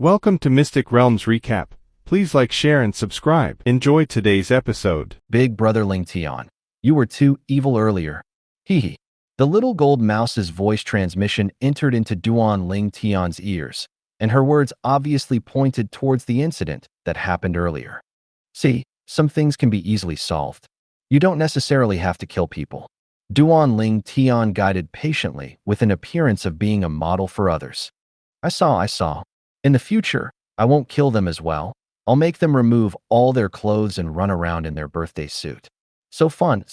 Welcome to Mystic Realms Recap. Please like, share, and subscribe. Enjoy today's episode. Big Brother Ling Tian, you were too evil earlier. Hee. The little gold mouse's voice transmission entered into Duan Ling Tian's ears, and her words obviously pointed towards the incident that happened earlier. See, some things can be easily solved. You don't necessarily have to kill people. Duan Ling Tian guided patiently with an appearance of being a model for others. I saw. In the future, I won't kill them as well. I'll make them remove all their clothes and run around in their birthday suit. So fun.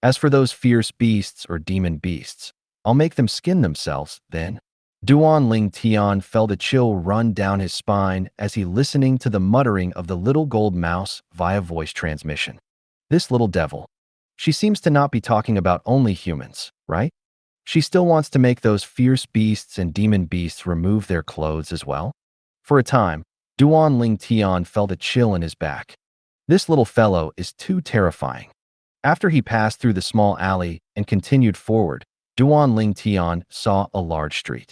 As for those fierce beasts or demon beasts, I'll make them skin themselves, then. Duan Ling Tian felt a chill run down his spine as he listening to the muttering of the little gold mouse via voice transmission. This little devil. She seems to not be talking about only humans, right? She still wants to make those fierce beasts and demon beasts remove their clothes as well? For a time, Duan Ling Tian felt a chill in his back. This little fellow is too terrifying. After he passed through the small alley and continued forward, Duan Ling Tian saw a large street.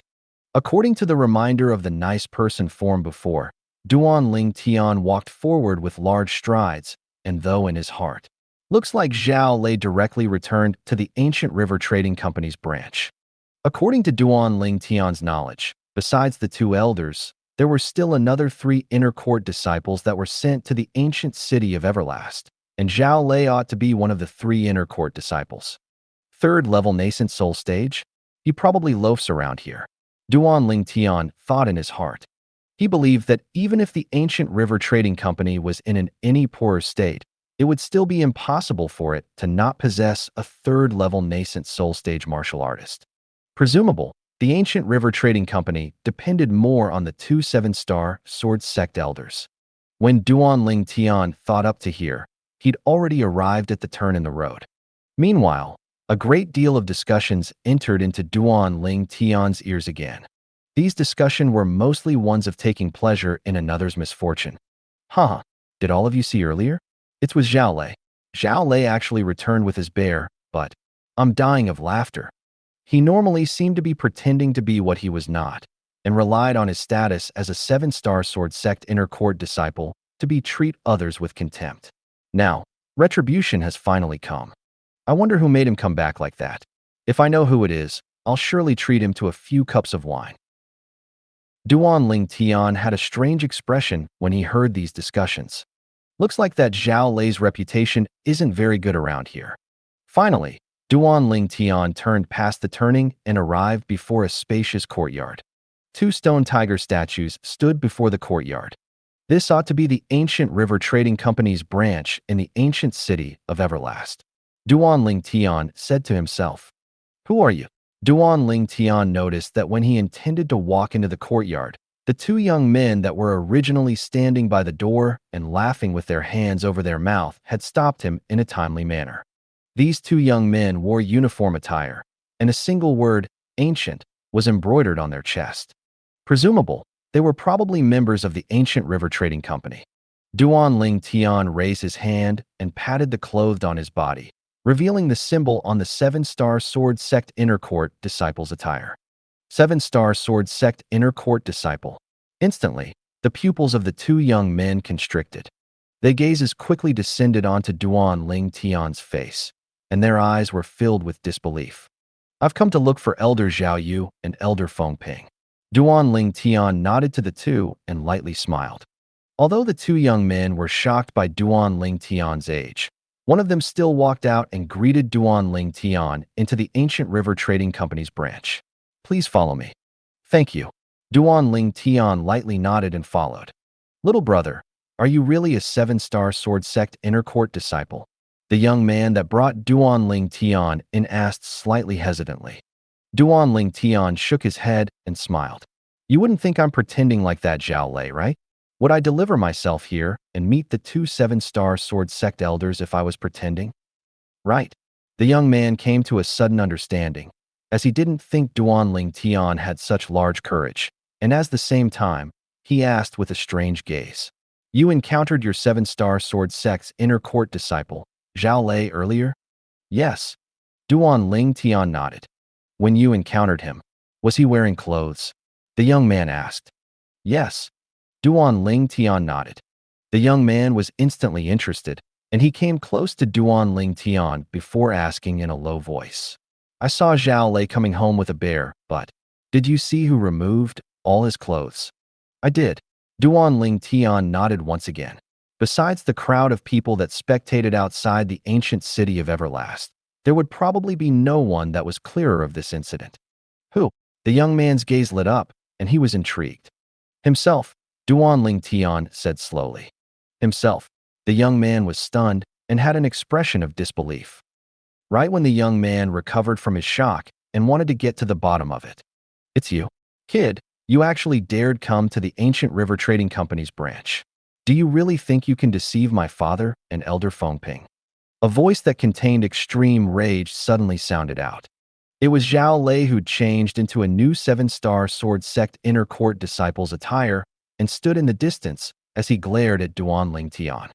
According to the reminder of the nice person form before, Duan Ling Tian walked forward with large strides, and though in his heart, looks like Zhao Lei directly returned to the ancient river trading company's branch. According to Duan Ling Tian's knowledge, besides the two elders, there were still another 3 inner court disciples that were sent to the ancient city of Everlast, and Zhao Lei ought to be one of the 3 inner court disciples. 3rd level nascent soul stage? He probably loafs around here. Duan Ling Tian thought in his heart. He believed that even if the ancient river trading company was in any poorer state, it would still be impossible for it to not possess a 3rd level nascent soul stage martial artist. Presumable, the ancient river trading company depended more on the 2 7-star sword sect elders. When Duan Ling Tian thought up to here, he'd already arrived at the turn in the road. Meanwhile, a great deal of discussions entered into Duan Ling Tian's ears again. These discussions were mostly ones of taking pleasure in another's misfortune. Did all of you see earlier? It's with Zhao Lei. Zhao Lei actually returned with his bear, but I'm dying of laughter. He normally seemed to be pretending to be what he was not, and relied on his status as a 7-star sword sect inner court disciple to treat others with contempt. Now, retribution has finally come. I wonder who made him come back like that. If I know who it is, I'll surely treat him to a few cups of wine. Duan Ling Tian had a strange expression when he heard these discussions. Looks like that Zhao Lei's reputation isn't very good around here. Finally, Duan Ling Tian turned past the turning and arrived before a spacious courtyard. 2 stone tiger statues stood before the courtyard. This ought to be the ancient river trading company's branch in the ancient city of Everlast. Duan Ling Tian said to himself, "Who are you?" Duan Ling Tian noticed that when he intended to walk into the courtyard, the 2 young men that were originally standing by the door and laughing with their hands over their mouth had stopped him in a timely manner. These 2 young men wore uniform attire, and a single word, ancient, was embroidered on their chest. Presumable, they were probably members of the ancient river trading company. Duan Ling Tian raised his hand and patted the clothed on his body, revealing the symbol on the 7-star sword sect inner court disciple's attire. 7-star sword sect inner court disciple. Instantly, the pupils of the 2 young men constricted. Their gazes quickly descended onto Duan Ling Tian's face, and their eyes were filled with disbelief. "I've come to look for Elder Zhao Yu and Elder Feng Ping." Duan Ling Tian nodded to the 2 and lightly smiled. Although the 2 young men were shocked by Duan Ling Tian's age, one of them still walked out and greeted Duan Ling Tian into the ancient river trading company's branch. "Please follow me." "Thank you." Duan Ling Tian lightly nodded and followed. "Little brother, are you really a 7-star sword sect inner court disciple?" The young man that brought Duan Ling Tian in asked slightly hesitantly. Duan Ling Tian shook his head and smiled. "You wouldn't think I'm pretending like that, Zhao Lei, right? Would I deliver myself here and meet the 2 7-star sword sect elders if I was pretending?" "Right." The young man came to a sudden understanding, as he didn't think Duan Ling Tian had such large courage, and at the same time, he asked with a strange gaze, "You encountered your 7-star sword sect's inner court disciple, Zhao Lei, earlier?" "Yes." Duan Ling Tian nodded. "When you encountered him, was he wearing clothes?" the young man asked. Yes. Duan Ling Tian nodded. The young man was instantly interested, and he came close to Duan Ling Tian before asking in a low voice. I saw Zhao Lei coming home with a bear, but did you see who removed all his clothes? I did. Duan Ling Tian nodded once again. Besides the crowd of people that spectated outside the ancient city of Everlast, there would probably be no one that was clearer of this incident. Who? The young man's gaze lit up, and he was intrigued. Himself, Duan Ling Tian said slowly. Himself. The young man was stunned and had an expression of disbelief. Right when the young man recovered from his shock and wanted to get to the bottom of it. It's you. Kid, you actually dared come to the ancient river trading company's branch. Do you really think you can deceive my father and Elder Fengping? A voice that contained extreme rage suddenly sounded out. It was Zhao Lei who'd changed into a new 7-star sword sect inner court disciple's attire and stood in the distance as he glared at Duan Ling Tian.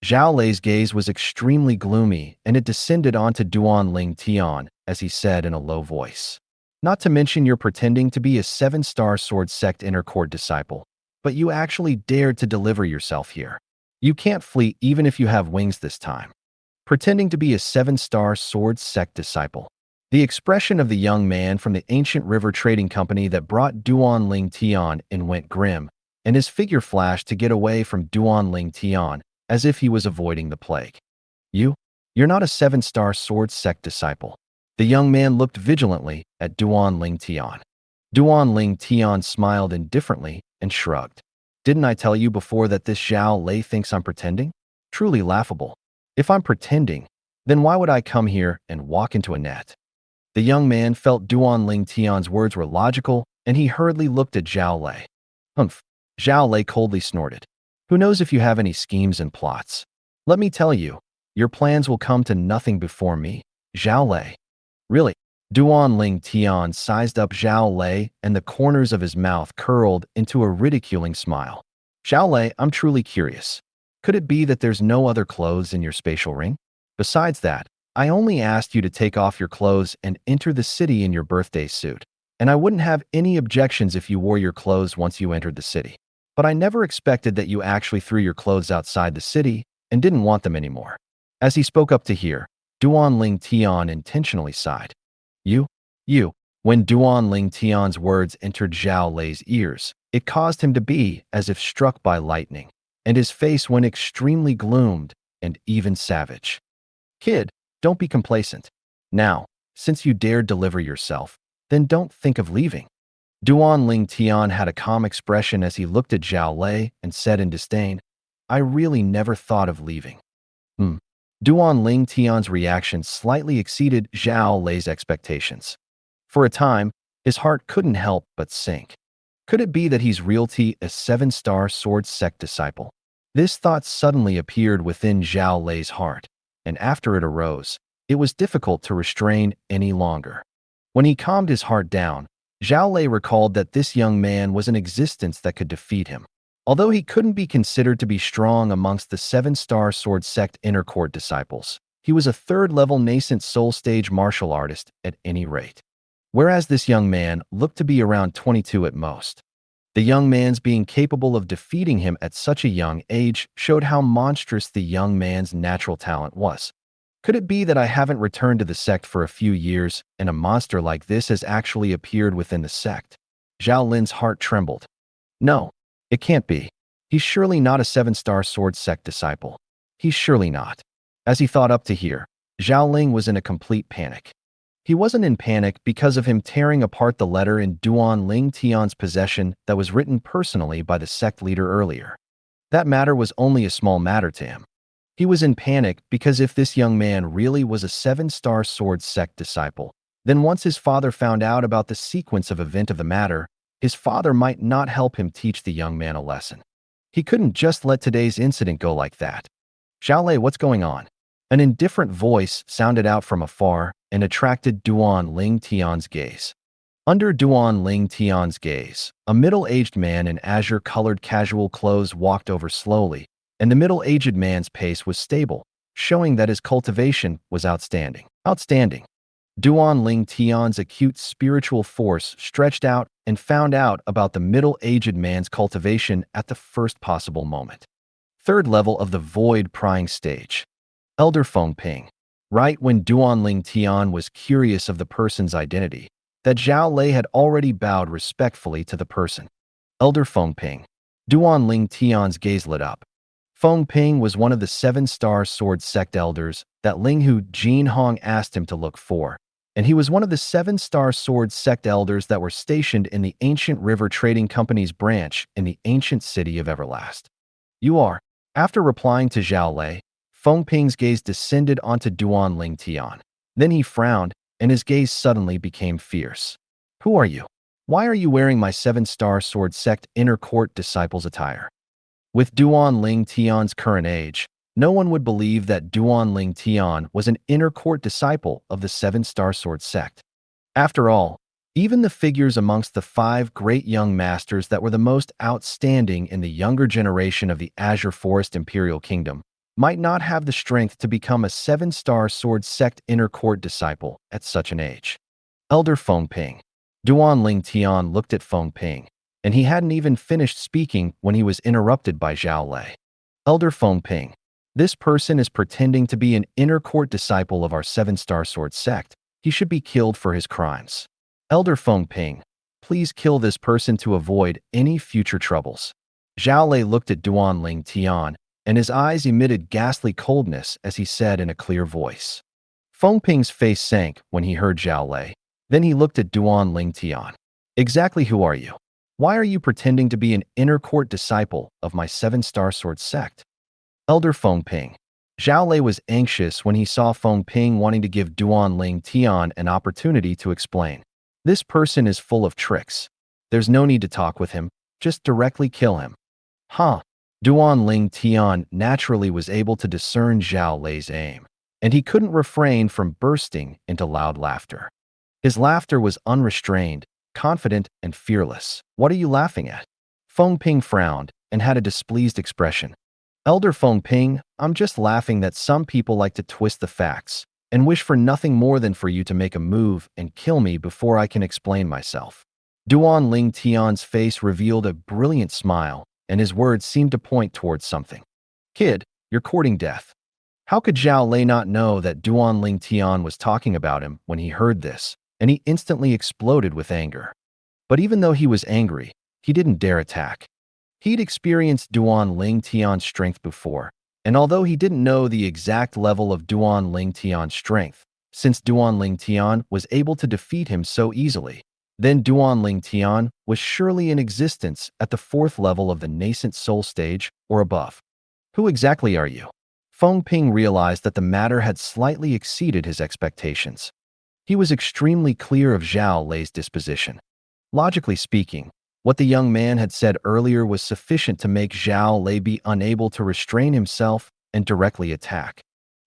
Zhao Lei's gaze was extremely gloomy, and it descended onto Duan Ling Tian as he said in a low voice. Not to mention you're pretending to be a 7-star sword sect inner court disciple, but you actually dared to deliver yourself here. You can't flee even if you have wings this time. Pretending to be a 7-star sword sect disciple. The expression of the young man from the ancient river trading company that brought Duan Ling Tian in went grim, and his figure flashed to get away from Duan Ling Tian as if he was avoiding the plague. You're not a 7-star sword sect disciple. The young man looked vigilantly at Duan Ling Tian. Duan Ling Tian smiled indifferently and shrugged. Didn't I tell you before that this Zhao Lei thinks I'm pretending? Truly laughable. If I'm pretending, then why would I come here and walk into a net? The young man felt Duan Ling Tian's words were logical, and he hurriedly looked at Zhao Lei. Humph. Zhao Lei coldly snorted. Who knows if you have any schemes and plots? Let me tell you, your plans will come to nothing before me, Zhao Lei. Really? Duan Ling Tian sized up Zhao Lei, and the corners of his mouth curled into a ridiculing smile. Zhao Lei, I'm truly curious. Could it be that there's no other clothes in your spatial ring? Besides that, I only asked you to take off your clothes and enter the city in your birthday suit, and I wouldn't have any objections if you wore your clothes once you entered the city. But I never expected that you actually threw your clothes outside the city and didn't want them anymore. As he spoke up to hear, Duan Ling Tian intentionally sighed. You. When Duan Ling Tian's words entered Zhao Lei's ears, it caused him to be as if struck by lightning, and his face went extremely gloomed and even savage. Kid, don't be complacent. Now, since you dared deliver yourself, then don't think of leaving. Duan Ling Tian had a calm expression as he looked at Zhao Lei and said in disdain, I really never thought of leaving. Duan Ling Tian's reaction slightly exceeded Zhao Lei's expectations. For a time, his heart couldn't help but sink. Could it be that he's realty a 7-star sword sect disciple? This thought suddenly appeared within Zhao Lei's heart, and after it arose, it was difficult to restrain any longer. When he calmed his heart down, Zhao Lei recalled that this young man was an existence that could defeat him. Although he couldn't be considered to be strong amongst the 7-star sword sect inner court disciples, he was a 3rd-level nascent soul stage martial artist at any rate. Whereas this young man looked to be around 22 at most. The young man's being capable of defeating him at such a young age showed how monstrous the young man's natural talent was. Could it be that I haven't returned to the sect for a few years, and a monster like this has actually appeared within the sect? Zhao Lin's heart trembled. No, it can't be. He's surely not a 7-star sword sect disciple. He's surely not. As he thought up to here, Zhao Ling was in a complete panic. He wasn't in panic because of him tearing apart the letter in Duan Ling Tian's possession that was written personally by the sect leader earlier. That matter was only a small matter to him. He was in panic because if this young man really was a 7-star sword sect disciple, then once his father found out about the sequence of event of the matter, his father might not help him teach the young man a lesson. He couldn't just let today's incident go like that. Zhao Lei, what's going on? An indifferent voice sounded out from afar and attracted Duan Ling Tian's gaze. Under Duan Ling Tian's gaze, a middle-aged man in azure-colored casual clothes walked over slowly, and the middle-aged man's pace was stable, showing that his cultivation was outstanding. Outstanding. Duan Ling Tian's acute spiritual force stretched out and found out about the middle-aged man's cultivation at the first possible moment. Third level of the void prying stage. Elder Feng Ping. Right when Duan Ling Tian was curious of the person's identity, that Zhao Lei had already bowed respectfully to the person. Elder Feng Ping. Duan Ling Tian's gaze lit up. Feng Ping was one of the 7-star sword sect elders that Linghu Jin Hong asked him to look for, and he was one of the 7-star sword sect elders that were stationed in the Ancient River Trading Company's branch in the ancient city of Everlast. You are. After replying to Zhao Lei, Feng Ping's gaze descended onto Duan Ling Tian. Then he frowned, and his gaze suddenly became fierce. Who are you? Why are you wearing my 7-star sword sect inner court disciple's attire? With Duan Ling Tian's current age, no one would believe that Duan Ling Tian was an inner court disciple of the 7-star sword sect. After all, even the figures amongst the 5 great young masters that were the most outstanding in the younger generation of the Azure Forest Imperial Kingdom might not have the strength to become a 7-star sword sect inner court disciple at such an age. Elder Feng Ping. Duan Ling Tian looked at Feng Ping, and he hadn't even finished speaking when he was interrupted by Zhao Lei. Elder Feng Ping. This person is pretending to be an inner court disciple of our 7-star sword sect. He should be killed for his crimes. Elder Feng Ping, please kill this person to avoid any future troubles. Zhao Lei looked at Duan Ling Tian, and his eyes emitted ghastly coldness as he said in a clear voice. Feng Ping's face sank when he heard Zhao Lei. Then he looked at Duan Ling Tian. Exactly who are you? Why are you pretending to be an inner court disciple of my 7-star sword sect? Elder Feng Ping. Zhao Lei was anxious when he saw Feng Ping wanting to give Duan Ling Tian an opportunity to explain. This person is full of tricks. There's no need to talk with him, just directly kill him. Huh. Duan Ling Tian naturally was able to discern Zhao Lei's aim, and he couldn't refrain from bursting into loud laughter. His laughter was unrestrained, confident, and fearless. What are you laughing at? Feng Ping frowned and had a displeased expression. Elder Feng Ping, I'm just laughing that some people like to twist the facts and wish for nothing more than for you to make a move and kill me before I can explain myself. Duan Ling Tian's face revealed a brilliant smile, and his words seemed to point towards something. Kid, you're courting death. How could Zhao Lei not know that Duan Ling Tian was talking about him when he heard this, and he instantly exploded with anger. But even though he was angry, he didn't dare attack. He'd experienced Duan Ling Tian's strength before, and although he didn't know the exact level of Duan Ling Tian's strength, since Duan Ling Tian was able to defeat him so easily, then Duan Ling Tian was surely in existence at the 4th level of the nascent soul stage or above. Who exactly are you? Feng Ping realized that the matter had slightly exceeded his expectations. He was extremely clear of Zhao Lei's disposition. Logically speaking, what the young man had said earlier was sufficient to make Zhao Lei be unable to restrain himself and directly attack.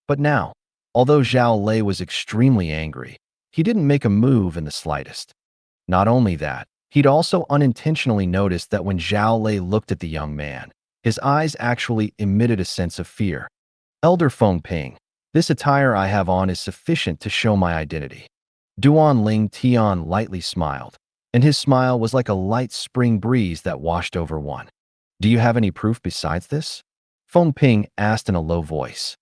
But now, although Zhao Lei was extremely angry, he didn't make a move in the slightest. Not only that, he'd also unintentionally noticed that when Zhao Lei looked at the young man, his eyes actually emitted a sense of fear. Elder Feng Ping, this attire I have on is sufficient to show my identity. Duan Ling Tian lightly smiled, and his smile was like a light spring breeze that washed over one. Do you have any proof besides this? Feng Ping asked in a low voice.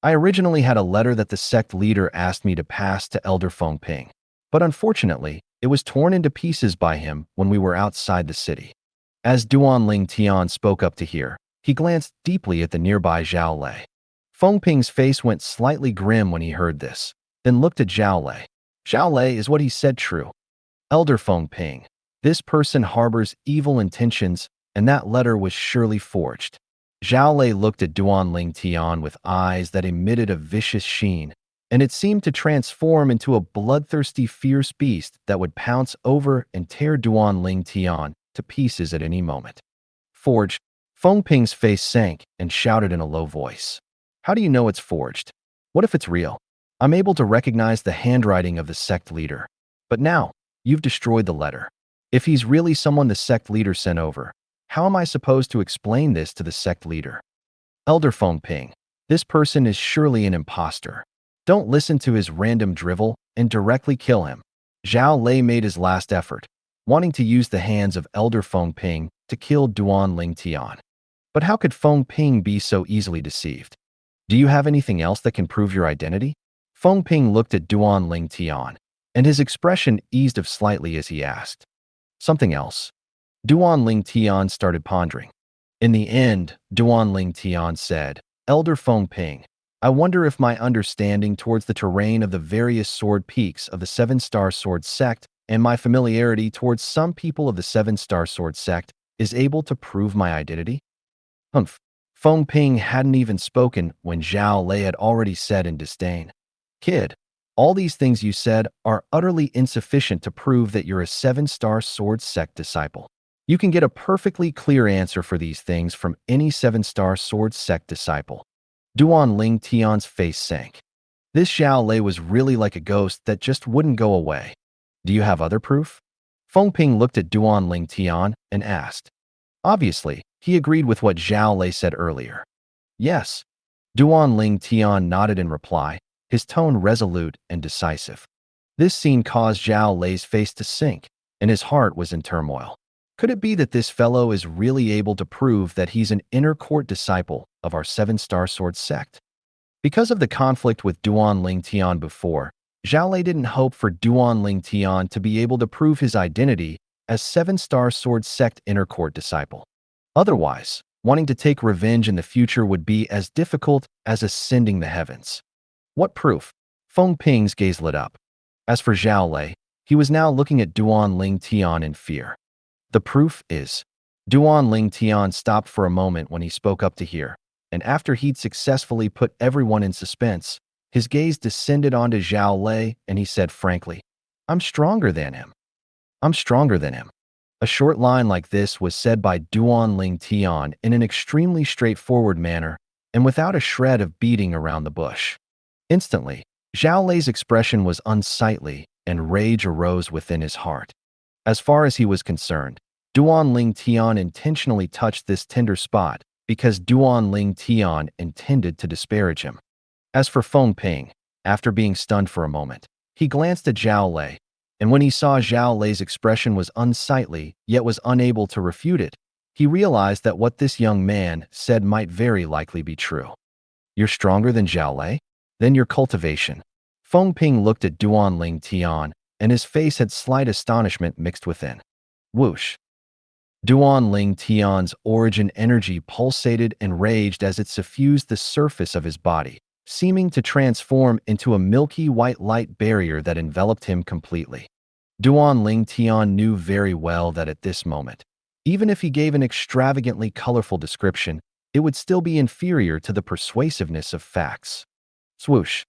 I originally had a letter that the sect leader asked me to pass to Elder Feng Ping, but unfortunately, it was torn into pieces by him when we were outside the city. As Duan Ling Tian spoke up to hear, he glanced deeply at the nearby Zhao Lei. Feng Ping's face went slightly grim when he heard this, then looked at Zhao Lei. Zhao Lei, is what he said true? Elder Feng Ping, this person harbors evil intentions, and that letter was surely forged. Zhao Lei looked at Duan Ling Tian with eyes that emitted a vicious sheen, and it seemed to transform into a bloodthirsty, fierce beast that would pounce over and tear Duan Ling Tian to pieces at any moment. Forged. Feng Ping's face sank and shouted in a low voice. How do you know it's forged? What if it's real? I'm able to recognize the handwriting of the sect leader. But now, you've destroyed the letter. If he's really someone the sect leader sent over, how am I supposed to explain this to the sect leader? Elder Feng Ping, this person is surely an imposter. Don't listen to his random drivel and directly kill him. Zhao Lei made his last effort, wanting to use the hands of Elder Feng Ping to kill Duan Ling Tian. But how could Feng Ping be so easily deceived? Do you have anything else that can prove your identity? Feng Ping looked at Duan Ling Tian, and his expression eased off slightly as he asked. Something else. Duan Ling Tian started pondering. In the end, Duan Ling Tian said, Elder Feng Ping, I wonder if my understanding towards the terrain of the various sword peaks of the Seven-Star Sword sect and my familiarity towards some people of the Seven-Star Sword sect is able to prove my identity? Humph. Feng Ping hadn't even spoken when Zhao Lei had already said in disdain, Kid, all these things you said are utterly insufficient to prove that you're a Seven-Star Sword sect disciple. You can get a perfectly clear answer for these things from any Seven-Star Sword sect disciple. Duan Ling Tian's face sank. This Zhao Lei was really like a ghost that just wouldn't go away. Do you have other proof? Feng Ping looked at Duan Ling Tian and asked. Obviously, he agreed with what Zhao Lei said earlier. Yes. Duan Ling Tian nodded in reply, his tone resolute and decisive. This scene caused Zhao Lei's face to sink, and his heart was in turmoil. Could it be that this fellow is really able to prove that he's an inner court disciple of our Seven-Star Sword sect? Because of the conflict with Duan Ling Tian before, Zhao Lei didn't hope for Duan Ling Tian to be able to prove his identity as Seven-Star Sword sect inner court disciple. Otherwise, wanting to take revenge in the future would be as difficult as ascending the heavens. What proof? Feng Ping's gaze lit up. As for Zhao Lei, he was now looking at Duan Ling Tian in fear. The proof is. Duan Ling Tian stopped for a moment when he spoke up to hear, and after he'd successfully put everyone in suspense, his gaze descended onto Zhao Lei and he said frankly, I'm stronger than him. I'm stronger than him. A short line like this was said by Duan Ling Tian in an extremely straightforward manner and without a shred of beating around the bush. Instantly, Zhao Lei's expression was unsightly and rage arose within his heart. As far as he was concerned, Duan Ling Tian intentionally touched this tender spot because Duan Ling Tian intended to disparage him. As for Feng Ping, after being stunned for a moment, he glanced at Zhao Lei, and when he saw Zhao Lei's expression was unsightly yet was unable to refute it, he realized that what this young man said might very likely be true. You're stronger than Zhao Lei? Then your cultivation. Feng Ping looked at Duan Ling Tian, and his face had slight astonishment mixed within. Whoosh. Duan Ling Tian's origin energy pulsated and raged as it suffused the surface of his body, seeming to transform into a milky white light barrier that enveloped him completely. Duan Ling Tian knew very well that at this moment, even if he gave an extravagantly colorful description, it would still be inferior to the persuasiveness of facts. Swoosh.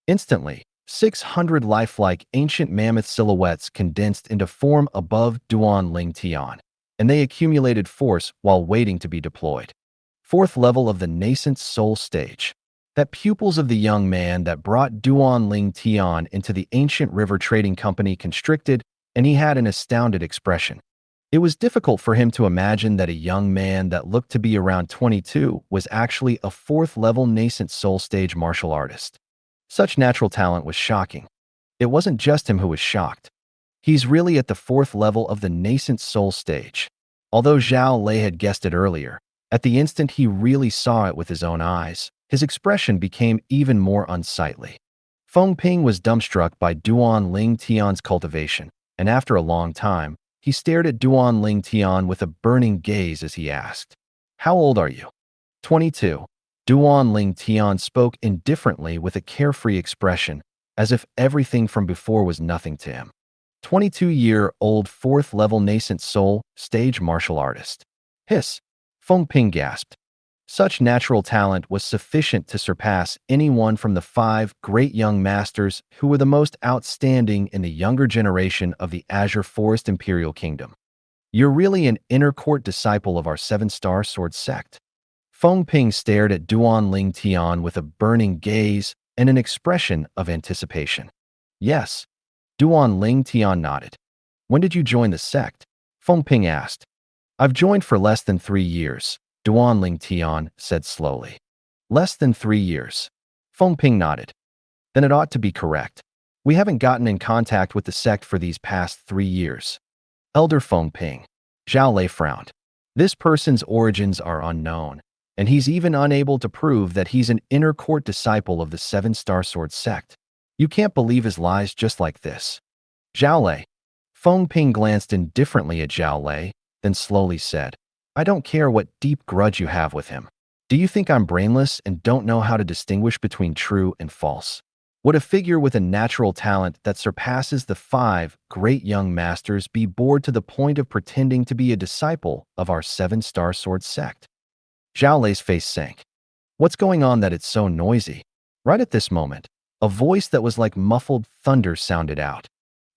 Instantly, 600 lifelike ancient mammoth silhouettes condensed into form above Duan Ling Tian, and they accumulated force while waiting to be deployed. Fourth level of the nascent soul stage. That pupils of the young man that brought Duan Ling Tian into the ancient river trading company constricted, and he had an astounded expression. It was difficult for him to imagine that a young man that looked to be around 22 was actually a fourth-level nascent soul stage martial artist. Such natural talent was shocking. It wasn't just him who was shocked. He's really at the fourth level of the nascent soul stage. Although Zhao Lei had guessed it earlier, at the instant he really saw it with his own eyes, his expression became even more unsightly. Feng Ping was dumbstruck by Duan Ling Tian's cultivation, and after a long time, he stared at Duan Ling Tian with a burning gaze as he asked, How old are you? 22. Duan Ling Tian spoke indifferently with a carefree expression, as if everything from before was nothing to him. 22-year-old fourth-level nascent soul stage martial artist. Hiss. Feng Ping gasped. Such natural talent was sufficient to surpass anyone from the 5 great young masters who were the most outstanding in the younger generation of the Azure Forest Imperial Kingdom. You're really an inner court disciple of our Seven-Star Sword sect. Feng Ping stared at Duan Ling Tian with a burning gaze and an expression of anticipation. Yes. Duan Ling Tian nodded. When did you join the sect? Feng Ping asked. I've joined for less than 3 years, Duan Ling Tian said slowly. Less than 3 years. Feng Ping nodded. Then it ought to be correct. We haven't gotten in contact with the sect for these past 3 years. Elder Fengping. Zhao Lei frowned. This person's origins are unknown, and he's even unable to prove that he's an inner court disciple of the Seven-Star Sword sect. You can't believe his lies just like this. Zhao Lei. Fengping glanced indifferently at Zhao Lei, then slowly said, I don't care what deep grudge you have with him. Do you think I'm brainless and don't know how to distinguish between true and false? Would a figure with a natural talent that surpasses the 5 great young masters be bored to the point of pretending to be a disciple of our Seven-Star Sword sect? Zhao Lei's face sank. What's going on that it's so noisy? Right at this moment, a voice that was like muffled thunder sounded out.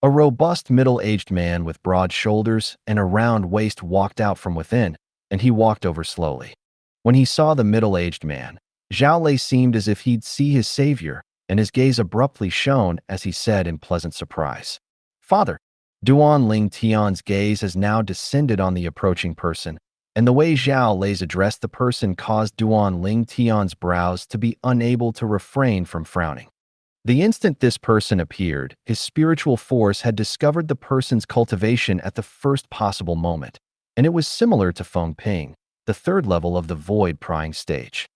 A robust middle-aged man with broad shoulders and a round waist walked out from within, and he walked over slowly. When he saw the middle-aged man, Zhao Lei seemed as if he'd see his savior, and his gaze abruptly shone as he said in pleasant surprise, Father. Duan Ling Tian's gaze has now descended on the approaching person, and the way Zhao Lei's addressed the person caused Duan Ling Tian's brows to be unable to refrain from frowning. The instant this person appeared, his spiritual force had discovered the person's cultivation at the first possible moment, and it was similar to Fengping, the 3rd level of the void prying stage.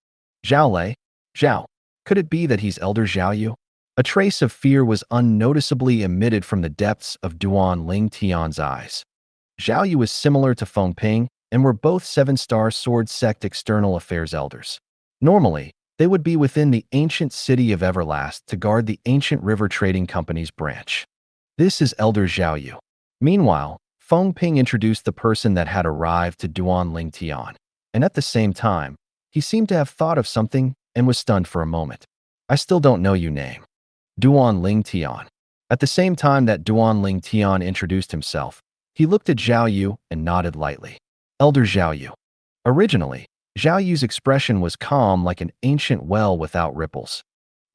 Zhao Lei? Zhao. Could it be that he's Elder Zhao Yu? A trace of fear was unnoticeably emitted from the depths of Duan Ling Tian's eyes. Zhao Yu was similar to Fengping and were both 7-Star Sword Sect external affairs elders. Normally, they would be within the ancient city of Everlast to guard the ancient river trading company's branch. This is Elder Zhao Yu. Meanwhile, Fengping introduced the person that had arrived to Duan Ling Tian, and at the same time, he seemed to have thought of something and was stunned for a moment. I still don't know you name. Duan Ling Tian. At the same time that Duan Ling Tian introduced himself, he looked at Zhao Yu and nodded lightly. Elder Zhao Yu. Originally, Zhao Yu's expression was calm like an ancient well without ripples.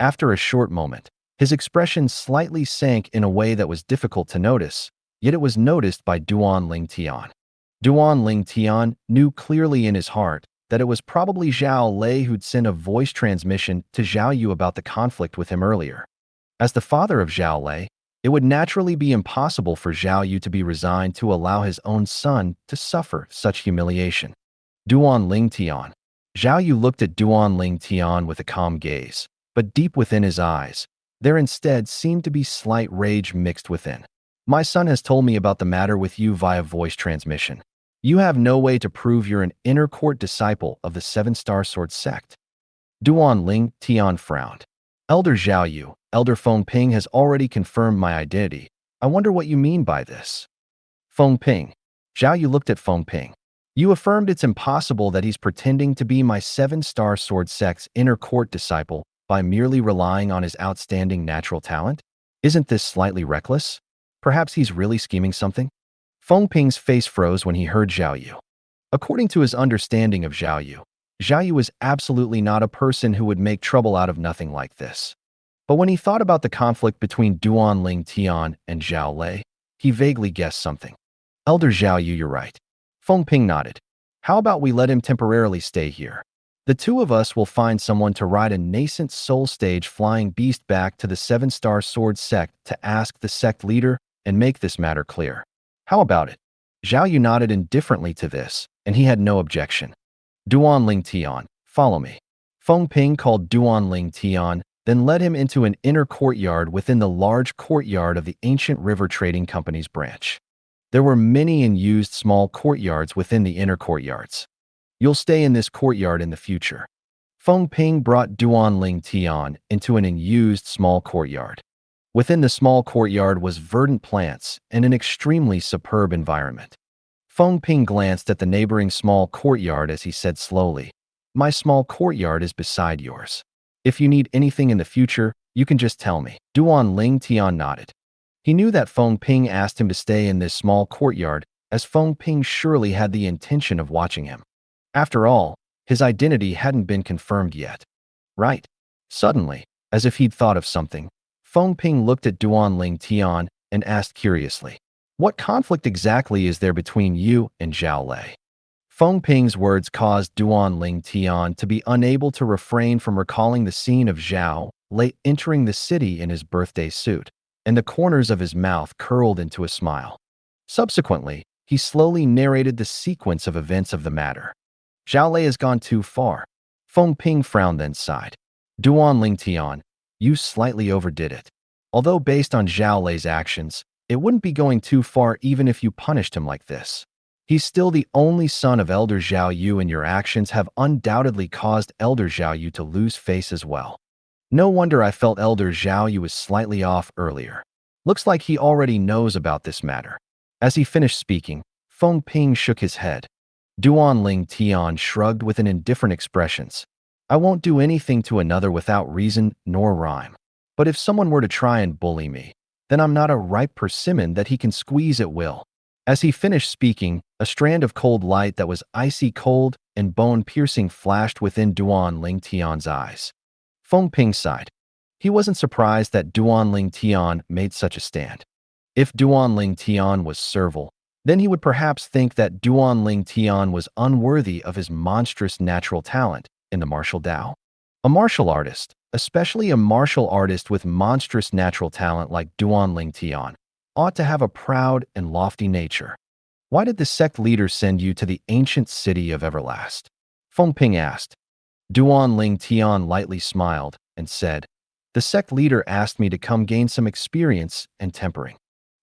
After a short moment, his expression slightly sank in a way that was difficult to notice, yet it was noticed by Duan Ling Tian. Duan Ling Tian knew clearly in his heart that it was probably Zhao Lei who'd sent a voice transmission to Zhao Yu about the conflict with him earlier. As the father of Zhao Lei, it would naturally be impossible for Zhao Yu to be resigned to allow his own son to suffer such humiliation. Duan Ling Tian. Zhao Yu looked at Duan Ling Tian with a calm gaze, but deep within his eyes, there instead seemed to be slight rage mixed within. My son has told me about the matter with you via voice transmission. You have no way to prove you're an inner court disciple of the 7-Star Sword sect. Duan Ling Tian frowned. Elder Zhao Yu, Elder Fengping has already confirmed my identity. I wonder what you mean by this. Fengping. Zhao Yu looked at Fengping. You affirmed it's impossible that he's pretending to be my 7-Star Sword sect's inner court disciple by merely relying on his outstanding natural talent? Isn't this slightly reckless? Perhaps he's really scheming something? Fengping's face froze when he heard Zhao Yu. According to his understanding of Zhao Yu was absolutely not a person who would make trouble out of nothing like this. But when he thought about the conflict between Duan Ling Tian and Zhao Lei, he vaguely guessed something. Elder Zhao Yu, you're right. Fengping nodded. How about we let him temporarily stay here? The two of us will find someone to ride a nascent soul stage flying beast back to the 7-Star Sword sect to ask the sect leader and make this matter clear. How about it? Zhao Yu nodded indifferently to this, and he had no objection. Duan Ling Tian, follow me. Fengping called Duan Ling Tian, then led him into an inner courtyard within the large courtyard of the ancient river trading company's branch. There were many unused small courtyards within the inner courtyards. You'll stay in this courtyard in the future. Fengping brought Duan Ling Tian into an unused small courtyard. Within the small courtyard was verdant plants and an extremely superb environment. Fengping glanced at the neighboring small courtyard as he said slowly, My small courtyard is beside yours. If you need anything in the future, you can just tell me. Duan Ling Tian nodded. He knew that Fengping asked him to stay in this small courtyard, as Fengping surely had the intention of watching him. After all, his identity hadn't been confirmed yet. Right? Suddenly, as if he'd thought of something, Fengping looked at Duan Ling Tian and asked curiously, What conflict exactly is there between you and Zhao Lei? Fengping's words caused Duan Ling Tian to be unable to refrain from recalling the scene of Zhao Lei entering the city in his birthday suit. and the corners of his mouth curled into a smile. Subsequently, he slowly narrated the sequence of events of the matter. Zhao Lei has gone too far. Feng Ping frowned then sighed. Duan Ling Tian, you slightly overdid it. Although based on Zhao Lei's actions, it wouldn't be going too far even if you punished him like this. He's still the only son of Elder Zhao Yu, and your actions have undoubtedly caused Elder Zhao Yu to lose face as well. No wonder I felt Elder Zhao Yu was slightly off earlier. Looks like he already knows about this matter. As he finished speaking, Feng Ping shook his head. Duan Ling Tian shrugged with an indifferent expression. I won't do anything to another without reason nor rhyme. But if someone were to try and bully me, then I'm not a ripe persimmon that he can squeeze at will. As he finished speaking, a strand of cold light that was icy cold and bone-piercing flashed within Duan Ling Tian's eyes. Feng Ping sighed. He wasn't surprised that Duan Ling Tian made such a stand. If Duan Ling Tian was servile, then he would perhaps think that Duan Ling Tian was unworthy of his monstrous natural talent in the martial Tao. A martial artist, especially a martial artist with monstrous natural talent like Duan Ling Tian, ought to have a proud and lofty nature. Why did the sect leader send you to the ancient city of Everlast? Feng Ping asked. Duan Ling Tian lightly smiled and said, the sect leader asked me to come gain some experience and tempering.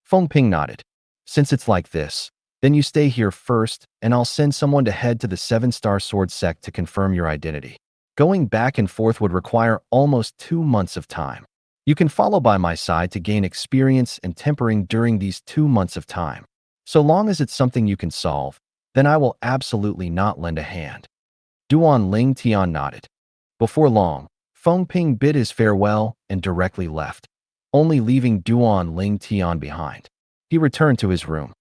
Feng Ping nodded. Since it's like this, then you stay here first, and I'll send someone to head to the 7-Star Sword sect to confirm your identity. Going back and forth would require almost 2 months of time. You can follow by my side to gain experience and tempering during these 2 months of time. So long as it's something you can solve, then I will absolutely not lend a hand. Duan Ling Tian nodded. Before long, Feng Ping bid his farewell and directly left, only leaving Duan Ling Tian behind. He returned to his room.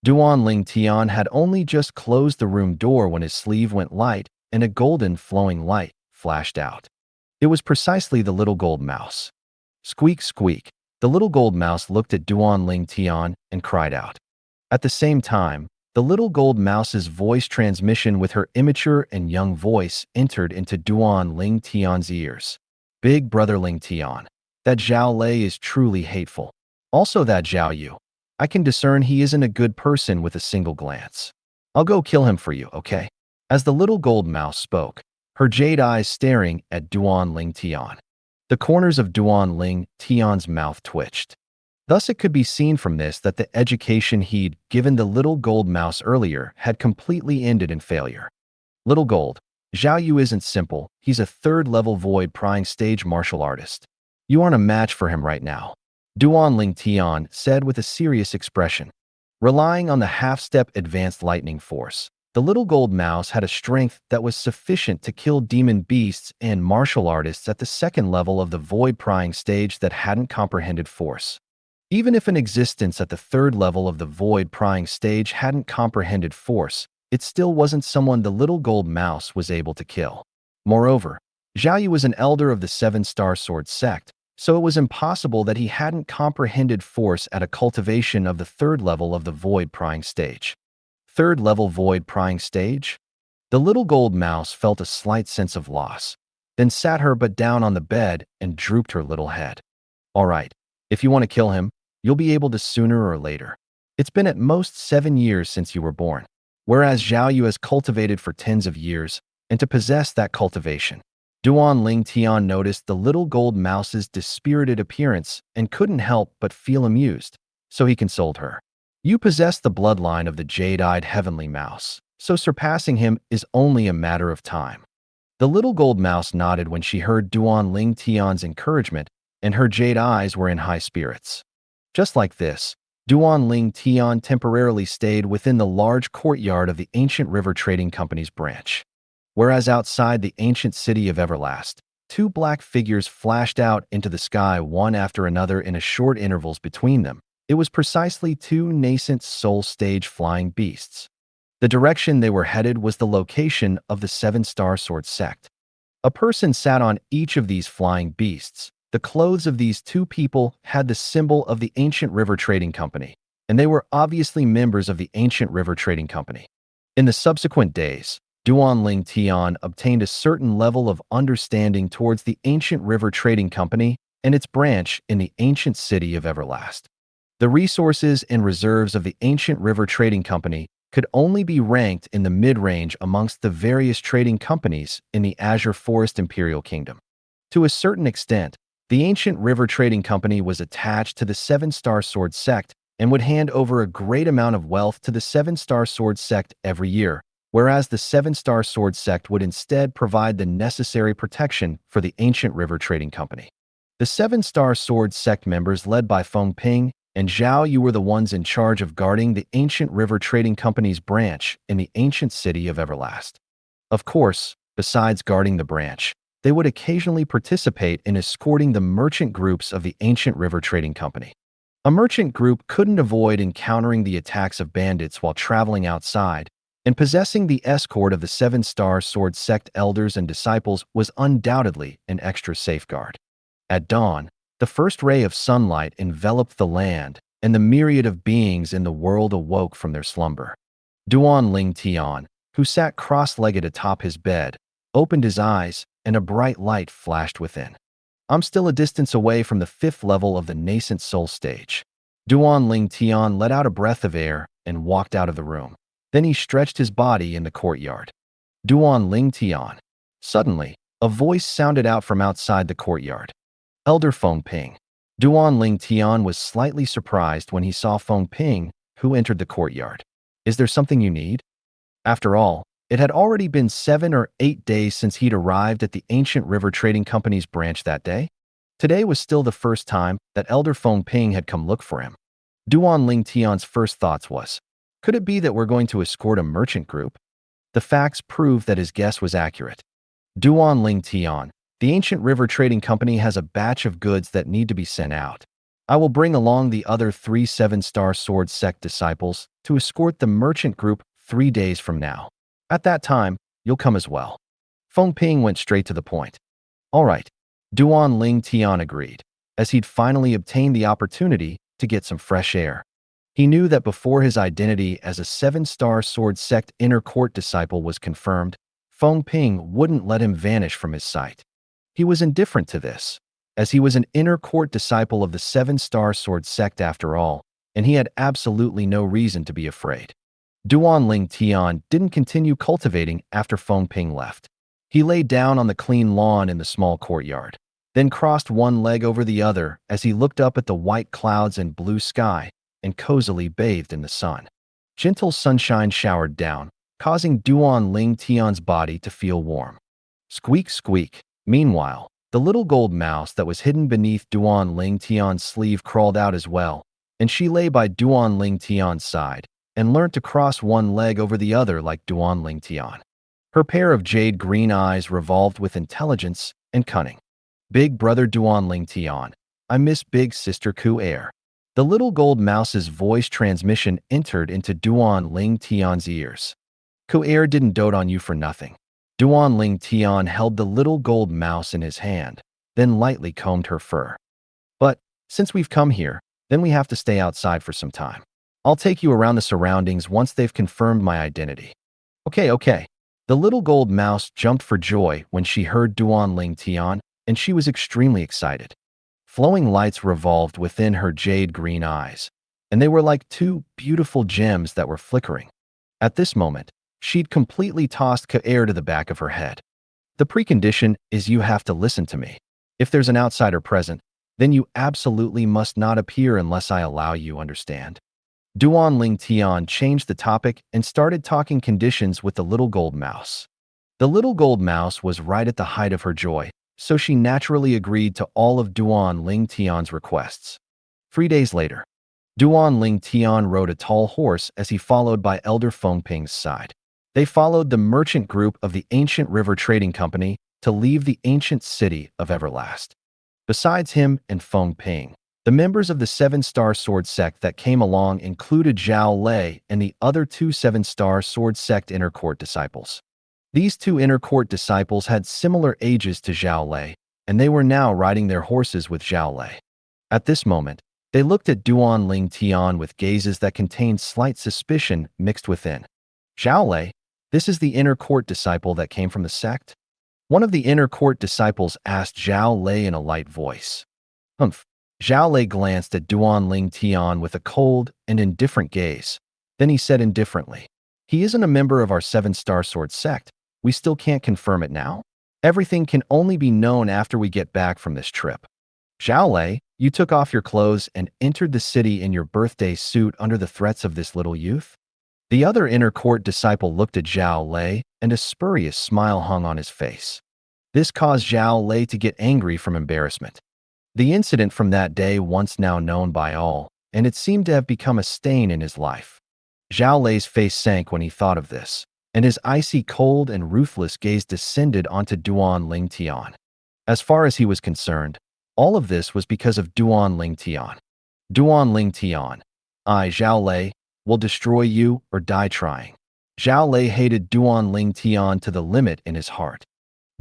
Duan Ling Tian had only just closed the room door when his sleeve went light and a golden flowing light flashed out. It was precisely the little gold mouse. Squeak, squeak. The little gold mouse looked at Duan Ling Tian and cried out. At the same time, the little gold mouse's voice transmission with her immature and young voice entered into Duan Ling Tian's ears. Big brother Ling Tian, that Zhao Lei is truly hateful. Also that Zhao Yu. I can discern he isn't a good person with a single glance. I'll go kill him for you, okay? As the little gold mouse spoke, her jade eyes staring at Duan Ling Tian. The corners of Duan Ling Tian's mouth twitched. Thus it could be seen from this that the education he'd given the little gold mouse earlier had completely ended in failure. Little gold, Zhao Yu isn't simple, he's a 3rd-level void prying stage martial artist. You aren't a match for him right now, Duan Ling Tian said with a serious expression. Relying on the half-step advanced lightning force, the little gold mouse had a strength that was sufficient to kill demon beasts and martial artists at the 2nd level of the void prying stage that hadn't comprehended force. Even if an existence at the 3rd level of the void prying stage hadn't comprehended force, it still wasn't someone the little gold mouse was able to kill. Moreover, Zhao Yu was an elder of the 7-Star Sword sect, so it was impossible that he hadn't comprehended force at a cultivation of the 3rd level of the void prying stage. 3rd level void prying stage? The little gold mouse felt a slight sense of loss, then sat her butt down on the bed and drooped her little head. All right, if you want to kill him, you'll be able to sooner or later. It's been at most 7 years since you were born, whereas Zhao Yu has cultivated for tens of years, and to possess that cultivation. Duan Ling Tian noticed the little gold mouse's dispirited appearance and couldn't help but feel amused, so he consoled her. You possess the bloodline of the jade-eyed heavenly mouse, so surpassing him is only a matter of time. The little gold mouse nodded when she heard Duan Ling Tian's encouragement, and her jade eyes were in high spirits. Just like this, Duan Ling Tian temporarily stayed within the large courtyard of the Ancient River Trading Company's branch. Whereas outside the ancient city of Everlast, 2 black figures flashed out into the sky one after another in a short intervals between them. It was precisely 2 nascent soul stage flying beasts. The direction they were headed was the location of the 7-Star Sword sect. A person sat on each of these flying beasts. The clothes of these 2 people had the symbol of the Ancient River Trading Company, and they were obviously members of the Ancient River Trading Company. In the subsequent days, Duan Ling Tian obtained a certain level of understanding towards the Ancient River Trading Company and its branch in the ancient city of Everlast. The resources and reserves of the ancient river trading company could only be ranked in the mid-range amongst the various trading companies in the Azure Forest Imperial Kingdom. To a certain extent, the ancient river trading company was attached to the Seven-Star Sword sect and would hand over a great amount of wealth to the Seven-Star Sword sect every year, whereas the Seven-Star Sword sect would instead provide the necessary protection for the ancient river trading company. The Seven-Star Sword sect members led by Feng Ping and Zhao Yu were the ones in charge of guarding the ancient river trading company's branch in the ancient city of Everlast. Of course, besides guarding the branch, they would occasionally participate in escorting the merchant groups of the ancient river trading company. A merchant group couldn't avoid encountering the attacks of bandits while traveling outside, and possessing the escort of the Seven-Star Sword sect elders and disciples was undoubtedly an extra safeguard. At dawn, the first ray of sunlight enveloped the land, and the myriad of beings in the world awoke from their slumber. Duan Ling Tian, who sat cross-legged atop his bed, opened his eyes, and a bright light flashed within. I'm still a distance away from the 5th level of the nascent soul stage. Duan Ling Tian let out a breath of air and walked out of the room. Then he stretched his body in the courtyard. Duan Ling Tian. Suddenly, a voice sounded out from outside the courtyard. Elder Feng Ping. Duan Ling Tian was slightly surprised when he saw Feng Ping, who entered the courtyard. Is there something you need? After all, it had already been 7 or 8 days since he'd arrived at the ancient river trading company's branch that day. Today was still the first time that Elder Feng Ping had come look for him. Duan Ling Tian's first thoughts was, could it be that we're going to escort a merchant group? The facts proved that his guess was accurate. Duan Ling Tian, the ancient river trading company has a batch of goods that need to be sent out. I will bring along the other 3 Seven-Star Sword sect disciples to escort the merchant group 3 days from now. At that time, you'll come as well. Feng Ping went straight to the point. All right. Duan Ling Tian agreed, as he'd finally obtained the opportunity to get some fresh air. He knew that before his identity as a Seven-Star Sword sect inner court disciple was confirmed, Feng Ping wouldn't let him vanish from his sight. He was indifferent to this, as he was an inner court disciple of the Seven-Star Sword sect after all, and he had absolutely no reason to be afraid. Duan Ling Tian didn't continue cultivating after Feng Ping left. He lay down on the clean lawn in the small courtyard, then crossed one leg over the other as he looked up at the white clouds and blue sky and cozily bathed in the sun. Gentle sunshine showered down, causing Duan Ling Tian's body to feel warm. Squeak, squeak. Meanwhile, the little gold mouse that was hidden beneath Duan Ling Tian's sleeve crawled out as well, and she lay by Duan Ling Tian's side and learned to cross one leg over the other like Duan Ling Tian. Her pair of jade green eyes revolved with intelligence and cunning. Big brother Duan Ling Tian, I miss big sister Ku Air. The little gold mouse's voice transmission entered into Duan Ling Tian's ears. Ku Air didn't dote on you for nothing. Duan Ling Tian held the little gold mouse in his hand, then lightly combed her fur. But, since we've come here, then we have to stay outside for some time. I'll take you around the surroundings once they've confirmed my identity. Okay. The little gold mouse jumped for joy when she heard Duan Ling Tian, and she was extremely excited. Flowing lights revolved within her jade green eyes, and they were like 2 beautiful gems that were flickering. At this moment, she'd completely tossed Kaer to the back of her head. The precondition is you have to listen to me. If there's an outsider present, then you absolutely must not appear unless I allow you, understand? Duan Ling Tian changed the topic and started talking conditions with the little gold mouse. The little gold mouse was right at the height of her joy, so she naturally agreed to all of Duan Ling Tian's requests. 3 days later, Duan Ling Tian rode a tall horse as he followed by Elder Feng Ping's side. They followed the merchant group of the ancient river trading company to leave the ancient city of Everlast. Besides him and Feng Ping, the members of the Seven-Star Sword sect that came along included Zhao Lei and the other 2 Seven-Star Sword sect inner court disciples. These 2 inner court disciples had similar ages to Zhao Lei, and they were now riding their horses with Zhao Lei. At this moment, they looked at Duan Ling Tian with gazes that contained slight suspicion mixed within. Zhao Lei, this is the inner court disciple that came from the sect? One of the inner court disciples asked Zhao Lei in a light voice. Humph. Zhao Lei glanced at Duan Ling Tian with a cold and indifferent gaze. Then he said indifferently, "He isn't a member of our seven-star sword sect. We still can't confirm it now. Everything can only be known after we get back from this trip." Zhao Lei, you took off your clothes and entered the city in your birthday suit under the threats of this little youth? The other inner court disciple looked at Zhao Lei, and a spurious smile hung on his face. This caused Zhao Lei to get angry from embarrassment. The incident from that day once now known by all, and it seemed to have become a stain in his life. Zhao Lei's face sank when he thought of this, and his icy cold and ruthless gaze descended onto Duan Ling Tian. As far as he was concerned, all of this was because of Duan Ling Tian. Duan Ling Tian, I, Zhao Lei, will destroy you or die trying. Zhao Lei hated Duan Ling Tian to the limit in his heart.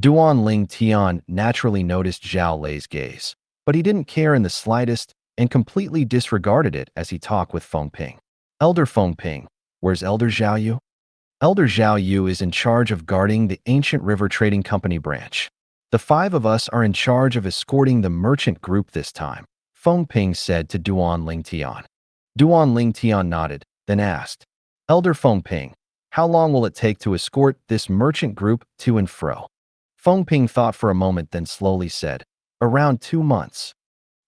Duan Ling Tian naturally noticed Zhao Lei's gaze, but he didn't care in the slightest and completely disregarded it as he talked with Feng Ping. Elder Feng Ping, where's Elder Zhao Yu? Elder Zhao Yu is in charge of guarding the Ancient River Trading Company branch. The five of us are in charge of escorting the merchant group this time, Feng Ping said to Duan Ling Tian. Duan Ling Tian nodded, then asked, Elder Feng Ping, how long will it take to escort this merchant group to and fro? Feng Ping thought for a moment, then slowly said, around 2 months.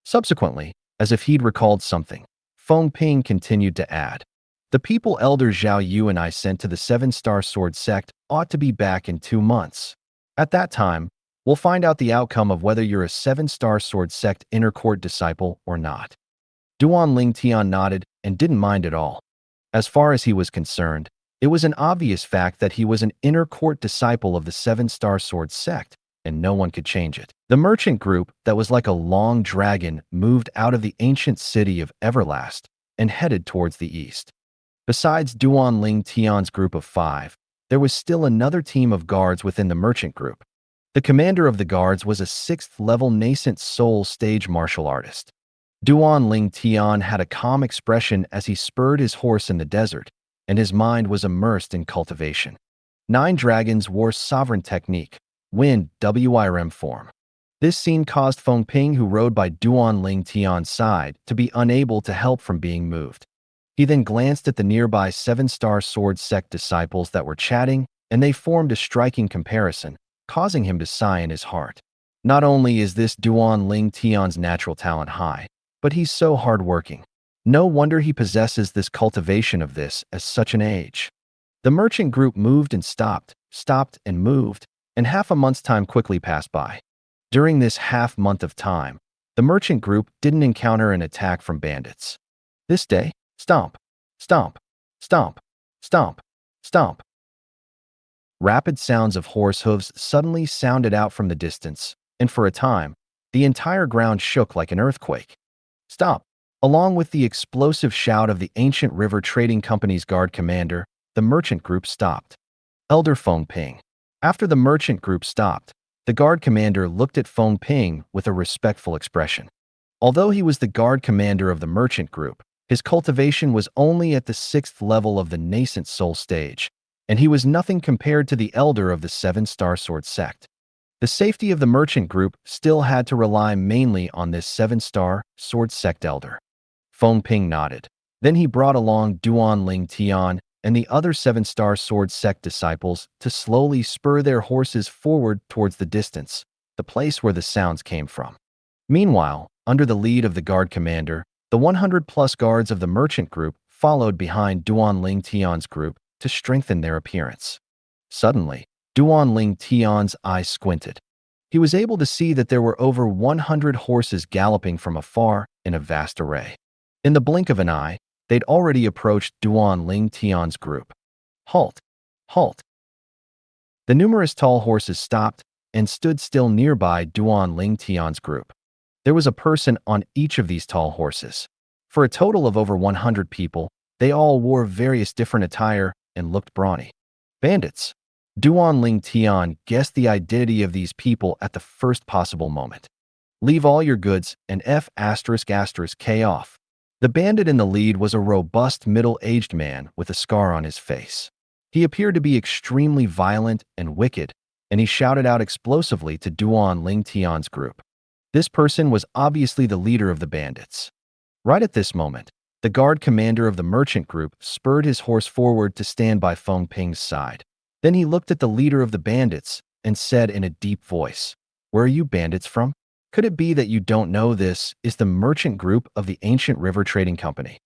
Subsequently, as if he'd recalled something, Feng Ping continued to add, the people Elder Zhao Yu and I sent to the seven-star sword sect ought to be back in 2 months. At that time, we'll find out the outcome of whether you're a seven-star sword sect inner court disciple or not. Duan Ling Tian nodded and didn't mind at all. As far as he was concerned, it was an obvious fact that he was an inner court disciple of the seven-star sword sect, and no one could change it. The merchant group that was like a long dragon moved out of the ancient city of Everlast and headed towards the east. Besides Duan Ling Tian's group of 5, there was still another team of guards within the merchant group. The commander of the guards was a 6th-level nascent soul stage martial artist. Duan Ling Tian had a calm expression as he spurred his horse in the desert, and his mind was immersed in cultivation. 9 dragons wore sovereign technique, wind WIRM form. This scene caused Feng Ping, who rode by Duan Ling Tian's side, to be unable to help from being moved. He then glanced at the nearby 7-star sword sect disciples that were chatting, and they formed a striking comparison, causing him to sigh in his heart. Not only is this Duan Ling Tian's natural talent high, but he's so hardworking. No wonder he possesses this cultivation of this at such an age. The merchant group moved and stopped and moved, and half a month's time quickly passed by. During this half month of time, the merchant group didn't encounter an attack from bandits. This day, stomp, stomp, stomp, stomp, stomp. Rapid sounds of horse hooves suddenly sounded out from the distance, and for a time, the entire ground shook like an earthquake. Stop! Along with the explosive shout of the Ancient River Trading Company's guard commander, the merchant group stopped. Elder Feng Ping. After the merchant group stopped, the guard commander looked at Feng Ping with a respectful expression. Although he was the guard commander of the merchant group, his cultivation was only at the 6th level of the nascent soul stage, and he was nothing compared to the elder of the 7-star sword sect. The safety of the merchant group still had to rely mainly on this 7-star sword sect elder. Feng Ping nodded. Then he brought along Duan Ling Tian and the other 7-star sword sect disciples to slowly spur their horses forward towards the distance, the place where the sounds came from. Meanwhile, under the lead of the guard commander, the 100-plus guards of the merchant group followed behind Duan Ling Tian's group to strengthen their appearance. Suddenly, Duan Ling Tian's eyes squinted. He was able to see that there were over 100 horses galloping from afar in a vast array. In the blink of an eye, they'd already approached Duan Ling Tian's group. Halt! Halt! The numerous tall horses stopped and stood still nearby Duan Ling Tian's group. There was a person on each of these tall horses. For a total of over 100 people, they all wore various different attire and looked brawny. Bandits. Duan Ling Tian guessed the identity of these people at the first possible moment. Leave all your goods and F***K off. The bandit in the lead was a robust middle-aged man with a scar on his face. He appeared to be extremely violent and wicked, and he shouted out explosively to Duan Ling Tian's group. This person was obviously the leader of the bandits. Right at this moment, the guard commander of the merchant group spurred his horse forward to stand by Feng Ping's side. Then he looked at the leader of the bandits and said in a deep voice, "Where are you bandits from? Could it be that you don't know this is the merchant group of the Ancient River Trading Company?"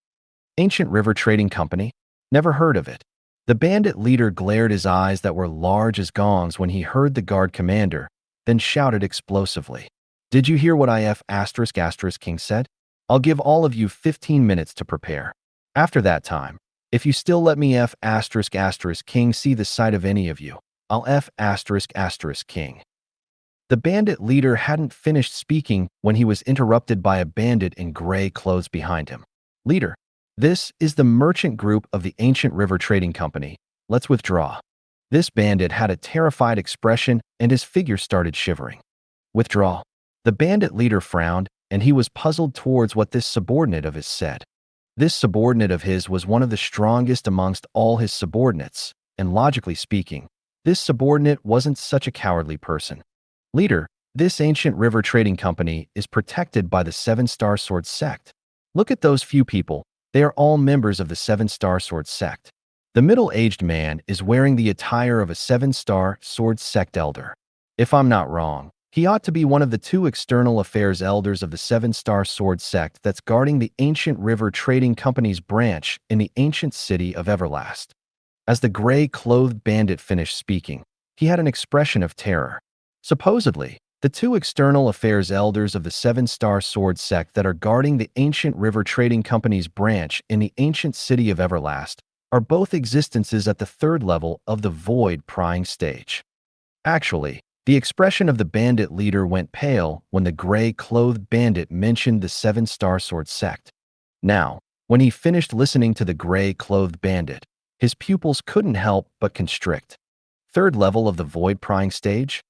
Ancient River Trading Company? Never heard of it. The bandit leader glared his eyes that were large as gongs when he heard the guard commander, then shouted explosively, "Did you hear what King said? I'll give all of you 15 minutes to prepare. After that time, if you still let me King see the sight of any of you, I'll King." The bandit leader hadn't finished speaking when he was interrupted by a bandit in gray clothes behind him. "Leader, this is the merchant group of the Ancient River Trading Company. Let's withdraw." This bandit had a terrified expression and his figure started shivering. "Withdraw?" The bandit leader frowned, and he was puzzled towards what this subordinate of his said. This subordinate of his was one of the strongest amongst all his subordinates, and logically speaking, this subordinate wasn't such a cowardly person. "Leader, this Ancient River Trading Company is protected by the Seven-Star Sword Sect. Look at those few people. They are all members of the Seven-Star Sword Sect." The middle-aged man is wearing the attire of a Seven-Star Sword Sect elder. If I'm not wrong, he ought to be one of the two external affairs elders of the Seven-Star Sword Sect that's guarding the Ancient River Trading Company's branch in the ancient city of Everlast. As the gray-clothed bandit finished speaking, he had an expression of terror. Supposedly, the two external affairs elders of the Seven-Star Sword Sect that are guarding the Ancient River Trading Company's branch in the ancient city of Everlast are both existences at the third level of the void prying stage. Actually, the expression of the bandit leader went pale when the gray-clothed bandit mentioned the Seven-Star Sword Sect. Now, when he finished listening to the gray-clothed bandit, his pupils couldn't help but constrict. Third level of the void prying stage?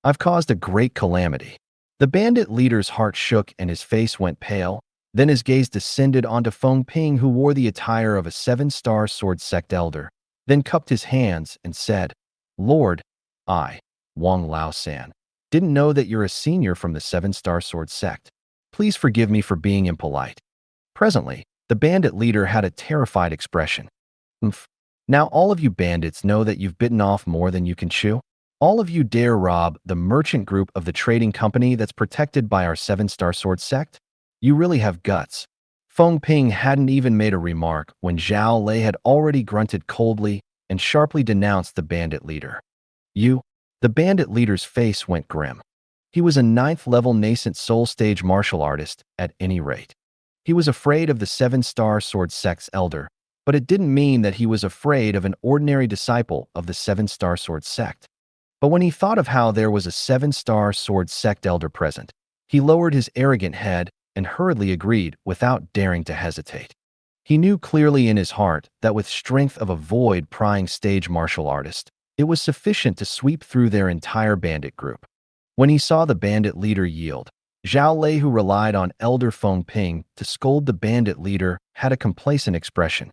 I've caused a great calamity. The bandit leader's heart shook and his face went pale. Then his gaze descended onto Feng Ping, who wore the attire of a Seven-Star Sword Sect elder, then cupped his hands and said, "Lord, I, Wang Lao-san, didn't know that you're a senior from the Seven-Star Sword Sect. Please forgive me for being impolite." Presently, the bandit leader had a terrified expression. "Oomph. Now all of you bandits know that you've bitten off more than you can chew? All of you dare rob the merchant group of the trading company that's protected by our Seven-Star Sword Sect? You really have guts." Feng Ping hadn't even made a remark when Zhao Lei had already grunted coldly and sharply denounced the bandit leader. "You?" The bandit leader's face went grim. He was a 9th-level nascent soul stage martial artist, at any rate. He was afraid of the Seven-Star Sword Sect's elder, but it didn't mean that he was afraid of an ordinary disciple of the Seven-Star Sword Sect. But when he thought of how there was a Seven-Star Sword Sect elder present, he lowered his arrogant head and hurriedly agreed without daring to hesitate. He knew clearly in his heart that with strength of a void-prying stage martial artist, it was sufficient to sweep through their entire bandit group. When he saw the bandit leader yield, Zhao Lei, who relied on Elder Feng Ping to scold the bandit leader, had a complacent expression.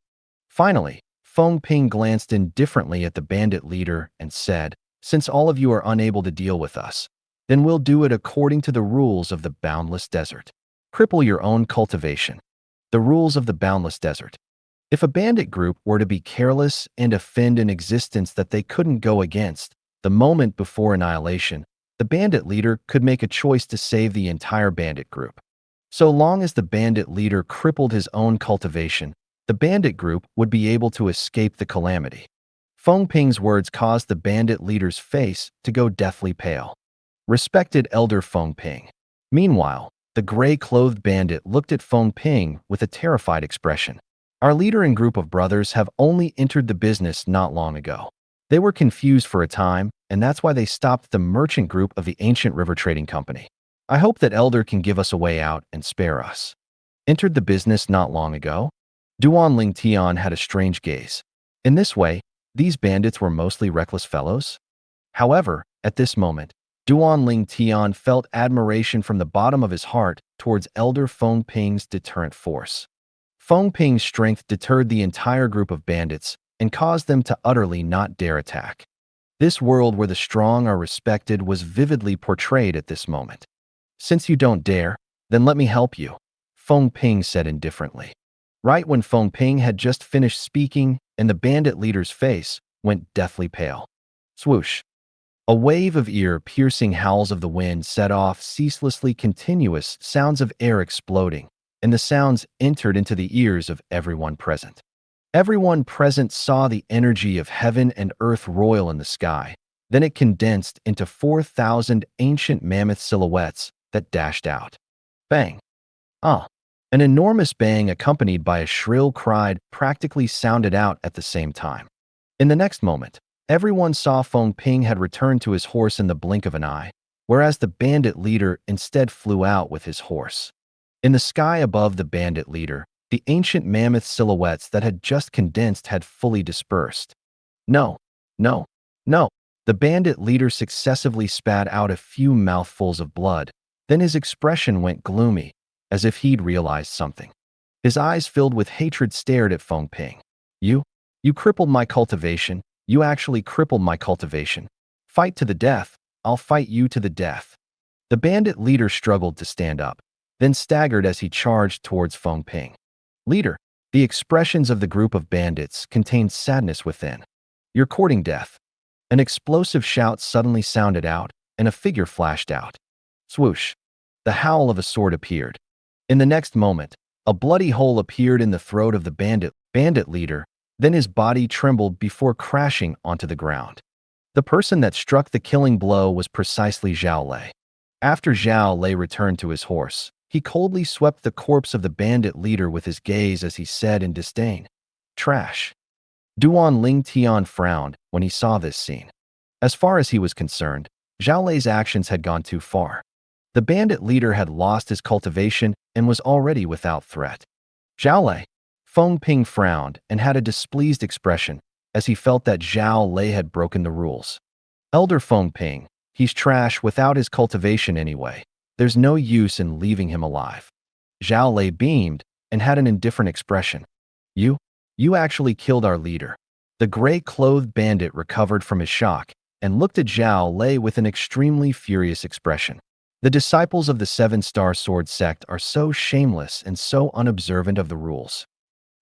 Finally, Feng Ping glanced indifferently at the bandit leader and said, "Since all of you are unable to deal with us, then we'll do it according to the rules of the Boundless Desert. Cripple your own cultivation." The rules of the Boundless Desert. If a bandit group were to be careless and offend an existence that they couldn't go against, the moment before annihilation, the bandit leader could make a choice to save the entire bandit group. So long as the bandit leader crippled his own cultivation, the bandit group would be able to escape the calamity. Feng Ping's words caused the bandit leader's face to go deathly pale. "Respected Elder Feng Ping." Meanwhile, the gray-clothed bandit looked at Feng Ping with a terrified expression. "Our leader and group of brothers have only entered the business not long ago. They were confused for a time, and that's why they stopped the merchant group of the Ancient River Trading Company. I hope that Elder can give us a way out and spare us." Entered the business not long ago? Duan Ling Tian had a strange gaze. In this way, these bandits were mostly reckless fellows? However, at this moment, Duan Ling Tian felt admiration from the bottom of his heart towards Elder Feng Ping's deterrent force. Feng Ping's strength deterred the entire group of bandits and caused them to utterly not dare attack. This world where the strong are respected was vividly portrayed at this moment. Since you don't dare, then let me help you, Feng Ping said indifferently. Right when Feng Ping had just finished speaking, and the bandit leader's face went deathly pale. Swoosh. A wave of ear-piercing howls of the wind set off ceaselessly continuous sounds of air exploding, and the sounds entered into the ears of everyone present. Everyone present saw the energy of heaven and earth roil in the sky. Then it condensed into 4,000 ancient mammoth silhouettes that dashed out. Bang! Ah! An enormous bang accompanied by a shrill cry practically sounded out at the same time. In the next moment, everyone saw Feng Ping had returned to his horse in the blink of an eye, whereas the bandit leader instead flew out with his horse. In the sky above the bandit leader, the ancient mammoth silhouettes that had just condensed had fully dispersed. No, no, no. The bandit leader successively spat out a few mouthfuls of blood. Then his expression went gloomy, as if he'd realized something. His eyes filled with hatred stared at Feng Ping. You crippled my cultivation. You actually crippled my cultivation. Fight to the death. I'll fight you to the death. The bandit leader struggled to stand up, then staggered as he charged towards Feng Ping. Leader, the expressions of the group of bandits contained sadness within. You're courting death. An explosive shout suddenly sounded out, and a figure flashed out. Swoosh! The howl of a sword appeared. In the next moment, a bloody hole appeared in the throat of the bandit leader, then his body trembled before crashing onto the ground. The person that struck the killing blow was precisely Zhao Lei. After Zhao Lei returned to his horse, he coldly swept the corpse of the bandit leader with his gaze as he said in disdain, "Trash." Duan Ling Tian frowned when he saw this scene. As far as he was concerned, Zhao Lei's actions had gone too far. The bandit leader had lost his cultivation and was already without threat. Zhao Lei. Feng Ping frowned and had a displeased expression as he felt that Zhao Lei had broken the rules. Elder Feng Ping, he's trash without his cultivation anyway. There's no use in leaving him alive. Zhao Lei beamed and had an indifferent expression. You actually killed our leader. The gray-clothed bandit recovered from his shock and looked at Zhao Lei with an extremely furious expression. The disciples of the Seven-Star Sword sect are so shameless and so unobservant of the rules.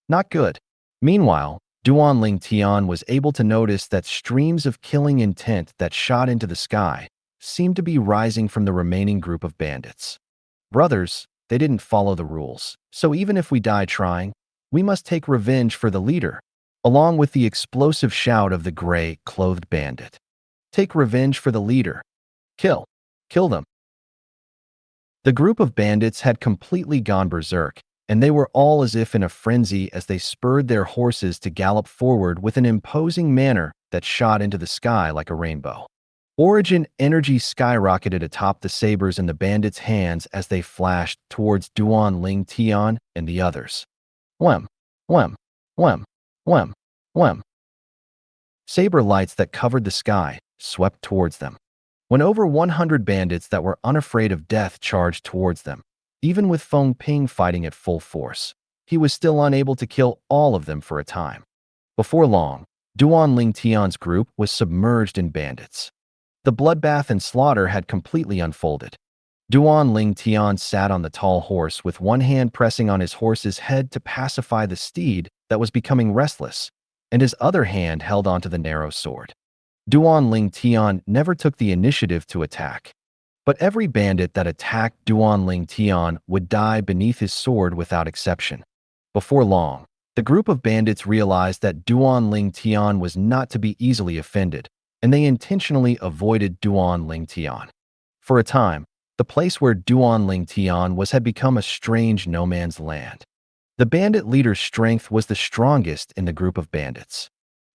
Not good. Meanwhile, Duan Ling Tian was able to notice that streams of killing intent that shot into the sky seemed to be rising from the remaining group of bandits. Brothers, they didn't follow the rules, so even if we die trying, we must take revenge for the leader, along with the explosive shout of the gray-clothed bandit. Take revenge for the leader. Kill them. The group of bandits had completely gone berserk, and they were all as if in a frenzy as they spurred their horses to gallop forward with an imposing manner that shot into the sky like a rainbow. Origin energy skyrocketed atop the sabers in the bandits' hands as they flashed towards Duan Ling Tian and the others. Wham! Wham! Wham! Wham! Wham! Saber lights that covered the sky swept towards them. When over 100 bandits that were unafraid of death charged towards them, even with Feng Ping fighting at full force, he was still unable to kill all of them for a time. Before long, Duan Ling Tian's group was submerged in bandits. The bloodbath and slaughter had completely unfolded. Duan Ling Tian sat on the tall horse with one hand pressing on his horse's head to pacify the steed that was becoming restless, and his other hand held onto the narrow sword. Duan Ling Tian never took the initiative to attack, but every bandit that attacked Duan Ling Tian would die beneath his sword without exception. Before long, the group of bandits realized that Duan Ling Tian was not to be easily offended, and they intentionally avoided Duan Ling Tian. For a time, the place where Duan Ling Tian was had become a strange no-man's land. The bandit leader's strength was the strongest in the group of bandits.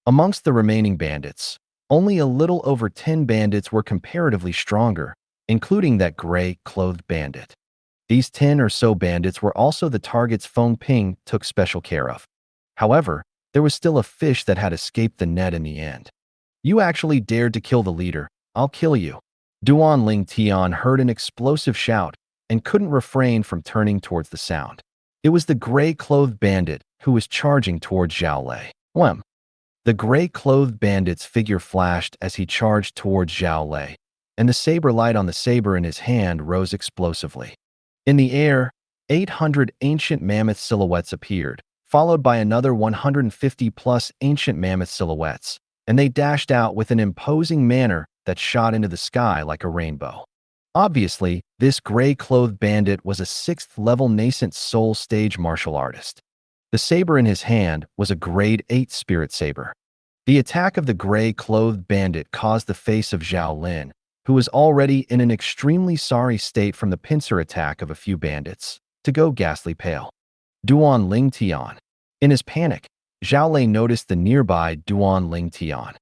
Amongst the remaining bandits, only a little over 10 bandits were comparatively stronger, including that gray-clothed bandit. These 10 or so bandits were also the targets Feng Ping took special care of. However, there was still a fish that had escaped the net in the end. You actually dared to kill the leader. I'll kill you. Duan Ling Tian heard an explosive shout and couldn't refrain from turning towards the sound. It was the gray-clothed bandit who was charging towards Zhao Lei. Wham! The gray-clothed bandit's figure flashed as he charged towards Zhao Lei. and the saber light on the saber in his hand rose explosively. In the air, 800 ancient mammoth silhouettes appeared, followed by another 150-plus ancient mammoth silhouettes, and they dashed out with an imposing manner that shot into the sky like a rainbow. Obviously, this gray-clothed bandit was a 6th-level nascent soul stage martial artist. The saber in his hand was a grade 8 spirit saber. The attack of the gray-clothed bandit caused the face of Zhao Lin, who was already in an extremely sorry state from the pincer attack of a few bandits, to go ghastly pale. Duan Ling Tian. In his panic, Zhao Lei noticed the nearby Duan Ling Tian.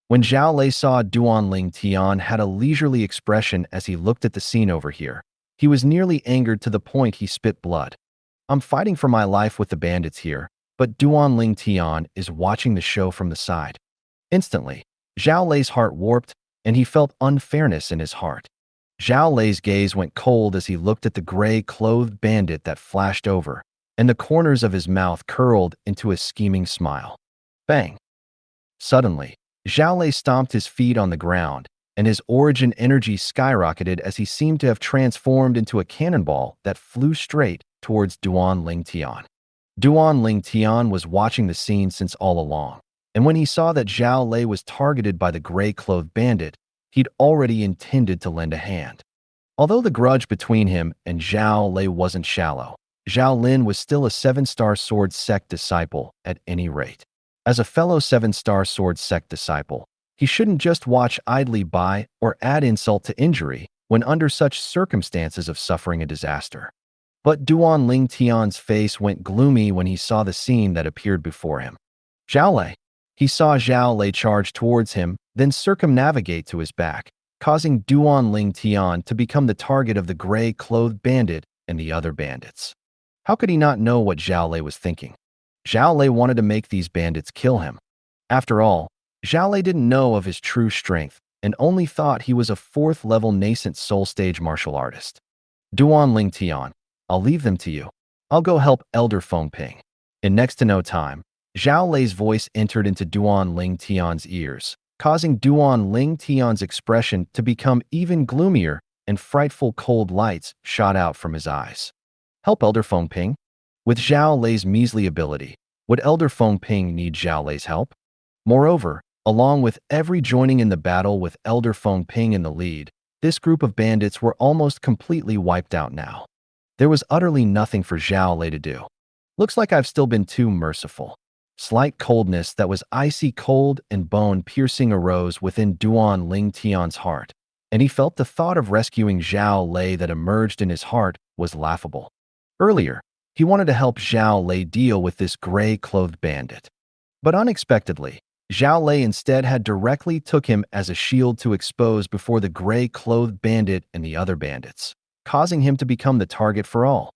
When Zhao Lei saw Duan Ling Tian had a leisurely expression as he looked at the scene over here, he was nearly angered to the point he spit blood. I'm fighting for my life with the bandits here, but Duan Ling Tian is watching the show from the side. Instantly, Zhao Lei's heart warped, and he felt unfairness in his heart. Zhao Lei's gaze went cold as he looked at the gray-clothed bandit that flashed over, and the corners of his mouth curled into a scheming smile. Bang! Suddenly, Zhao Lei stomped his feet on the ground, and his origin energy skyrocketed as he seemed to have transformed into a cannonball that flew straight towards Duan Ling Tian. Duan Ling Tian was watching the scene since all along, and when he saw that Zhao Lei was targeted by the gray-clothed bandit, he'd already intended to lend a hand. Although the grudge between him and Zhao Lei wasn't shallow, Zhao Lin was still a 7-star sword sect disciple at any rate. As a fellow 7-star sword sect disciple, he shouldn't just watch idly by or add insult to injury when under such circumstances of suffering a disaster. But Duan Ling Tian's face went gloomy when he saw the scene that appeared before him. Zhao Lei. He saw Zhao Lei charge towards him, then circumnavigate to his back, causing Duan Ling Tian to become the target of the gray-clothed bandit and the other bandits. How could he not know what Zhao Lei was thinking? Zhao Lei wanted to make these bandits kill him. After all, Zhao Lei didn't know of his true strength and only thought he was a 4th-level nascent soul stage martial artist. Duan Ling Tian, I'll leave them to you. I'll go help Elder Feng Ping. In next to no time, Zhao Lei's voice entered into Duan Ling Tian's ears, causing Duan Ling Tian's expression to become even gloomier, and frightful cold lights shot out from his eyes. Help Elder Feng Ping? With Zhao Lei's measly ability, would Elder Feng Ping need Zhao Lei's help? Moreover, along with every joining in the battle with Elder Feng Ping in the lead, this group of bandits were almost completely wiped out now. There was utterly nothing for Zhao Lei to do. Looks like I've still been too merciful. Slight coldness that was icy cold and bone-piercing arose within Duan Ling Tian's heart, and he felt the thought of rescuing Zhao Lei that emerged in his heart was laughable. Earlier, he wanted to help Zhao Lei deal with this gray-clothed bandit. But unexpectedly, Zhao Lei instead had directly took him as a shield to expose before the gray-clothed bandit and the other bandits, causing him to become the target for all.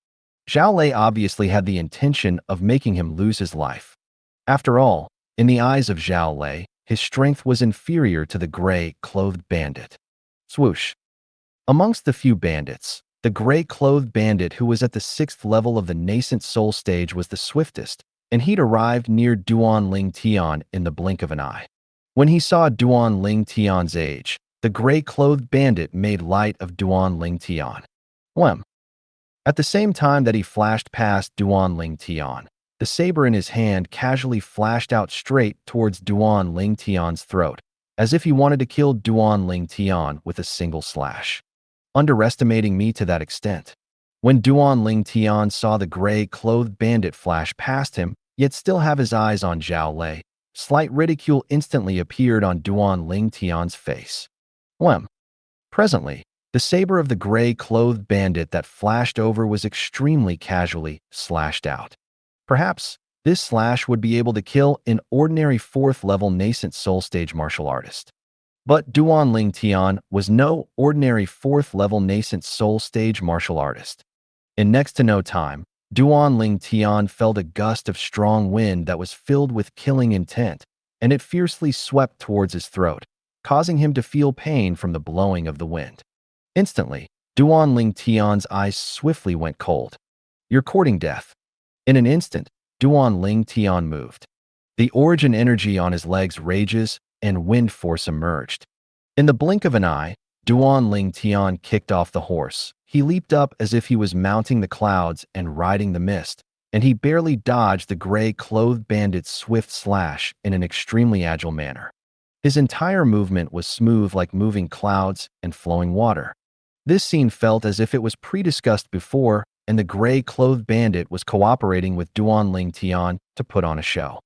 Zhao Lei obviously had the intention of making him lose his life. After all, in the eyes of Zhao Lei, his strength was inferior to the gray-clothed bandit. Swoosh. Amongst the few bandits, the gray-clothed bandit who was at the 6th level of the nascent soul stage was the swiftest, and he'd arrived near Duan Ling Tian in the blink of an eye. When he saw Duan Ling Tian's age, the gray-clothed bandit made light of Duan Ling Tian. Whem. At the same time that he flashed past Duan Ling Tian, the saber in his hand casually flashed out straight towards Duan Ling Tian's throat, as if he wanted to kill Duan Ling Tian with a single slash. Underestimating me to that extent. When Duan Ling Tian saw the gray-clothed bandit flash past him, yet still have his eyes on Zhao Lei, slight ridicule instantly appeared on Duan Ling Tian's face. Whem. Presently, the saber of the gray-clothed bandit that flashed over was extremely casually slashed out. Perhaps, this slash would be able to kill an ordinary 4th-level nascent soul stage martial artist. But Duan Ling Tian was no ordinary 4th-level nascent soul stage martial artist. In next to no time, Duan Ling Tian felt a gust of strong wind that was filled with killing intent, and it fiercely swept towards his throat, causing him to feel pain from the blowing of the wind. Instantly, Duan Ling Tian's eyes swiftly went cold. You're courting death. In an instant, Duan Ling Tian moved. The origin energy on his legs rages, and wind force emerged. In the blink of an eye, Duan Ling Tian kicked off the horse. He leaped up as if he was mounting the clouds and riding the mist, and he barely dodged the gray-clothed bandit's swift slash in an extremely agile manner. His entire movement was smooth like moving clouds and flowing water. This scene felt as if it was pre-discussed before, and the gray-clothed bandit was cooperating with Duan Ling Tian to put on a show.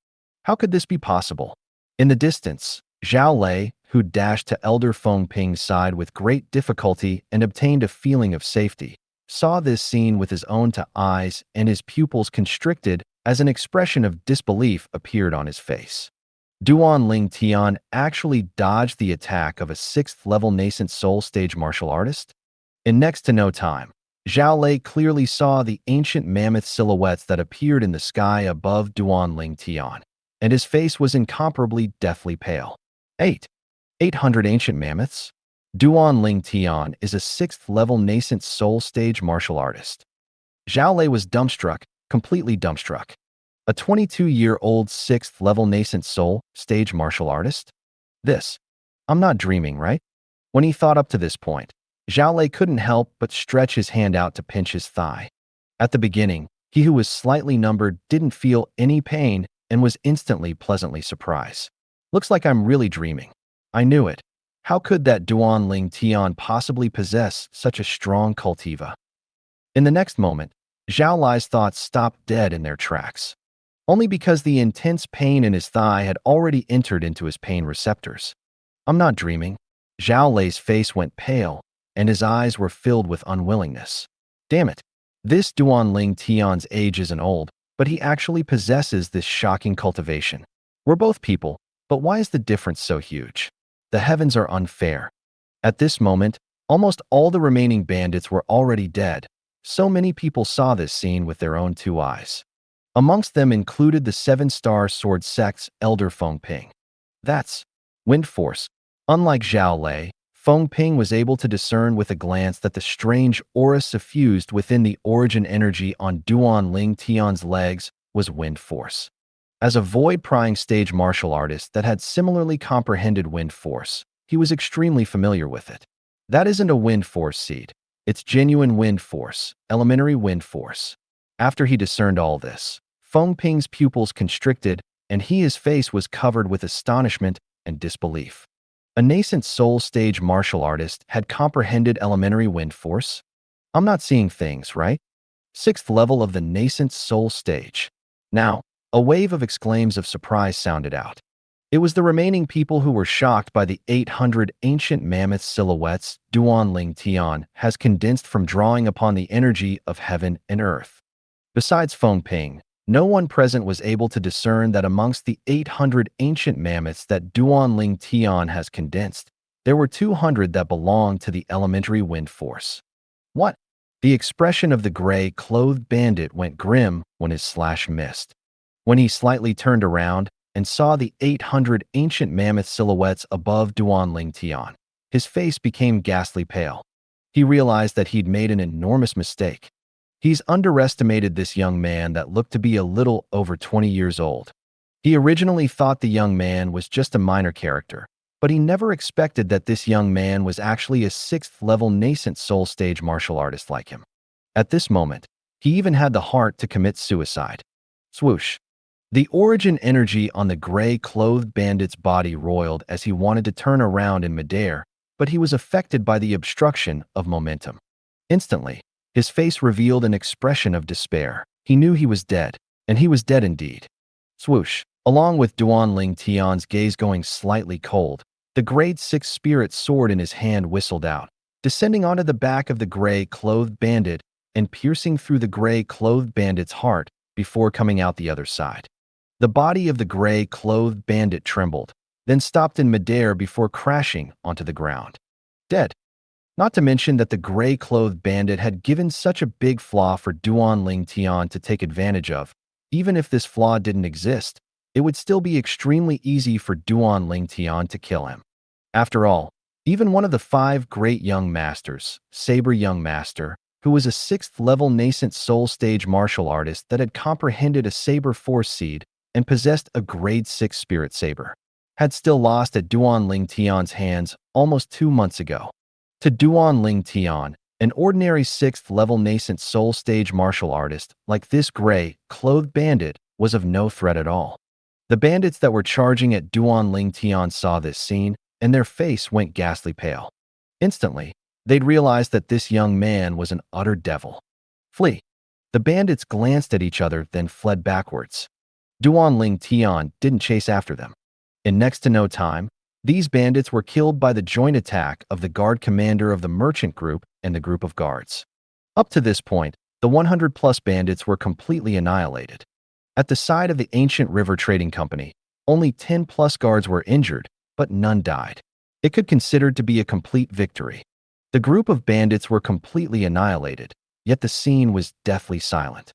How could this be possible? In the distance, Zhao Lei, who dashed to Elder Feng Ping's side with great difficulty and obtained a feeling of safety, saw this scene with his own two eyes, and his pupils constricted as an expression of disbelief appeared on his face. Duan Ling Tian actually dodged the attack of a 6th-level nascent soul stage martial artist? In next to no time, Zhao Lei clearly saw the ancient mammoth silhouettes that appeared in the sky above Duan Ling Tian, and his face was incomparably deathly pale. 800 ancient mammoths? Duan Ling Tian is a 6th-level nascent soul stage martial artist. Zhao Lei was dumbstruck, completely dumbstruck. A 22-year-old 6th-level nascent soul stage martial artist? I'm not dreaming, right? When he thought up to this point, Zhao Lei couldn't help but stretch his hand out to pinch his thigh. At the beginning, he who was slightly numbered didn't feel any pain and was instantly pleasantly surprised. Looks like I'm really dreaming. I knew it. How could that Duan Ling Tian possibly possess such a strong cultiva? In the next moment, Zhao Lei's thoughts stopped dead in their tracks. Only because the intense pain in his thigh had already entered into his pain receptors. I'm not dreaming. Zhao Lei's face went pale, and his eyes were filled with unwillingness. Damn it. This Duan Ling Tian's age isn't old, but he actually possesses this shocking cultivation. We're both people, but why is the difference so huge? The heavens are unfair. At this moment, almost all the remaining bandits were already dead. So many people saw this scene with their own two eyes. Amongst them included the 7-star sword sect's Elder Feng Ping. That's wind force. Unlike Zhao Lei, Feng Ping was able to discern with a glance that the strange aura suffused within the origin energy on Duan Ling Tian's legs was wind force. As a void-prying stage martial artist that had similarly comprehended wind force, he was extremely familiar with it. That isn't a wind force seed. It's genuine wind force, elementary wind force. After he discerned all this, Feng Ping's pupils constricted, and his face was covered with astonishment and disbelief. A nascent soul stage martial artist had comprehended elementary wind force? I'm not seeing things, right? 6th level of the nascent soul stage. Now, a wave of exclaims of surprise sounded out. It was the remaining people who were shocked by the 800 ancient mammoth silhouettes Duan Ling Tian has condensed from drawing upon the energy of heaven and earth. Besides Feng Ping, no one present was able to discern that amongst the 800 ancient mammoths that Duan Ling Tian has condensed, there were 200 that belonged to the elementary wind force. What? The expression of the gray-clothed bandit went grim when his slash missed. When he slightly turned around and saw the 800 ancient mammoth silhouettes above Duan Ling Tian, his face became ghastly pale. He realized that he'd made an enormous mistake. He's underestimated this young man that looked to be a little over 20 years old. He originally thought the young man was just a minor character, but he never expected that this young man was actually a 6th-level nascent soul stage martial artist like him. At this moment, he even had the heart to commit suicide. Swoosh. The origin energy on the gray-clothed bandit's body roiled as he wanted to turn around in midair, but he was affected by the obstruction of momentum. Instantly, his face revealed an expression of despair. He knew he was dead, and he was dead indeed. Swoosh. Along with Duan Ling Tian's gaze going slightly cold, the grade 6 spirit sword in his hand whistled out, descending onto the back of the gray-clothed bandit and piercing through the gray-clothed bandit's heart before coming out the other side. The body of the gray-clothed bandit trembled, then stopped in midair before crashing onto the ground. Dead. Not to mention that the gray-clothed bandit had given such a big flaw for Duan Ling Tian to take advantage of. Even if this flaw didn't exist, it would still be extremely easy for Duan Ling Tian to kill him. After all, even one of the 5 great young masters, Saber Young Master, who was a 6th-level nascent soul stage martial artist that had comprehended a saber force seed and possessed a grade 6 spirit saber, had still lost at Duan Ling Tian's hands almost 2 months ago. To Duan Ling Tian, an ordinary 6th-level nascent soul stage martial artist like this gray-clothed bandit was of no threat at all. The bandits that were charging at Duan Ling Tian saw this scene, and their face went ghastly pale. Instantly, they'd realized that this young man was an utter devil. Flee! The bandits glanced at each other, then fled backwards. Duan Ling Tian didn't chase after them. In next to no time, these bandits were killed by the joint attack of the guard commander of the merchant group and the group of guards. Up to this point, the 100-plus bandits were completely annihilated. At the side of the ancient river trading company, only 10-plus guards were injured, but none died. It could be considered to be a complete victory. The group of bandits were completely annihilated, yet the scene was deathly silent.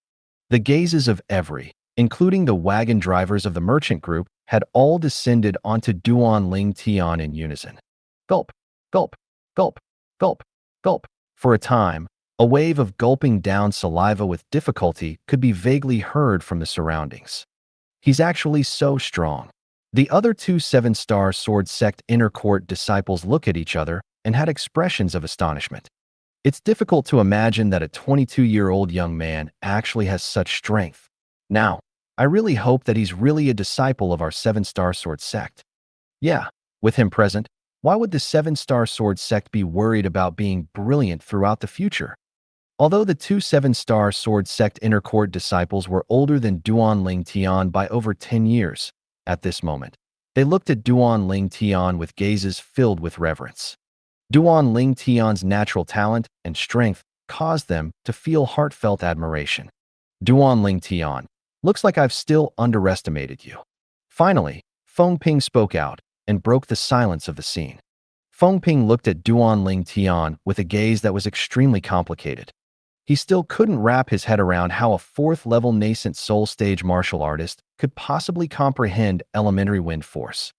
The gazes of every, including the wagon drivers of the merchant group, had all descended onto Duan Ling Tian in unison. Gulp, gulp, gulp, gulp, gulp. For a time, a wave of gulping down saliva with difficulty could be vaguely heard from the surroundings. He's actually so strong. The other two 7-star sword sect inner court disciples looked at each other and had expressions of astonishment. It's difficult to imagine that a 22-year-old young man actually has such strength. Now, I really hope that he's really a disciple of our 7-star sword sect. Yeah, with him present, why would the 7-star sword sect be worried about being brilliant throughout the future? Although the two 7-star sword sect inner court disciples were older than Duan Ling Tian by over 10 years, at this moment, they looked at Duan Ling Tian with gazes filled with reverence. Duan Ling Tian's natural talent and strength caused them to feel heartfelt admiration. Duan Ling Tian, looks like I've still underestimated you. Finally, Feng Ping spoke out and broke the silence of the scene. Feng Ping looked at Duan Ling Tian with a gaze that was extremely complicated. He still couldn't wrap his head around how a 4th-level nascent soul stage martial artist could possibly comprehend elementary wind force.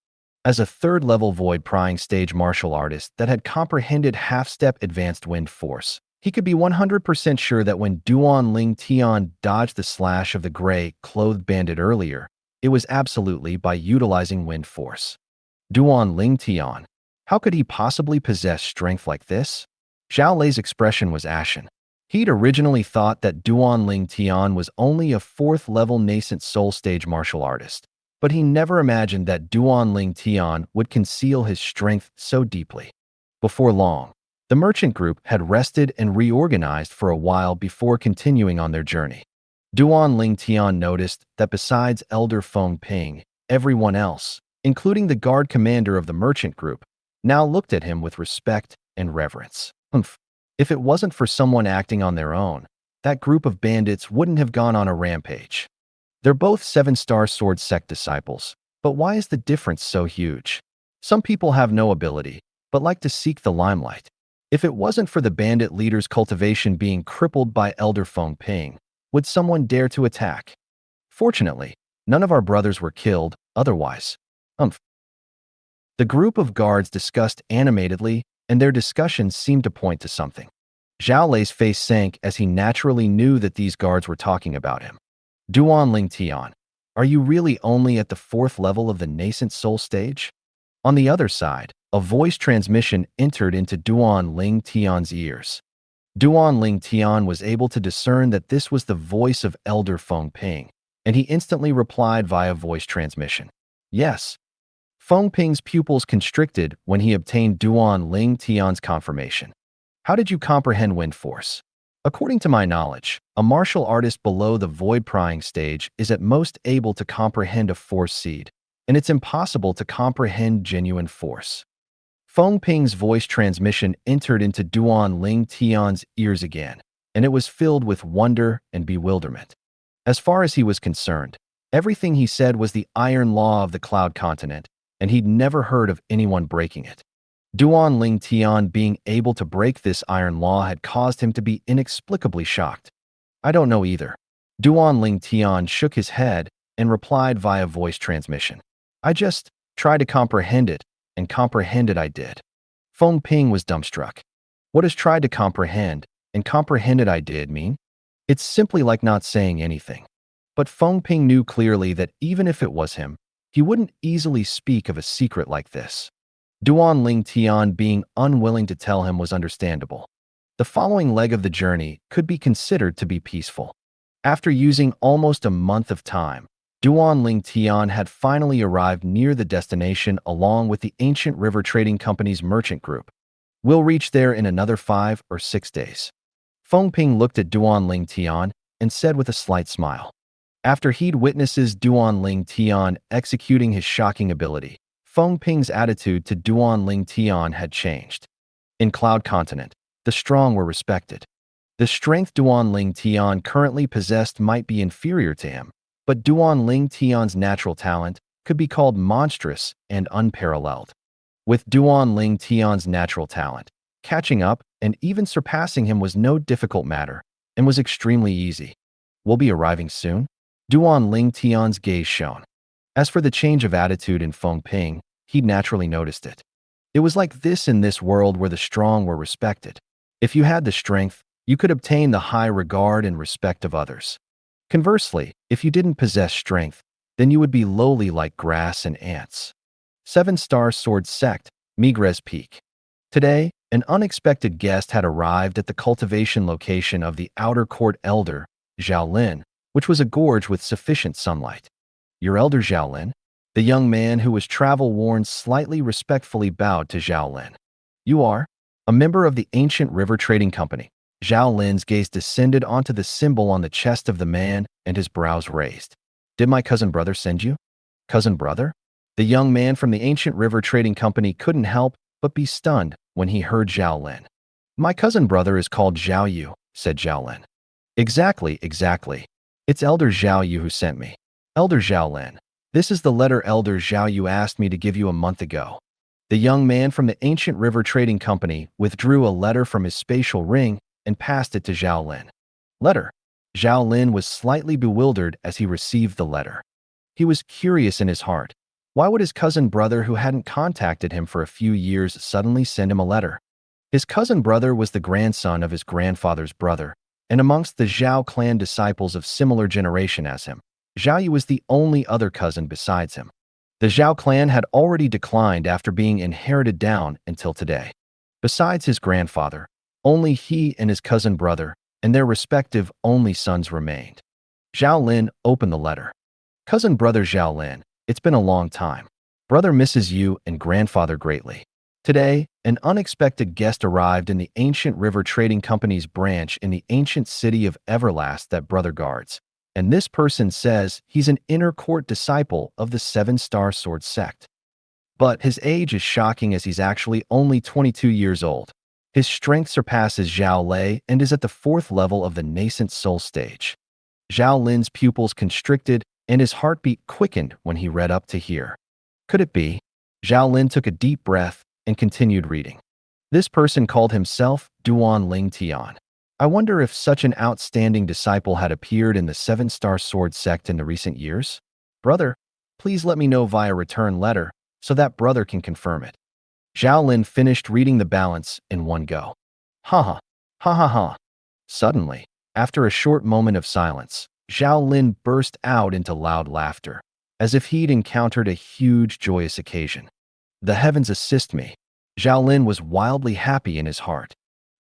As a 3rd-level void prying stage martial artist that had comprehended half-step advanced wind force, he could be 100% sure that when Duan Ling Tian dodged the slash of the gray-clothed bandit earlier, it was absolutely by utilizing wind force. Duan Ling Tian, how could he possibly possess strength like this? Zhao Lei's expression was ashen. He'd originally thought that Duan Ling Tian was only a 4th-level nascent soul stage martial artist, but he never imagined that Duan Ling Tian would conceal his strength so deeply. Before long, the merchant group had rested and reorganized for a while before continuing on their journey. Duan Ling Tian noticed that besides Elder Feng Ping, everyone else, including the guard commander of the merchant group, now looked at him with respect and reverence. If it wasn't for someone acting on their own, that group of bandits wouldn't have gone on a rampage. They're both 7-star sword sect disciples, but why is the difference so huge? Some people have no ability, but like to seek the limelight. If it wasn't for the bandit leader's cultivation being crippled by Elder Feng Ping, would someone dare to attack? Fortunately, none of our brothers were killed, otherwise. The group of guards discussed animatedly, and their discussions seemed to point to something. Zhao Lei's face sank as he naturally knew that these guards were talking about him. Duan Ling Tian, are you really only at the 4th level of the nascent soul stage? On the other side, a voice transmission entered into Duan Ling Tian's ears. Duan Ling Tian was able to discern that this was the voice of Elder Feng Ping, and he instantly replied via voice transmission. Yes. Feng Ping's pupils constricted when he obtained Duan Ling Tian's confirmation. How did you comprehend wind force? According to my knowledge, a martial artist below the void prying stage is at most able to comprehend a force seed, and it's impossible to comprehend genuine force. Feng Ping's voice transmission entered into Duan Ling Tian's ears again, and it was filled with wonder and bewilderment. As far as he was concerned, everything he said was the iron law of the Cloud Continent, and he'd never heard of anyone breaking it. Duan Ling Tian being able to break this iron law had caused him to be inexplicably shocked. I don't know either. Duan Ling Tian shook his head and replied via voice transmission. I just tried to comprehend it, and comprehend it I did. Feng Ping was dumbstruck. What does tried to comprehend and comprehend it I did mean? It's simply like not saying anything. But Feng Ping knew clearly that even if it was him, he wouldn't easily speak of a secret like this. Duan Ling Tian being unwilling to tell him was understandable. The following leg of the journey could be considered to be peaceful. After using almost a month of time, Duan Ling Tian had finally arrived near the destination along with the ancient river trading company's merchant group. We'll reach there in another 5 or 6 days. Feng Ping looked at Duan Ling Tian and said with a slight smile. After he'd witnesses Duan Ling Tian executing his shocking ability, Feng Ping's attitude to Duan Ling Tian had changed. In Cloud Continent, the strong were respected. The strength Duan Ling Tian currently possessed might be inferior to him, but Duan Ling Tian's natural talent could be called monstrous and unparalleled. With Duan Ling Tian's natural talent, catching up and even surpassing him was no difficult matter and was extremely easy. We'll be arriving soon? Duan Ling Tian's gaze shone. As for the change of attitude in Feng Ping, he'd naturally noticed it. It was like this in this world where the strong were respected. If you had the strength, you could obtain the high regard and respect of others. Conversely, if you didn't possess strength, then you would be lowly like grass and ants. 7-star sword sect, Migres Peak. Today, an unexpected guest had arrived at the cultivation location of the outer court elder, Zhao Lin, which was a gorge with sufficient sunlight. Your elder Zhao Lin? The young man who was travel-worn slightly respectfully bowed to Zhao Lin. You are? A member of the ancient river trading company. Zhao Lin's gaze descended onto the symbol on the chest of the man and his brows raised. Did my cousin brother send you? Cousin brother? The young man from the ancient river trading company couldn't help but be stunned when he heard Zhao Lin. My cousin brother is called Zhao Yu, said Zhao Lin. Exactly. It's Elder Zhao Yu who sent me. Elder Zhao Lin. This is the letter Elder Zhao Yu asked me to give you a month ago. The young man from the ancient river trading company withdrew a letter from his spatial ring and passed it to Zhao Lin. Letter. Zhao Lin was slightly bewildered as he received the letter. He was curious in his heart. Why would his cousin brother who hadn't contacted him for a few years suddenly send him a letter? His cousin brother was the grandson of his grandfather's brother, and amongst the Zhao clan disciples of similar generation as him, Zhao Yu was the only other cousin besides him. The Zhao clan had already declined after being inherited down until today. Besides his grandfather, only he and his cousin brother and their respective only sons remained. Zhao Lin opened the letter. Cousin brother Zhao Lin, it's been a long time. Brother misses you and grandfather greatly. Today, an unexpected guest arrived in the ancient river trading company's branch in the ancient city of Everlast that brother guards. And this person says he's an inner court disciple of the 7-star sword sect. But his age is shocking as he's actually only 22 years old. His strength surpasses Zhao Lei and is at the 4th level of the nascent soul stage. Zhao Lin's pupils constricted and his heartbeat quickened when he read up to here. Could it be? Zhao Lin took a deep breath and continued reading. This person called himself Duan Ling Tian. I wonder if such an outstanding disciple had appeared in the 7-star sword sect in the recent years? Brother, please let me know via return letter so that brother can confirm it. Zhao Lin finished reading the balance in one go. Ha ha, ha ha ha. Suddenly, after a short moment of silence, Zhao Lin burst out into loud laughter, as if he'd encountered a huge joyous occasion. The heavens assist me. Zhao Lin was wildly happy in his heart.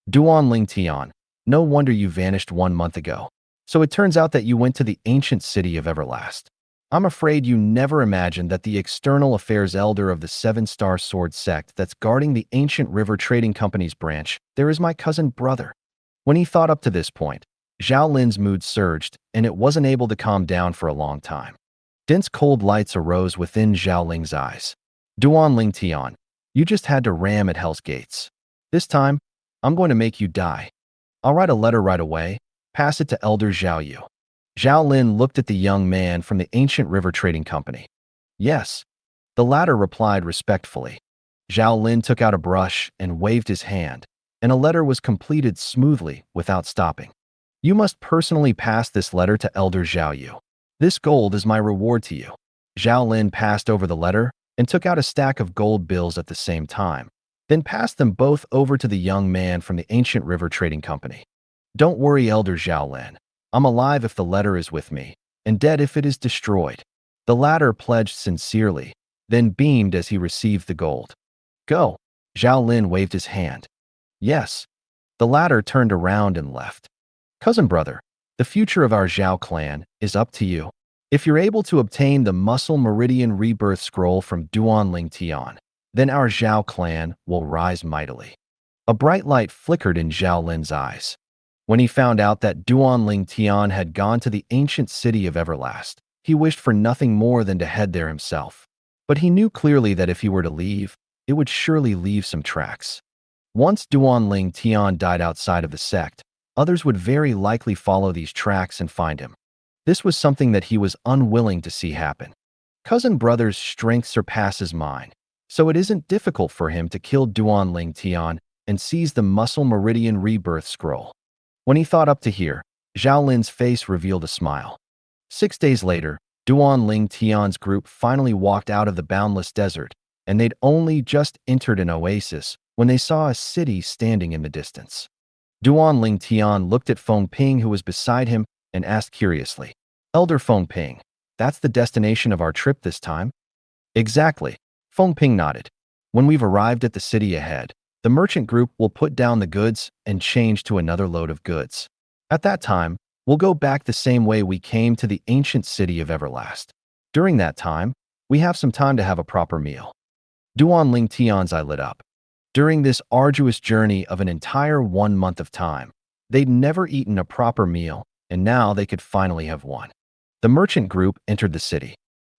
Duan Ling Tian, no wonder you vanished 1 month ago. So it turns out that you went to the ancient city of Everlast. I'm afraid you never imagined that the external affairs elder of the 7-star sword sect that's guarding the ancient river trading company's branch, there is my cousin brother. When he thought up to this point, Zhao Lin's mood surged, and it wasn't able to calm down for a long time. Dense cold lights arose within Zhao Ling's eyes. Duan Ling Tian, you just had to ram at Hell's Gates. This time, I'm going to make you die. I'll write a letter right away, pass it to Elder Zhao Yu. Zhao Lin looked at the young man from the ancient river trading company. Yes. The latter replied respectfully. Zhao Lin took out a brush and waved his hand, and a letter was completed smoothly without stopping. You must personally pass this letter to Elder Zhao Yu. This gold is my reward to you. Zhao Lin passed over the letter and took out a stack of gold bills at the same time, then passed them both over to the young man from the ancient river trading company. Don't worry, Elder Zhao Lin. I'm alive if the letter is with me, and dead if it is destroyed. The latter pledged sincerely, then beamed as he received the gold. Go. Zhao Lin waved his hand. Yes. The latter turned around and left. Cousin brother, the future of our Zhao clan is up to you. If you're able to obtain the Muscle Meridian Rebirth Scroll from Duanling Tian, then our Zhao clan will rise mightily. A bright light flickered in Zhao Lin's eyes. When he found out that Duanling Tian had gone to the ancient city of Everlast, he wished for nothing more than to head there himself. But he knew clearly that if he were to leave, it would surely leave some tracks. Once Duanling Tian died outside of the sect, others would very likely follow these tracks and find him. This was something that he was unwilling to see happen. Cousin brother's strength surpasses mine, so it isn't difficult for him to kill Duanling Tian and seize the Muscle Meridian Rebirth Scroll. When he thought up to here, Zhao Lin's face revealed a smile. 6 days later, Duanling Tian's group finally walked out of the boundless desert, and they'd only just entered an oasis when they saw a city standing in the distance. Duanling Tian looked at Feng Ping, who was beside him, and asked curiously, Elder Feng Ping, that's the destination of our trip this time? Exactly. Feng Ping nodded. When we've arrived at the city ahead, the merchant group will put down the goods and change to another load of goods. At that time, we'll go back the same way we came to the ancient city of Everlast. During that time, we have some time to have a proper meal. Duanling Tian's eye lit up. During this arduous journey of an entire 1 month of time, they'd never eaten a proper meal, and now they could finally have one. The merchant group entered the city.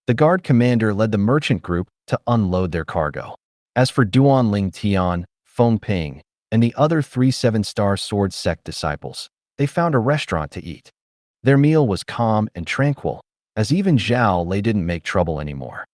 The guard commander led the merchant group to unload their cargo. As for Duanling Tian, Feng Ping, and the other 3 7-star sword sect disciples, they found a restaurant to eat. Their meal was calm and tranquil, as even Zhao Lei didn't make trouble anymore.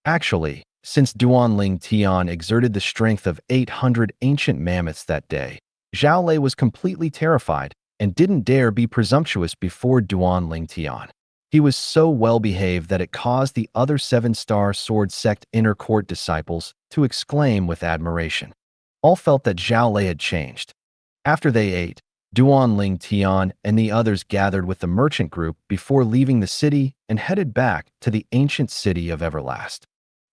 Actually, since Duanling Tian exerted the strength of 800 ancient mammoths that day, Zhao Lei was completely terrified and didn't dare be presumptuous before Duanling Tian. He was so well-behaved that it caused the other 7-star sword sect inner court disciples to exclaim with admiration. All felt that Zhao Lei had changed. After they ate, Duanling Tian and the others gathered with the merchant group before leaving the city and headed back to the ancient city of Everlast.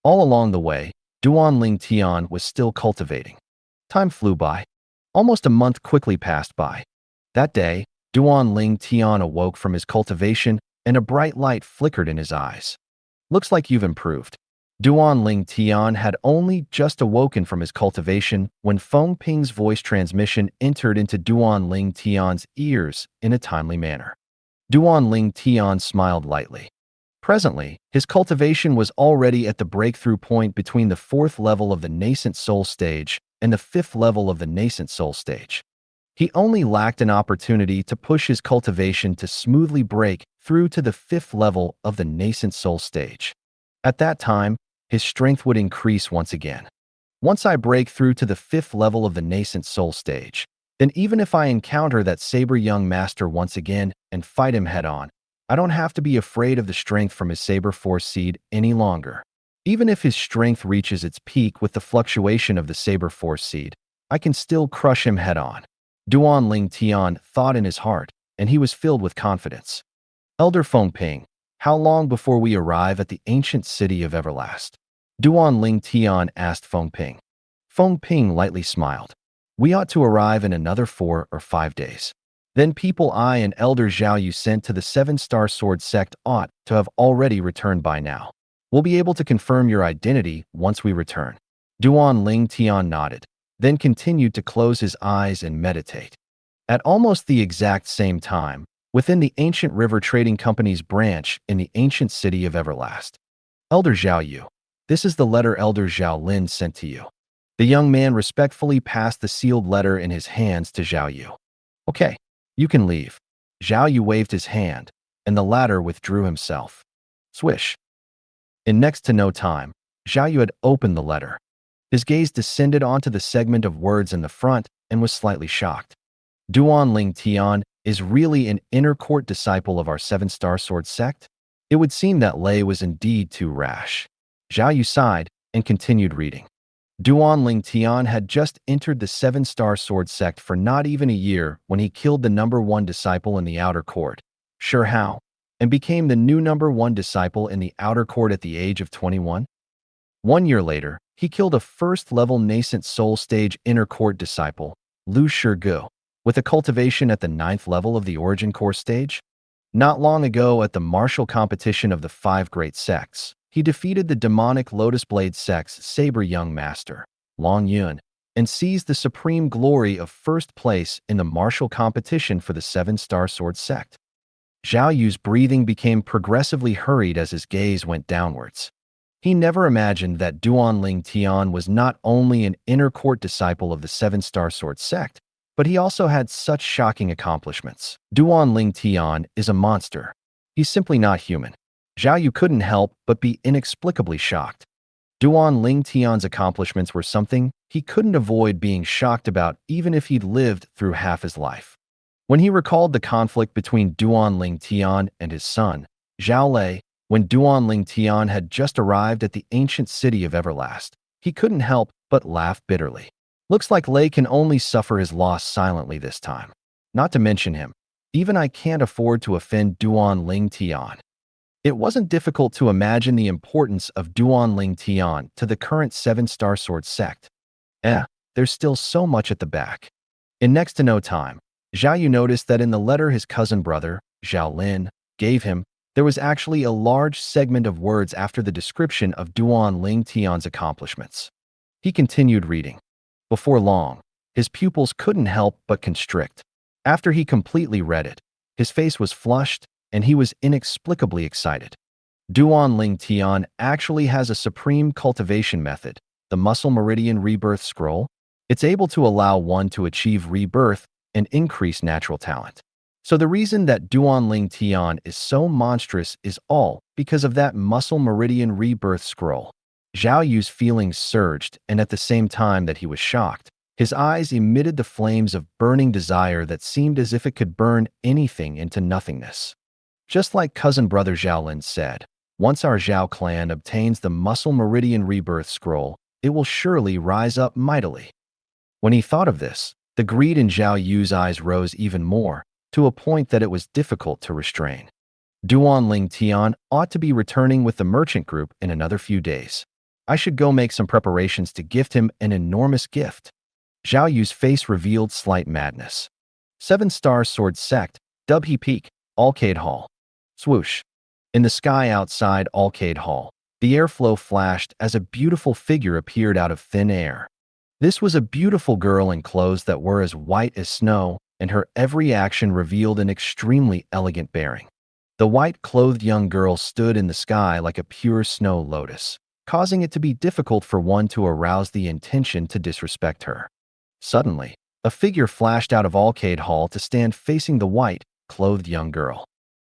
All along the way, Duanling Tian was still cultivating. Time flew by. Almost a month quickly passed by. That day, Duanling Tian awoke from his cultivation and a bright light flickered in his eyes. Looks like you've improved. Duanling Tian had only just awoken from his cultivation when Feng Ping's voice transmission entered into Duanling Tian's ears in a timely manner. Duanling Tian smiled lightly. Presently, his cultivation was already at the breakthrough point between the 4th level of the nascent soul stage and the 5th level of the nascent soul stage. He only lacked an opportunity to push his cultivation to smoothly break through to the 5th level of the nascent soul stage. At that time, his strength would increase once again. Once I break through to the 5th level of the nascent soul stage, then even if I encounter that saber young master once again and fight him head-on, I don't have to be afraid of the strength from his saber force seed any longer. Even if his strength reaches its peak with the fluctuation of the saber force seed, I can still crush him head-on. Duanling Tian thought in his heart, and he was filled with confidence. Elder Feng Ping, how long before we arrive at the ancient city of Everlast? Duanling Tian asked Feng Ping. Feng Ping lightly smiled. We ought to arrive in another 4 or 5 days. Then people I and Elder Zhao you sent to the 7-star sword sect ought to have already returned by now. We'll be able to confirm your identity once we return. Duanling Tian nodded, then continued to close his eyes and meditate. At almost the exact same time, within the Ancient River Trading Company's branch in the ancient city of Everlast. Elder Zhao Yu, this is the letter Elder Zhao Lin sent to you. The young man respectfully passed the sealed letter in his hands to Zhao Yu. Okay, you can leave. Zhao Yu waved his hand, and the latter withdrew himself. Swish. In next to no time, Zhao Yu had opened the letter. His gaze descended onto the segment of words in the front and was slightly shocked. Duanling Tian is really an inner court disciple of our 7-star sword sect? It would seem that Lei was indeed too rash. Zhao Yu sighed and continued reading. Duanling Tian had just entered the 7-star sword sect for not even a year when he killed the #1 disciple in the outer court, Sure Hao, and became the new #1 disciple in the outer court at the age of 21. 1 year later, he killed a first-level nascent soul stage inner court disciple, Lu Shirgu, with a cultivation at the 9th level of the origin core stage. Not long ago at the martial competition of the 5 great sects, he defeated the demonic Lotus Blade sect's saber young master, Long Yun, and seized the supreme glory of first place in the martial competition for the 7-star sword sect. Zhao Yu's breathing became progressively hurried as his gaze went downwards. He never imagined that Duanling Tian was not only an inner court disciple of the 7-star sword sect, but he also had such shocking accomplishments. Duanling Tian is a monster. He's simply not human. Zhao Yu couldn't help but be inexplicably shocked. Duanling Tian's accomplishments were something he couldn't avoid being shocked about even if he'd lived through half his life. When he recalled the conflict between Duanling Tian and his son, Zhao Lei, when Duanling Tian had just arrived at the ancient city of Everlast, he couldn't help but laugh bitterly. Looks like Lei can only suffer his loss silently this time. Not to mention him. Even I can't afford to offend Duanling Tian. It wasn't difficult to imagine the importance of Duanling Tian to the current 7-star sword sect. There's still so much at the back. In next to no time, Zhao Yu noticed that in the letter his cousin brother, Zhao Lin, gave him, there was actually a large segment of words after the description of Duanling Tian's accomplishments. He continued reading. Before long, his pupils couldn't help but constrict. After he completely read it, his face was flushed, and he was inexplicably excited. Duanling Tian actually has a supreme cultivation method, the Muscle Meridian Rebirth Scroll. It's able to allow one to achieve rebirth and increase natural talent. So the reason that Duanling Tian is so monstrous is all because of that Muscle Meridian Rebirth Scroll. Zhao Yu's feelings surged, and at the same time that he was shocked, his eyes emitted the flames of burning desire that seemed as if it could burn anything into nothingness. Just like cousin brother Zhao Lin said, once our Zhao clan obtains the Muscle Meridian Rebirth Scroll, it will surely rise up mightily. When he thought of this, the greed in Zhao Yu's eyes rose even more, to a point that it was difficult to restrain. Duanling Tian ought to be returning with the merchant group in another few days. I should go make some preparations to gift him an enormous gift. Zhao Yu's face revealed slight madness. 7-star sword sect, Dubhe Peak, Arcade Hall. Swoosh. In the sky outside Arcade Hall, the airflow flashed as a beautiful figure appeared out of thin air. This was a beautiful girl in clothes that were as white as snow, and her every action revealed an extremely elegant bearing. The white-clothed young girl stood in the sky like a pure snow lotus, causing it to be difficult for one to arouse the intention to disrespect her. Suddenly, a figure flashed out of Arcade Hall to stand facing the white-clothed young girl.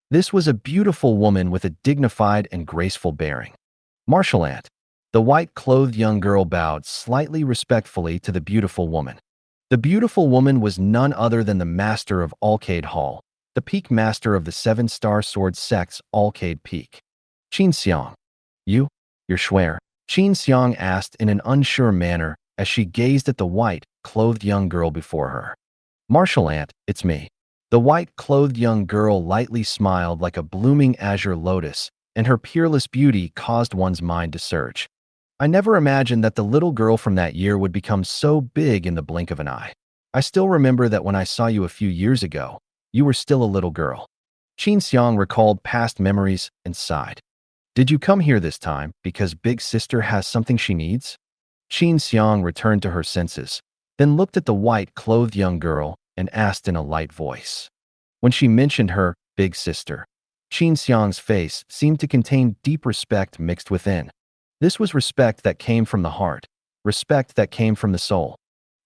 This was a beautiful woman with a dignified and graceful bearing. Martial Ant. The white-clothed young girl bowed slightly respectfully to the beautiful woman. The beautiful woman was none other than the master of Arcade Hall, the peak master of the 7-star sword sect's Arcade Peak. Qin Xiang. You're Shuer? Qin Xiang asked in an unsure manner as she gazed at the white-clothed young girl before her. Martial Ant, it's me. The white-clothed young girl lightly smiled like a blooming azure lotus, and her peerless beauty caused one's mind to surge. I never imagined that the little girl from that year would become so big in the blink of an eye. I still remember that when I saw you a few years ago, you were still a little girl. Qin Xiang recalled past memories and sighed. Did you come here this time because Big Sister has something she needs? Qin Xiang returned to her senses, then looked at the white-clothed young girl and asked in a light voice. When she mentioned her Big Sister, Qin Xiang's face seemed to contain deep respect mixed within. This was respect that came from the heart, respect that came from the soul.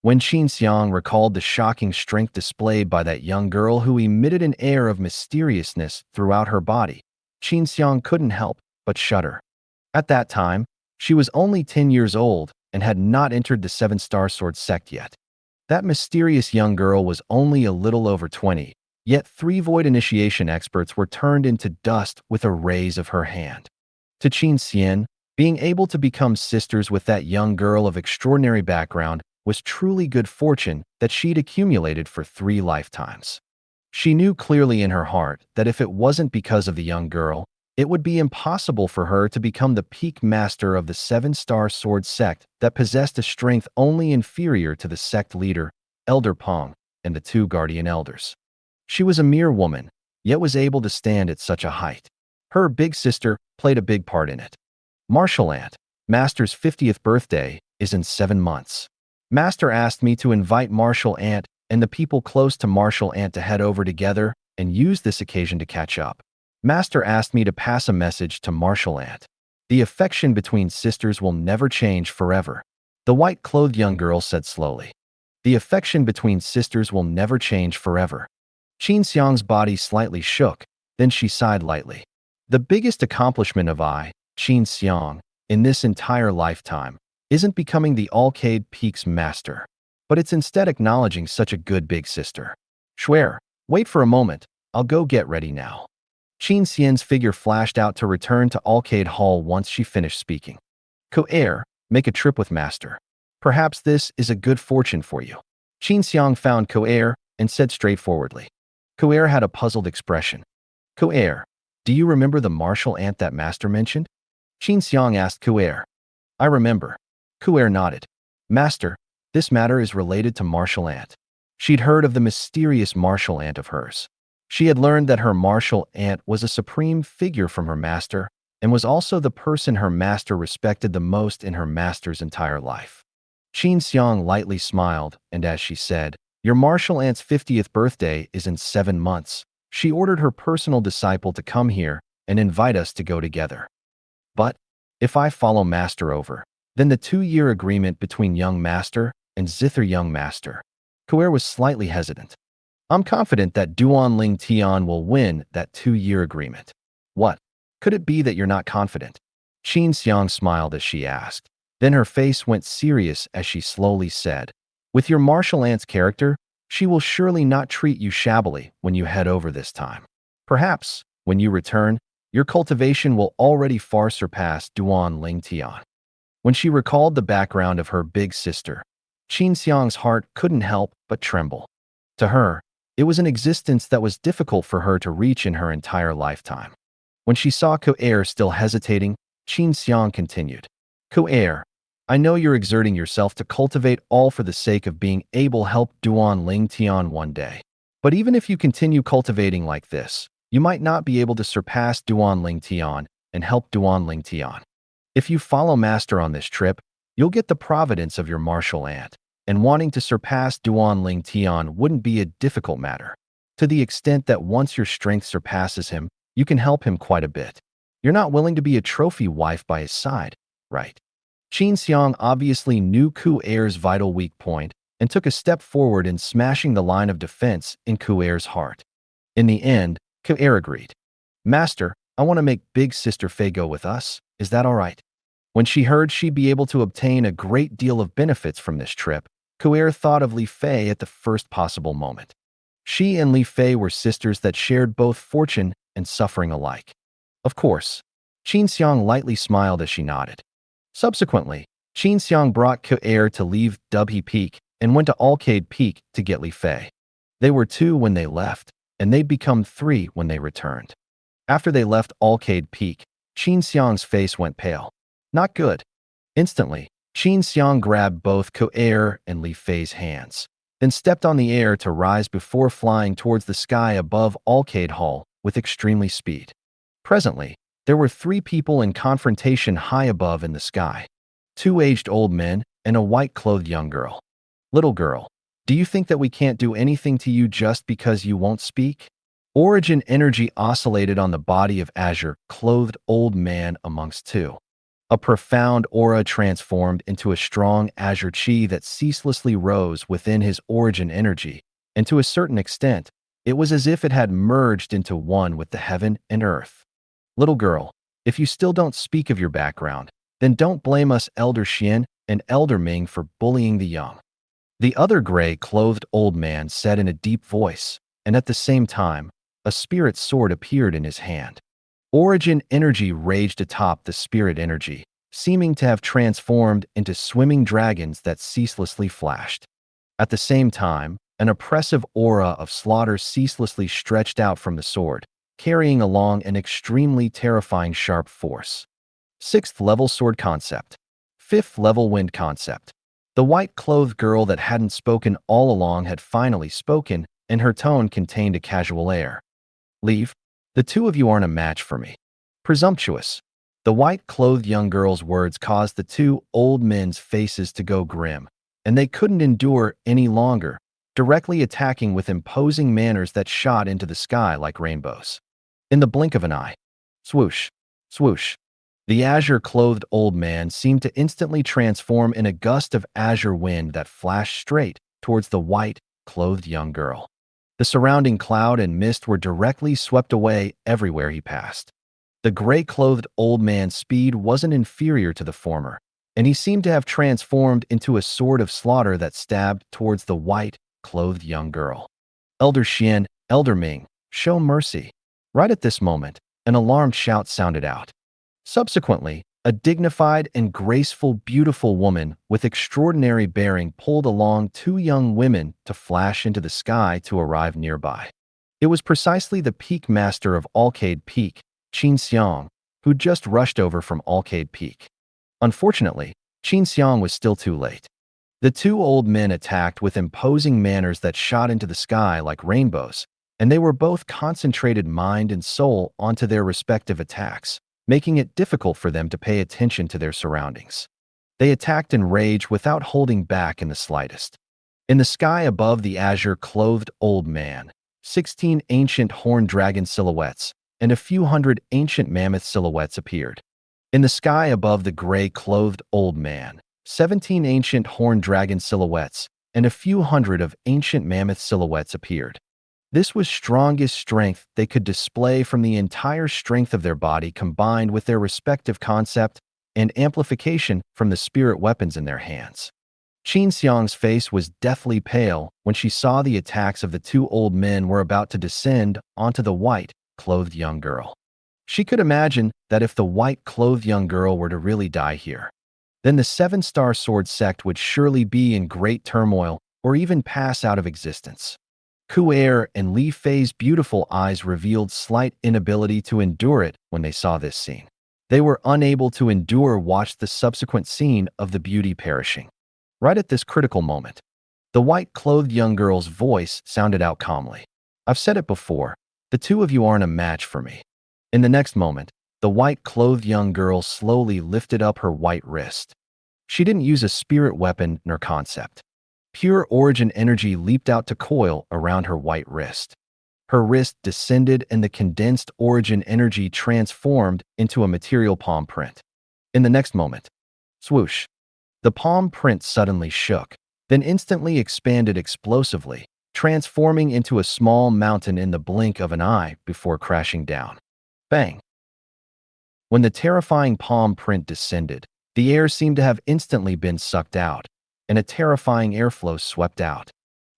When Qin Xiang recalled the shocking strength displayed by that young girl who emitted an air of mysteriousness throughout her body, Qin Xiang couldn't help but shudder. At that time, she was only 10 years old and had not entered the 7-star sword sect yet. That mysterious young girl was only a little over 20, yet 3 void initiation experts were turned into dust with a raise of her hand. To Qin Xian, being able to become sisters with that young girl of extraordinary background was truly good fortune that she'd accumulated for 3 lifetimes. She knew clearly in her heart that if it wasn't because of the young girl, It would be impossible for her to become the peak master of the seven-star sword sect that possessed a strength only inferior to the sect leader, Elder Pong, and the two guardian elders. She was a mere woman, yet was able to stand at such a height. Her big sister played a big part in it. Martial Ant, Master's 50th birthday, is in 7 months. Master asked me to invite Martial Ant and the people close to Martial Ant to head over together and use this occasion to catch up. Master asked me to pass a message to Martial Ant. The affection between sisters will never change forever, the white-clothed young girl said slowly. The affection between sisters will never change forever. Qin Xiang's body slightly shook, then she sighed lightly. The biggest accomplishment of Qin Xiang, in this entire lifetime, isn't becoming the Arcade Peaks master, but it's instead acknowledging such a good big sister. Shuer, wait for a moment, I'll go get ready now. Qin Xian's figure flashed out to return to Arcade Hall once she finished speaking. Ko-air, make a trip with Master. Perhaps this is a good fortune for you. Qin Xiang found Ko-air and said straightforwardly. Ko-air had a puzzled expression. Ko-air, do you remember the martial ant that Master mentioned? Qin Xiang asked Ko-air. I remember. Ko-air nodded. Master, this matter is related to martial ant. She'd heard of the mysterious martial ant of hers. She had learned that her martial ant was a supreme figure from her master and was also the person her master respected the most in her master's entire life. Qin Xiang lightly smiled, and as she said, your martial ant's 50th birthday is in 7 months. She ordered her personal disciple to come here and invite us to go together. But, if I follow Master over, then the 2-year agreement between young Master and Zither young Master. Ko-air was slightly hesitant. I'm confident that Duan Ling Tian will win that 2-year agreement. What? Could it be that you're not confident? Qin Xiang smiled as she asked. Then her face went serious as she slowly said, with your martial ant's character, she will surely not treat you shabbily when you head over this time. Perhaps, when you return, your cultivation will already far surpass Duan Ling Tian. When she recalled the background of her big sister, Qin Xiang's heart couldn't help but tremble. To her, it was an existence that was difficult for her to reach in her entire lifetime. When she saw Ko-air still hesitating, Qin Xiang continued. Ko-air, I know you're exerting yourself to cultivate all for the sake of being able to help Duan Ling Tian one day. But even if you continue cultivating like this, you might not be able to surpass Duan Ling Tian and help Duan Ling Tian. If you follow Master on this trip, you'll get the providence of your martial ant, and wanting to surpass Duan Ling Tian wouldn't be a difficult matter. To the extent that once your strength surpasses him, you can help him quite a bit. You're not willing to be a trophy wife by his side, right? Qin Xiang obviously knew Ko-air's vital weak point and took a step forward in smashing the line of defense in Ko-air's heart. In the end, Ko-air agreed. Master, I want to make Big Sister Fei go with us. Is that all right? When she heard she'd be able to obtain a great deal of benefits from this trip, Ko-air thought of Li Fei at the first possible moment. She and Li Fei were sisters that shared both fortune and suffering alike. Of course. Qin Xiang lightly smiled as she nodded. Subsequently, Qin Xiang brought Ko-air to leave Dubhe Peak and went to Arcade Peak to get Li Fei. They were 2 when they left, and they'd become 3 when they returned. After they left Arcade Peak, Qin Xiang's face went pale. Not good. Instantly, Qin Xiang grabbed both Ko-air and Li Fei's hands, then stepped on the air to rise before flying towards the sky above Arcade Hall with extremely speed. Presently, there were 3 people in confrontation high above in the sky. 2 aged old men and a white-clothed young girl. Little girl, do you think that we can't do anything to you just because you won't speak? Origin energy oscillated on the body of azure-clothed old man amongst 2. A profound aura transformed into a strong azure chi that ceaselessly rose within his origin energy, and to a certain extent, it was as if it had merged into one with the heaven and earth. Little girl, if you still don't speak of your background, then don't blame us Elder Xian and Elder Ming for bullying the young. The other gray-clothed old man said in a deep voice, and at the same time, a spirit sword appeared in his hand. Origin energy raged atop the spirit energy, seeming to have transformed into swimming dragons that ceaselessly flashed. At the same time, an oppressive aura of slaughter ceaselessly stretched out from the sword, carrying along an extremely terrifying sharp force. 6th level sword concept. 5th level wind concept. The white-clothed girl that hadn't spoken all along had finally spoken, and her tone contained a casual air. Leave. The two of you aren't a match for me. Presumptuous. The white-clothed young girl's words caused the two old men's faces to go grim, and they couldn't endure any longer, directly attacking with imposing manners that shot into the sky like rainbows. In the blink of an eye. Swoosh. Swoosh. The azure-clothed old man seemed to instantly transform in a gust of azure wind that flashed straight towards the white-clothed young girl. The surrounding cloud and mist were directly swept away everywhere he passed. The gray-clothed old man's speed wasn't inferior to the former, and he seemed to have transformed into a sword of slaughter that stabbed towards the white-clothed young girl. Elder Xian, Elder Ming, show mercy. Right at this moment, an alarmed shout sounded out. Subsequently, a dignified and graceful, beautiful woman with extraordinary bearing pulled along two young women to flash into the sky to arrive nearby. It was precisely the Peak Master of Alcade Peak, Qin Xiang, who just rushed over from Alcade Peak. Unfortunately, Qin Xiang was still too late. The two old men attacked with imposing manners that shot into the sky like rainbows, and they were both concentrated mind and soul onto their respective attacks, making it difficult for them to pay attention to their surroundings. They attacked in rage without holding back in the slightest. In the sky above the azure-clothed old man, 16 ancient horned dragon silhouettes and a few hundred ancient mammoth silhouettes appeared. In the sky above the gray-clothed old man, 17 ancient horned dragon silhouettes and a few hundred of ancient mammoth silhouettes appeared. This was strongest strength they could display from the entire strength of their body combined with their respective concept and amplification from the spirit weapons in their hands. Qin Xiang's face was deathly pale when she saw the attacks of the two old men were about to descend onto the white-clothed young girl. She could imagine that if the white-clothed young girl were to really die here, then the Seven-Star Sword sect would surely be in great turmoil or even pass out of existence. Ku Er and Li Fei's beautiful eyes revealed slight inability to endure it when they saw this scene. They were unable to endure watch the subsequent scene of the beauty perishing. Right at this critical moment, the white-clothed young girl's voice sounded out calmly. I've said it before, the two of you aren't a match for me. In the next moment, the white-clothed young girl slowly lifted up her white wrist. She didn't use a spirit weapon nor concept. Pure origin energy leaped out to coil around her white wrist. Her wrist descended and the condensed origin energy transformed into a material palm print. In the next moment, swoosh, the palm print suddenly shook, then instantly expanded explosively, transforming into a small mountain in the blink of an eye before crashing down. Bang! When the terrifying palm print descended, the air seemed to have instantly been sucked out, and a terrifying airflow swept out.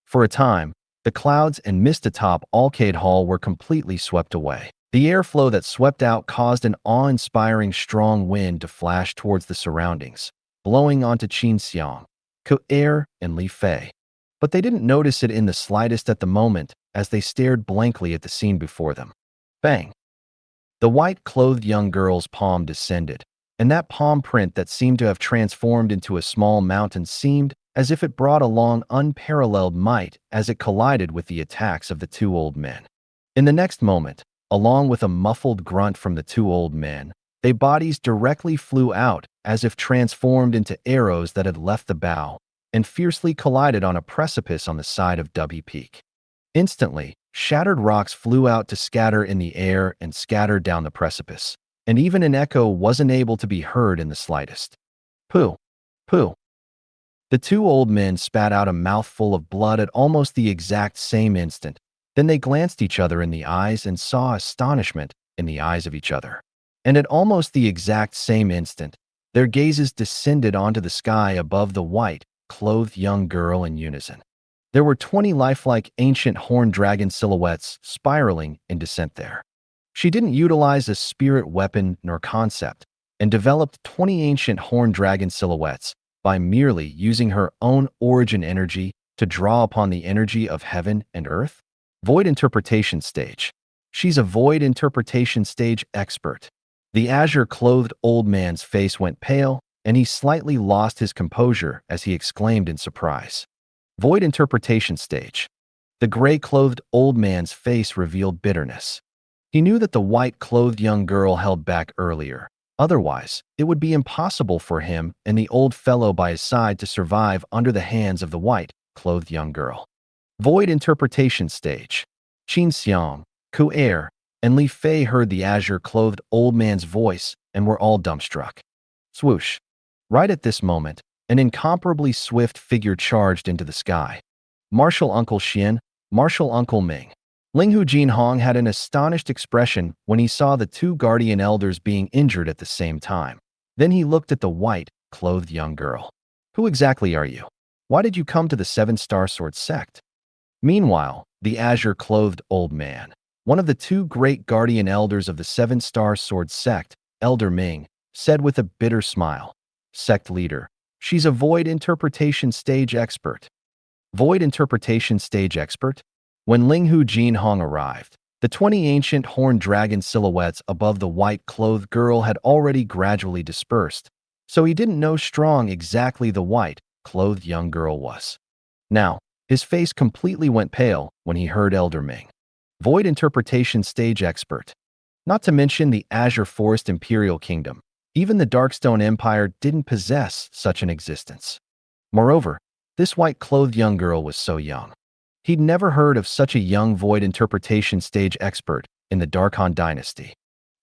For a time, the clouds and mist atop Alcade Hall were completely swept away. The airflow that swept out caused an awe-inspiring strong wind to flash towards the surroundings, blowing onto Qin Xiang, Ku Er, and Li Fei. But they didn't notice it in the slightest at the moment as they stared blankly at the scene before them. Bang! The white-clothed young girl's palm descended, and that palm print that seemed to have transformed into a small mountain seemed as if it brought along unparalleled might as it collided with the attacks of the two old men. In the next moment, along with a muffled grunt from the two old men, their bodies directly flew out as if transformed into arrows that had left the bow and fiercely collided on a precipice on the side of Dubby Peak. Instantly, shattered rocks flew out to scatter in the air and scattered down the precipice, and even an echo wasn't able to be heard in the slightest. Pooh! Pooh! The two old men spat out a mouthful of blood at almost the exact same instant. Then they glanced each other in the eyes and saw astonishment in the eyes of each other. And at almost the exact same instant, their gazes descended onto the sky above the white-clothed young girl in unison. There were 20 lifelike ancient horned dragon silhouettes spiraling in descent there. She didn't utilize a spirit weapon nor concept, and developed 20 ancient horned dragon silhouettes by merely using her own origin energy to draw upon the energy of heaven and earth? Void interpretation stage. She's a void interpretation stage expert. The azure-clothed old man's face went pale, and he slightly lost his composure as he exclaimed in surprise. Void interpretation stage. The gray-clothed old man's face revealed bitterness. He knew that the white-clothed young girl held back earlier. Otherwise, it would be impossible for him and the old fellow by his side to survive under the hands of the white-clothed young girl. Void interpretation stage. Qin Xiang, Ku Er, and Li Fei heard the azure-clothed old man's voice and were all dumbstruck. Swoosh. Right at this moment, an incomparably swift figure charged into the sky. Martial Uncle Xian, Martial Uncle Ming. Linghu Jinhong had an astonished expression when he saw the two guardian elders being injured at the same time. Then he looked at the white-clothed young girl. Who exactly are you? Why did you come to the Seven-Star Sword sect? Meanwhile, the azure-clothed old man, one of the two great guardian elders of the Seven-Star Sword sect, Elder Ming, said with a bitter smile, "Sect leader, she's a void interpretation stage expert." Void interpretation stage expert? When Linghu Jinhong arrived, the 20 ancient horned dragon silhouettes above the white-clothed girl had already gradually dispersed, so he didn't know strong exactly the white-clothed young girl was. Now, his face completely went pale when he heard Elder Ming. Void interpretation stage expert. Not to mention the Azure Forest Imperial Kingdom. Even the Darkstone Empire didn't possess such an existence. Moreover, this white-clothed young girl was so young. He'd never heard of such a young void interpretation stage expert in the Darkhan dynasty.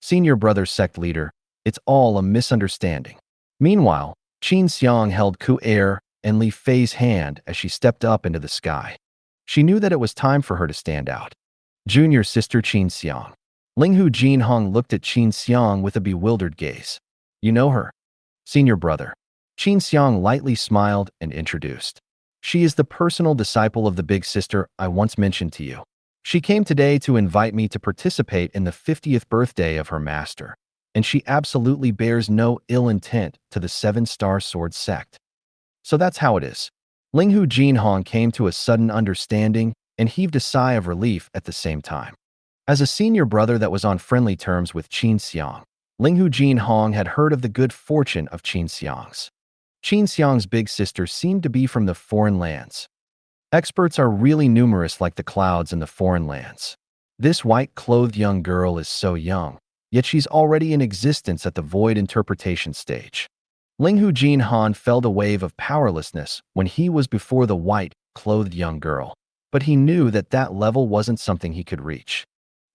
Senior brother sect leader, it's all a misunderstanding. Meanwhile, Qin Xiang held Ku Er and Li Fei's hand as she stepped up into the sky. She knew that it was time for her to stand out. Junior sister Qin Xiang. Linghu Jinhong looked at Qin Xiang with a bewildered gaze. You know her? Senior brother. Qin Xiang lightly smiled and introduced. She is the personal disciple of the big sister I once mentioned to you. She came today to invite me to participate in the 50th birthday of her master, and she absolutely bears no ill intent to the Seven-Star Sword sect. So that's how it is. Linghu Jinhong came to a sudden understanding and heaved a sigh of relief at the same time. As a senior brother that was on friendly terms with Qin Xiang, Linghu Jinhong had heard of the good fortune of Qin Xiang's. Qin Xiang's big sister seemed to be from the foreign lands. Experts are really numerous like the clouds in the foreign lands. This white-clothed young girl is so young, yet she's already in existence at the void interpretation stage. Linghu Jinhong felt a wave of powerlessness when he was before the white-clothed young girl, but he knew that that level wasn't something he could reach.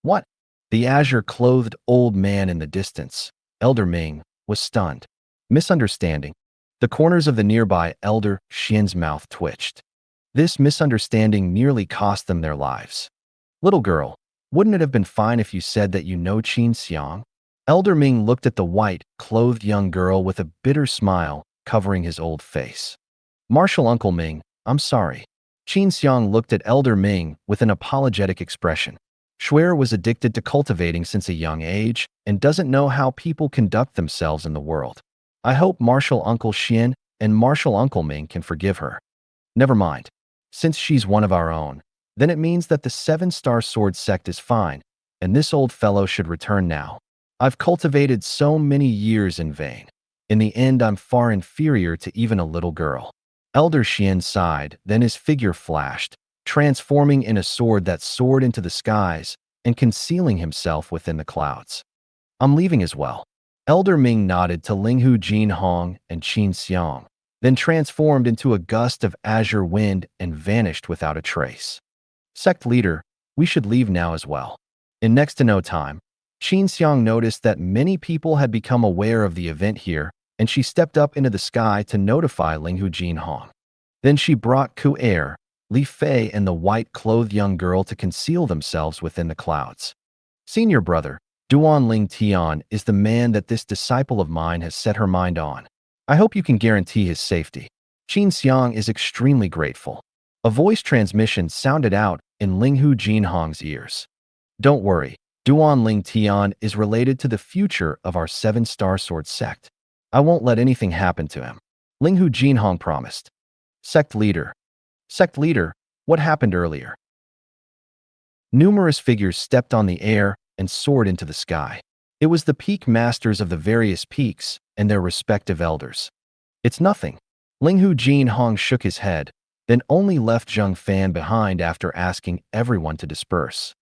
What? The azure-clothed old man in the distance, Elder Ming, was stunned. Misunderstanding. The corners of the nearby Elder Xian's mouth twitched. This misunderstanding nearly cost them their lives. Little girl, wouldn't it have been fine if you said that you know Qin Xiang? Elder Ming looked at the white-clothed young girl with a bitter smile covering his old face. Martial Uncle Ming, I'm sorry. Qin Xiang looked at Elder Ming with an apologetic expression. Shuer was addicted to cultivating since a young age and doesn't know how people conduct themselves in the world. I hope Martial Uncle Xian and Martial Uncle Ming can forgive her. Never mind. Since she's one of our own, then it means that the Seven-Star Sword sect is fine, and this old fellow should return now. I've cultivated so many years in vain. In the end, I'm far inferior to even a little girl. Elder Xian sighed, then his figure flashed, transforming in a sword that soared into the skies and concealing himself within the clouds. I'm leaving as well. Elder Ming nodded to Linghu Jinhong and Qin Xiang, then transformed into a gust of azure wind and vanished without a trace. Sect leader, we should leave now as well. In next to no time, Qin Xiang noticed that many people had become aware of the event here, and she stepped up into the sky to notify Linghu Jinhong. Then she brought Ku Er, Li Fei, and the white-clothed young girl to conceal themselves within the clouds. Senior brother, Duan Ling Tian is the man that this disciple of mine has set her mind on. I hope you can guarantee his safety. Qin Xiang is extremely grateful. A voice transmission sounded out in Linghu Jinhong's ears. Don't worry, Duan Ling Tian is related to the future of our Seven-Star Sword sect. I won't let anything happen to him. Linghu Jinhong promised. Sect leader. Sect leader, what happened earlier? Numerous figures stepped on the air and soared into the sky. It was the peak masters of the various peaks and their respective elders. It's nothing. Linghu Jinhong shook his head, then only left Zheng Fan behind after asking everyone to disperse.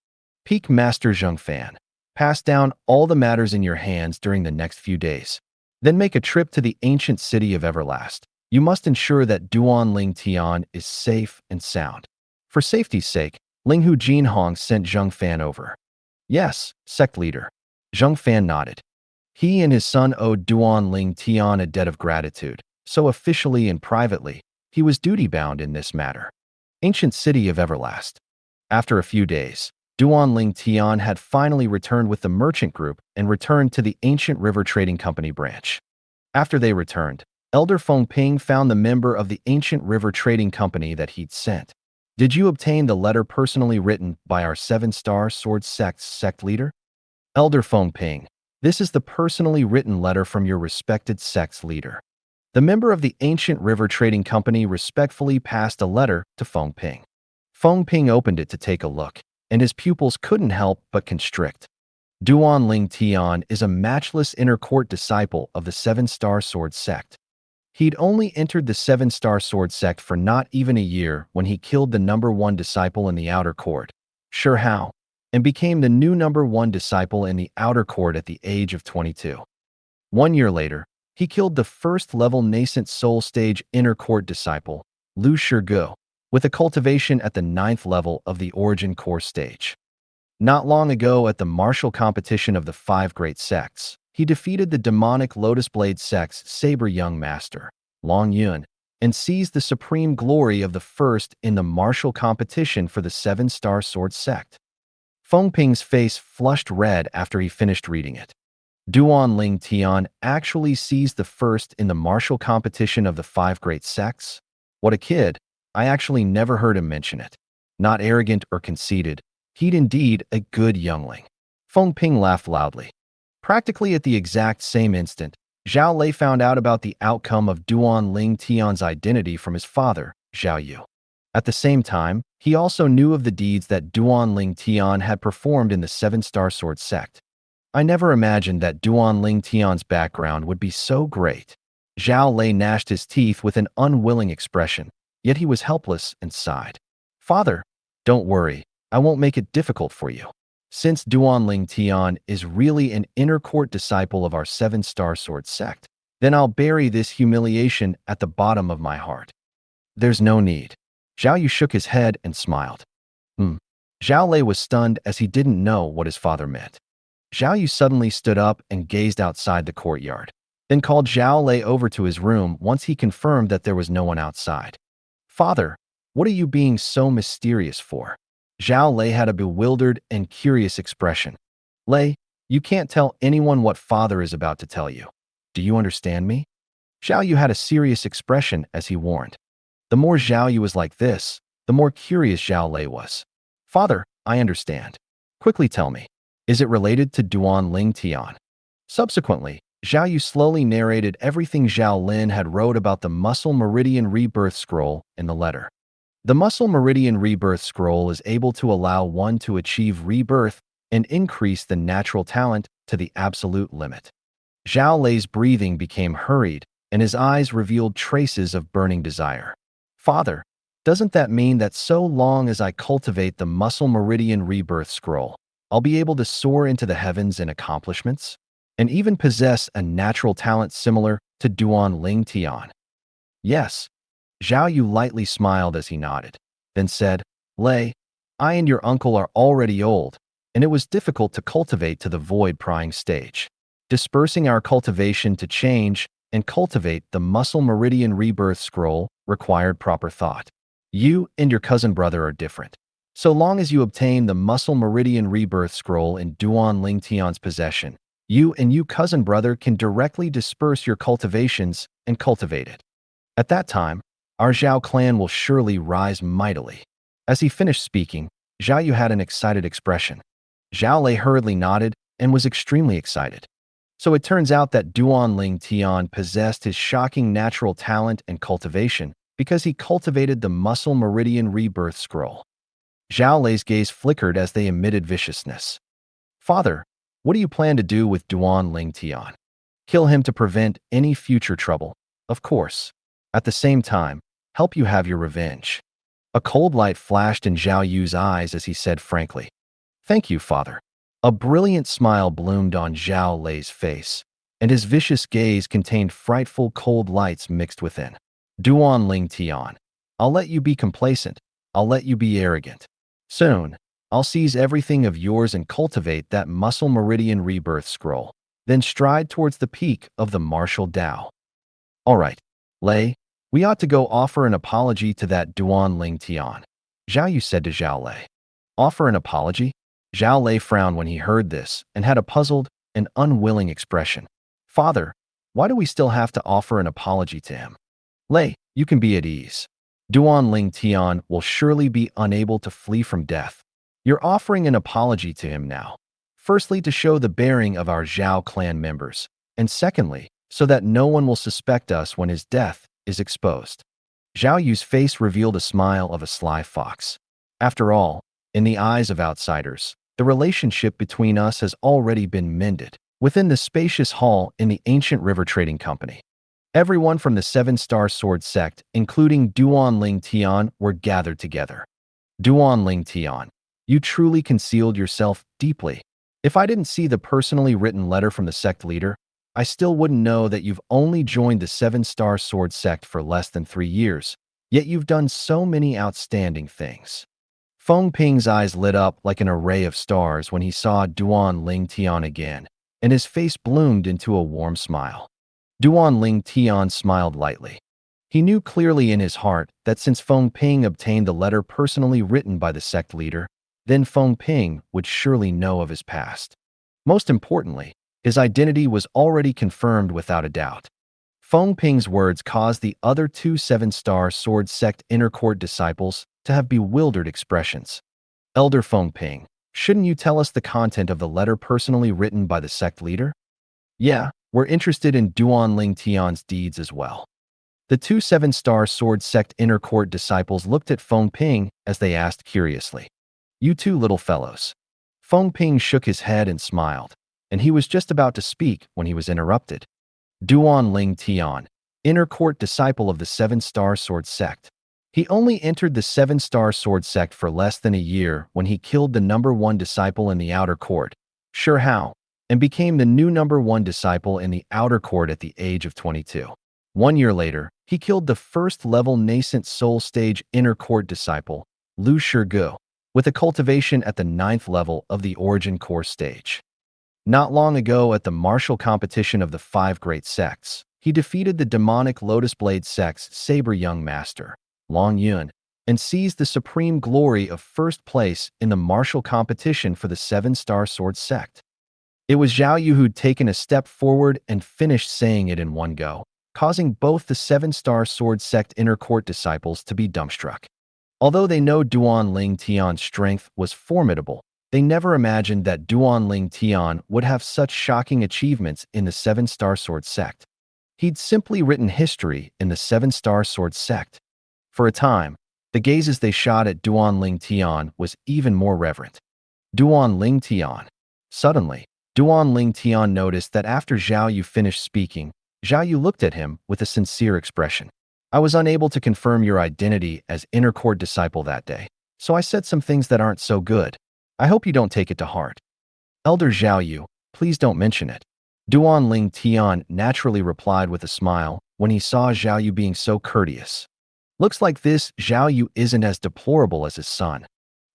Peak Master Zheng Fan, pass down all the matters in your hands during the next few days. Then make a trip to the ancient city of Everlast. You must ensure that Duan Ling Tian is safe and sound. For safety's sake, Linghu Jinhong sent Zheng Fan over. Yes, sect leader. Zheng Fan nodded. He and his son owed Duan Ling Tian a debt of gratitude, so officially and privately, he was duty-bound in this matter. Ancient city of Everlast. After a few days, Duan Ling Tian had finally returned with the merchant group and returned to the ancient river trading company branch. After they returned, Elder Feng Ping found the member of the ancient river trading company that he'd sent. Did you obtain the letter personally written by our 7-star sword sect's sect leader? Elder Feng Ping, this is the personally written letter from your respected sect's leader. The member of the ancient river trading company respectfully passed a letter to Feng Ping. Feng Ping opened it to take a look, and his pupils couldn't help but constrict. Duan Ling Tian is a matchless inner court disciple of the 7-star sword sect. He'd only entered the 7-star sword sect for not even a year when he killed the #1 disciple in the outer court, Sure Hao, and became the new #1 disciple in the outer court at the age of 22. 1 year later, he killed the first-level nascent soul stage inner court disciple, Lu Shirgu, with a cultivation at the 9th level of the origin core stage. Not long ago at the martial competition of the 5 great sects, he defeated the demonic Lotus Blade sect's saber young master, Long Yun, and seized the supreme glory of the first in the martial competition for the 7-star sword sect. Feng Ping's face flushed red after he finished reading it. Duan Ling Tian actually seized the first in the martial competition of the 5 great sects? What a kid. I actually never heard him mention it. Not arrogant or conceited, he'd indeed a good youngling. Feng Ping laughed loudly. Practically at the exact same instant, Zhao Lei found out about the outcome of Duan Ling Tian's identity from his father, Zhao Yu. At the same time, he also knew of the deeds that Duan Ling Tian had performed in the 7-star sword sect. I never imagined that Duan Ling Tian's background would be so great. Zhao Lei gnashed his teeth with an unwilling expression, yet he was helpless and sighed. Father, don't worry, I won't make it difficult for you. Since Duan Ling Tian is really an inner court disciple of our 7-star sword sect, then I'll bury this humiliation at the bottom of my heart. There's no need. Zhao Yu shook his head and smiled. Zhao Lei was stunned as he didn't know what his father meant. Zhao Yu suddenly stood up and gazed outside the courtyard, then called Zhao Lei over to his room once he confirmed that there was no one outside. Father, what are you being so mysterious for? Zhao Lei had a bewildered and curious expression. Lei, you can't tell anyone what father is about to tell you. Do you understand me? Zhao Yu had a serious expression as he warned. The more Zhao Yu was like this, the more curious Zhao Lei was. Father, I understand. Quickly tell me, is it related to Duan Ling Tian? Subsequently, Zhao Yu slowly narrated everything Zhao Lin had wrote about the Muscle Meridian Rebirth Scroll in the letter. The Muscle Meridian Rebirth Scroll is able to allow one to achieve rebirth and increase the natural talent to the absolute limit. Zhao Lei's breathing became hurried, and his eyes revealed traces of burning desire. Father, doesn't that mean that so long as I cultivate the Muscle Meridian Rebirth Scroll, I'll be able to soar into the heavens in accomplishments, and even possess a natural talent similar to Duan Ling Tian? Yes. Zhao Yu lightly smiled as he nodded, then said, Lei, I and your uncle are already old, and it was difficult to cultivate to the void-prying stage. Dispersing our cultivation to change and cultivate the Muscle Meridian Rebirth Scroll required proper thought. You and your cousin brother are different. So long as you obtain the Muscle Meridian Rebirth Scroll in Duan Ling Tian's possession, you and your cousin brother can directly disperse your cultivations and cultivate it. At that time, our Zhao clan will surely rise mightily. As he finished speaking, Zhao Yu had an excited expression. Zhao Lei hurriedly nodded and was extremely excited. So it turns out that Duan Ling Tian possessed his shocking natural talent and cultivation because he cultivated the Muscle Meridian Rebirth Scroll. Zhao Lei's gaze flickered as they emitted viciousness. Father, what do you plan to do with Duan Ling Tian? Kill him to prevent any future trouble, of course. At the same time, help you have your revenge. A cold light flashed in Zhao Yu's eyes as he said frankly, "Thank you, father." A brilliant smile bloomed on Zhao Lei's face, and his vicious gaze contained frightful cold lights mixed within. Duan Ling Tian, I'll let you be complacent. I'll let you be arrogant. Soon, I'll seize everything of yours and cultivate that muscle meridian rebirth scroll, then stride towards the peak of the martial Tao. All right, Lei, we ought to go offer an apology to that Duan Ling Tian, Zhao Yu said to Zhao Lei. Offer an apology? Zhao Lei frowned when he heard this and had a puzzled and unwilling expression. Father, why do we still have to offer an apology to him? Lei, you can be at ease. Duan Ling Tian will surely be unable to flee from death. You're offering an apology to him now. Firstly, to show the bearing of our Zhao clan members, and secondly, so that no one will suspect us when his death is exposed. Zhao Yu's face revealed a smile of a sly fox. After all, in the eyes of outsiders, the relationship between us has already been mended within the spacious hall in the ancient river trading company. Everyone from the Seven-Star Sword sect, including Duan Ling Tian, were gathered together. Duan Ling Tian, you truly concealed yourself deeply. If I didn't see the personally written letter from the sect leader, I still wouldn't know that you've only joined the Seven-Star Sword sect for less than 3 years, yet you've done so many outstanding things. Feng Ping's eyes lit up like an array of stars when he saw Duan Ling Tian again, and his face bloomed into a warm smile. Duan Ling Tian smiled lightly. He knew clearly in his heart that since Feng Ping obtained the letter personally written by the sect leader, then Feng Ping would surely know of his past. Most importantly, his identity was already confirmed without a doubt. Feng Ping's words caused the other 2 Seven-Star Sword sect inner court disciples to have bewildered expressions. Elder Feng Ping, shouldn't you tell us the content of the letter personally written by the sect leader? Yeah, we're interested in Duan Ling Tian's deeds as well. The 2 Seven-Star Sword sect inner court disciples looked at Feng Ping as they asked curiously, "You two little fellows." Feng Ping shook his head and smiled, and he was just about to speak when he was interrupted. Duan Ling Tian, inner court disciple of the Seven-Star Sword sect. He only entered the Seven-Star Sword sect for less than a year when he killed the #1 disciple in the outer court, Sure Hao, and became the new #1 disciple in the outer court at the age of 22. 1 year later, he killed the first-level nascent soul stage inner court disciple, Lu Shirgu, with a cultivation at the 9th level of the origin core stage. Not long ago at the martial competition of the 5 great sects, he defeated the demonic Lotus Blade sect's saber young master, Long Yun, and seized the supreme glory of first place in the martial competition for the Seven-Star Sword sect. It was Zhao Yu who'd taken a step forward and finished saying it in one go, causing both the Seven-Star Sword sect inner court disciples to be dumbstruck. Although they know Duan Ling Tian's strength was formidable, they never imagined that Duan Ling Tian would have such shocking achievements in the Seven-Star Sword sect. He'd simply written history in the Seven-Star Sword sect. For a time, the gazes they shot at Duan Ling Tian was even more reverent. Duan Ling Tian. Suddenly, Duan Ling Tian noticed that after Zhao Yu finished speaking, Zhao Yu looked at him with a sincere expression. I was unable to confirm your identity as inner court disciple that day, so I said some things that aren't so good. I hope you don't take it to heart. Elder Zhao Yu, please don't mention it. Duan Ling Tian naturally replied with a smile when he saw Zhao Yu being so courteous. Looks like this Zhao Yu isn't as deplorable as his son.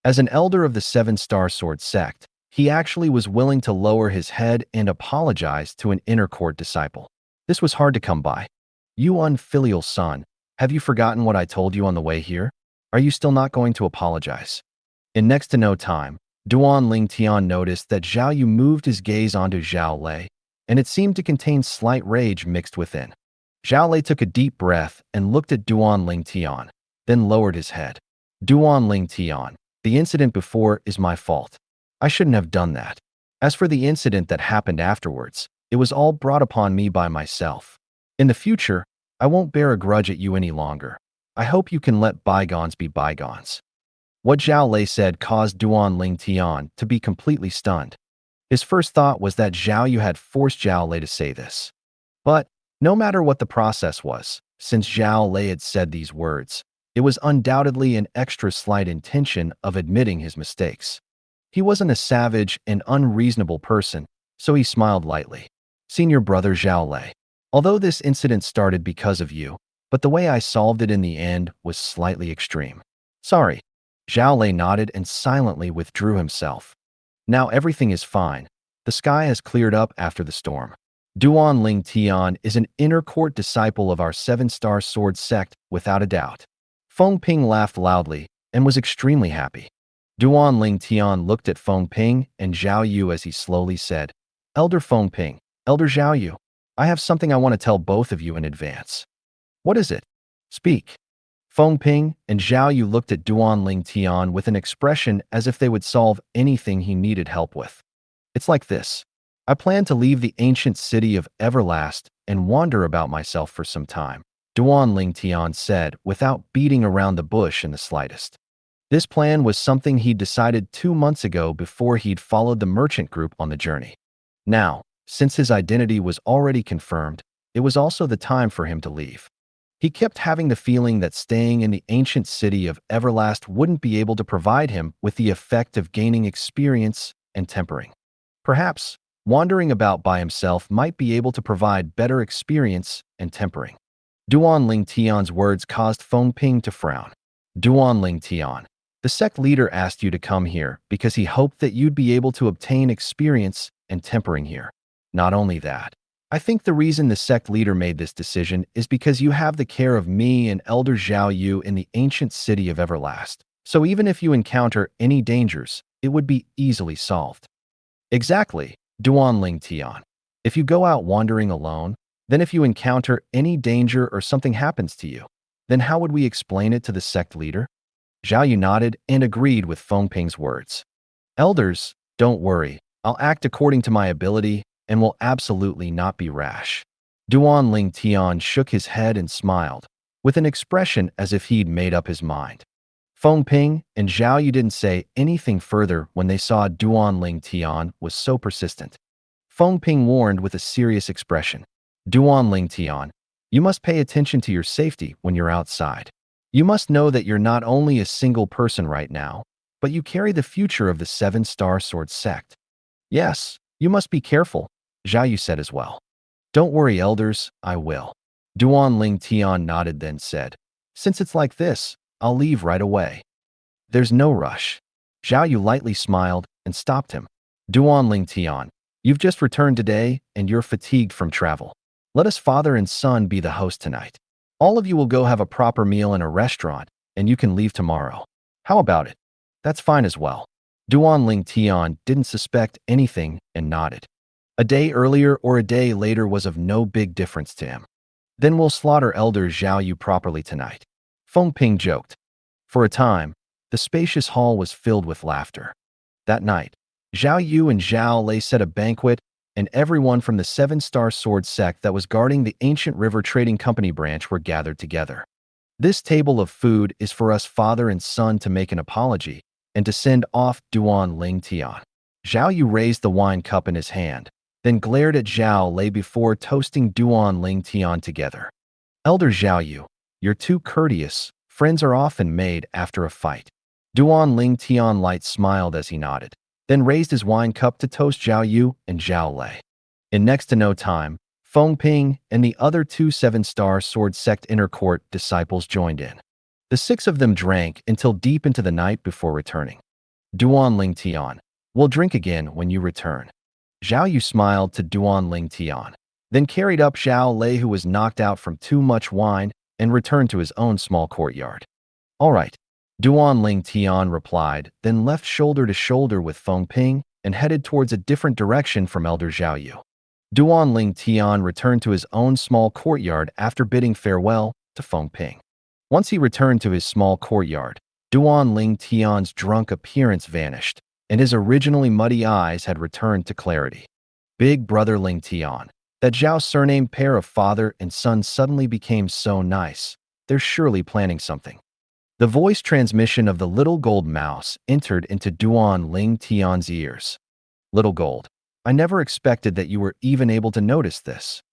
As an elder of the Seven-Star Sword sect, he actually was willing to lower his head and apologize to an inner court disciple. This was hard to come by. You unfilial son, have you forgotten what I told you on the way here? Are you still not going to apologize? In next to no time, Duan Ling Tian noticed that Zhao Yu moved his gaze onto Zhao Lei, and it seemed to contain slight rage mixed within. Zhao Lei took a deep breath and looked at Duan Ling Tian, then lowered his head. Duan Ling Tian, the incident before is my fault. I shouldn't have done that. As for the incident that happened afterwards, it was all brought upon me by myself. In the future, I won't bear a grudge at you any longer. I hope you can let bygones be bygones. What Zhao Lei said caused Duan Ling Tian to be completely stunned. His first thought was that Zhao Yu had forced Zhao Lei to say this. But no matter what the process was, since Zhao Lei had said these words, it was undoubtedly an extra slight intention of admitting his mistakes. He wasn't a savage and unreasonable person, so he smiled lightly. Senior brother Zhao Lei, although this incident started because of you, but the way I solved it in the end was slightly extreme. Sorry. Zhao Lei nodded and silently withdrew himself. Now everything is fine. The sky has cleared up after the storm. Duan Ling Tian is an inner court disciple of our seven-star sword sect, without a doubt. Feng Ping laughed loudly and was extremely happy. Duan Ling Tian looked at Feng Ping and Zhao Yu as he slowly said, Elder Feng Ping, Elder Zhao Yu, I have something I want to tell both of you in advance. What is it? Speak. Feng Ping and Zhao Yu looked at Duan Ling Tian with an expression as if they would solve anything he needed help with. It's like this. I plan to leave the ancient city of Everlast and wander about myself for some time, Duan Ling Tian said without beating around the bush in the slightest. This plan was something he'd decided 2 months ago before he'd followed the merchant group on the journey. Now, since his identity was already confirmed, it was also the time for him to leave. He kept having the feeling that staying in the ancient city of Everlast wouldn't be able to provide him with the effect of gaining experience and tempering. Perhaps, wandering about by himself might be able to provide better experience and tempering. Duan Ling Tian's words caused Feng Ping to frown. Duan Ling Tian, the sect leader asked you to come here because he hoped that you'd be able to obtain experience and tempering here. Not only that, I think the reason the sect leader made this decision is because you have the care of me and Elder Zhao Yu in the ancient city of Everlast. So even if you encounter any dangers, it would be easily solved. Exactly, Duan Ling Tian. If you go out wandering alone, then if you encounter any danger or something happens to you, then how would we explain it to the sect leader? Zhao Yu nodded and agreed with Feng Ping's words. Elders, don't worry. I'll act according to my ability and will absolutely not be rash. Duan Ling Tian shook his head and smiled, with an expression as if he'd made up his mind. Feng Ping and Zhao Yu didn't say anything further when they saw Duan Ling Tian was so persistent. Feng Ping warned with a serious expression. Duan Ling Tian, you must pay attention to your safety when you're outside. You must know that you're not only a single person right now, but you carry the future of the seven-star sword sect. Yes, you must be careful, Zhao Yu said as well. Don't worry, elders, I will. Duan Ling Tian nodded then said, since it's like this, I'll leave right away. There's no rush. Zhao Yu lightly smiled and stopped him. Duan Ling Tian, you've just returned today and you're fatigued from travel. Let us father and son be the host tonight. All of you will go have a proper meal in a restaurant and you can leave tomorrow. How about it? That's fine as well. Duan Ling Tian didn't suspect anything and nodded. A day earlier or a day later was of no big difference to him. Then we'll slaughter Elder Zhao Yu properly tonight. Feng Ping joked. For a time, the spacious hall was filled with laughter. That night, Zhao Yu and Zhao Lei set a banquet, and everyone from the seven-star sword sect that was guarding the ancient river trading company branch were gathered together. This table of food is for us father and son to make an apology and to send off Duan Ling Tian. Zhao Yu raised the wine cup in his hand, then glared at Zhao Lei before toasting Duan Ling Tian together. Elder Zhao Yu, you're too courteous. Friends are often made after a fight. Duan Ling Tian light smiled as he nodded, then raised his wine cup to toast Zhao Yu and Zhao Lei. In next to no time, Feng Ping and the other 2 seven-star sword sect inner court disciples joined in. The 6 of them drank until deep into the night before returning. Duan Ling Tian, we'll drink again when you return. Zhao Yu smiled to Duan Ling Tian, then carried up Zhao Lei, who was knocked out from too much wine, and returned to his own small courtyard. All right, Duan Ling Tian replied, then left shoulder to shoulder with Feng Ping and headed towards a different direction from Elder Zhao Yu. Duan Ling Tian returned to his own small courtyard after bidding farewell to Feng Ping. Once he returned to his small courtyard, Duan Ling Tian's drunk appearance vanished, and his originally muddy eyes had returned to clarity. Big brother Ling Tian, that Zhao surnamed pair of father and son suddenly became so nice. They're surely planning something. The voice transmission of the little gold mouse entered into Duan Ling Tian's ears. Little gold, I never expected that you were even able to notice this.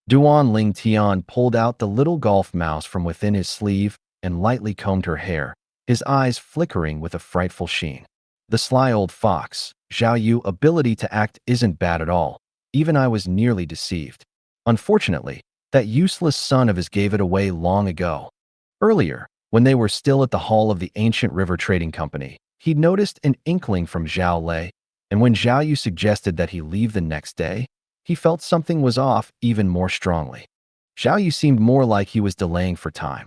Duan Ling Tian pulled out the little golf mouse from within his sleeve and lightly combed her hair, his eyes flickering with a frightful sheen. The sly old fox, Zhao Yu's ability to act isn't bad at all. Even I was nearly deceived. Unfortunately, that useless son of his gave it away long ago. Earlier, when they were still at the hall of the ancient river trading company, he'd noticed an inkling from Zhao Lei, and when Zhao Yu suggested that he leave the next day, he felt something was off even more strongly. Zhao Yu seemed more like he was delaying for time.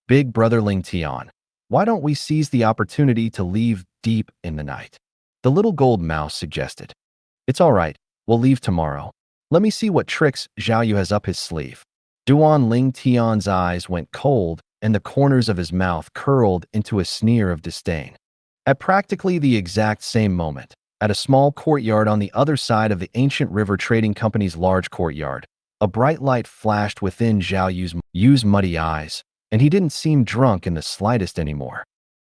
Big brother Ling Tian, why don't we seize the opportunity to leave deep in the night? The little gold mouse suggested. It's all right, we'll leave tomorrow. Let me see what tricks Zhao Yu has up his sleeve. Duan Ling Tian's eyes went cold and the corners of his mouth curled into a sneer of disdain. At practically the exact same moment, at a small courtyard on the other side of the ancient river trading company's large courtyard, a bright light flashed within Zhao Yu's muddy eyes, and he didn't seem drunk in the slightest anymore.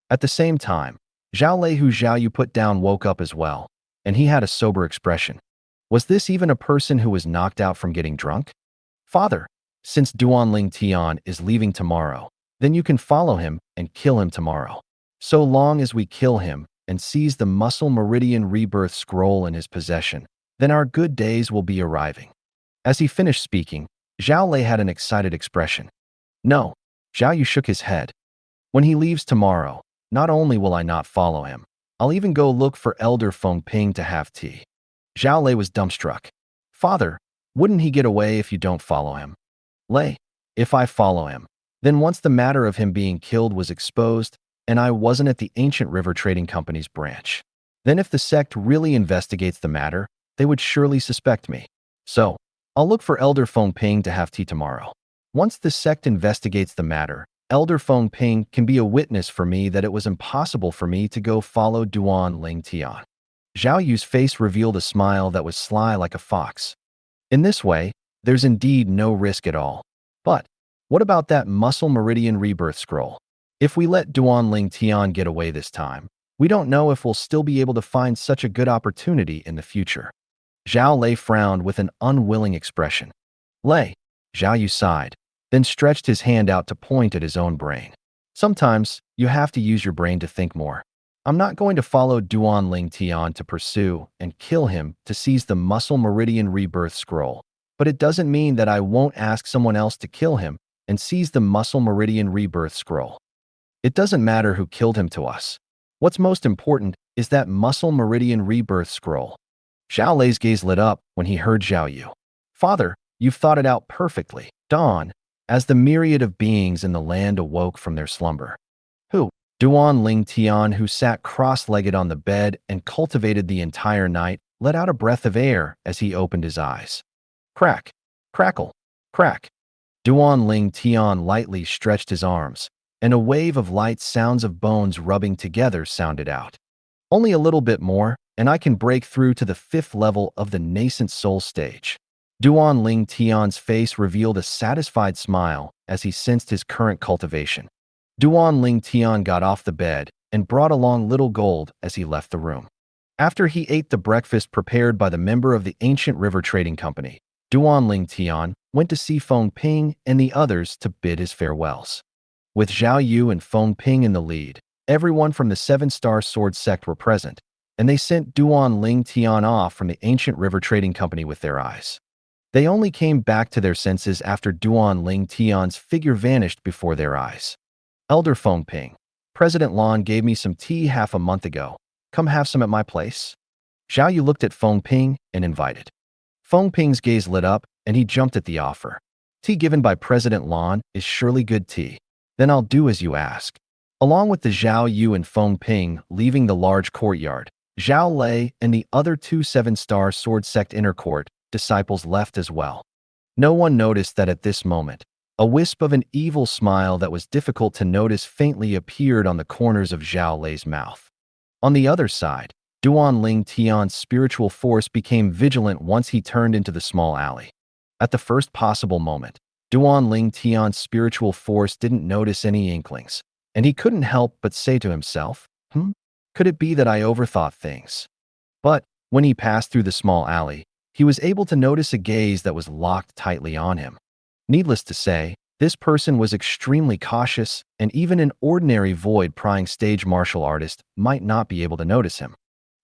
At the same time, Zhao Lei, who Zhao Yu put down, woke up as well, and he had a sober expression. Was this even a person who was knocked out from getting drunk? Father, since Duan Ling Tian is leaving tomorrow, then you can follow him and kill him tomorrow. So long as we kill him and seize the muscle meridian rebirth scroll in his possession, then our good days will be arriving. As he finished speaking, Zhao Lei had an excited expression. No, Zhao Yu shook his head. When he leaves tomorrow, not only will I not follow him, I'll even go look for Elder Feng Ping to have tea. Zhao Lei was dumbstruck. Father, wouldn't he get away if you don't follow him? Lei, if I follow him, then once the matter of him being killed was exposed, and I wasn't at the ancient river trading company's branch, then if the sect really investigates the matter, they would surely suspect me. So, I'll look for Elder Feng Ping to have tea tomorrow. Once the sect investigates the matter, Elder Feng Ping can be a witness for me that it was impossible for me to go follow Duan Ling Tian. Zhao Yu's face revealed a smile that was sly like a fox. In this way, there's indeed no risk at all. But, what about that muscle meridian rebirth scroll? If we let Duan Ling Tian get away this time, we don't know if we'll still be able to find such a good opportunity in the future. Zhao Lei frowned with an unwilling expression. Lei, Zhao Yu sighed, then stretched his hand out to point at his own brain. Sometimes, you have to use your brain to think more. I'm not going to follow Duan Ling Tian to pursue and kill him to seize the muscle meridian rebirth scroll, but it doesn't mean that I won't ask someone else to kill him and seize the muscle meridian rebirth scroll. It doesn't matter who killed him to us. What's most important is that muscle meridian rebirth scroll. Zhao Lei's gaze lit up when he heard Zhao Yu. Father, you've thought it out perfectly. Dawn, as the myriad of beings in the land awoke from their slumber. Who? Duan Ling Tian, who sat cross-legged on the bed and cultivated the entire night, let out a breath of air as he opened his eyes. Crack, crackle, crack. Duan Ling Tian lightly stretched his arms, and a wave of light sounds of bones rubbing together sounded out. Only a little bit more, and I can break through to the 5th level of the nascent soul stage. Duan Ling Tian's face revealed a satisfied smile as he sensed his current cultivation. Duan Ling Tian got off the bed and brought along Little Gold as he left the room. After he ate the breakfast prepared by the member of the ancient river trading company, Duan Ling Tian went to see Feng Ping and the others to bid his farewells. With Zhao Yu and Feng Ping in the lead, everyone from the 7-Star Sword sect were present, and they sent Duan Ling Tian off from the ancient river trading company with their eyes. They only came back to their senses after Duan Ling Tian's figure vanished before their eyes. Elder Feng Ping, President Lan gave me some tea half a month ago. Come have some at my place. Zhao Yu looked at Feng Ping and invited. Feng Ping's gaze lit up, and he jumped at the offer. Tea given by President Lan is surely good tea. Then I'll do as you ask. Along with the Zhao Yu and Feng Ping leaving the large courtyard, Zhao Lei and the other 2 7-Star Sword Sect Inner Court disciples left as well. No one noticed that at this moment, a wisp of an evil smile that was difficult to notice faintly appeared on the corners of Zhao Lei's mouth. On the other side, Duan Ling Tian's spiritual force became vigilant once he turned into the small alley. At the first possible moment, Duan Ling Tian's spiritual force didn't notice any inklings, and he couldn't help but say to himself, could it be that I overthought things? But when he passed through the small alley, he was able to notice a gaze that was locked tightly on him. Needless to say, this person was extremely cautious, and even an ordinary void-prying stage martial artist might not be able to notice him.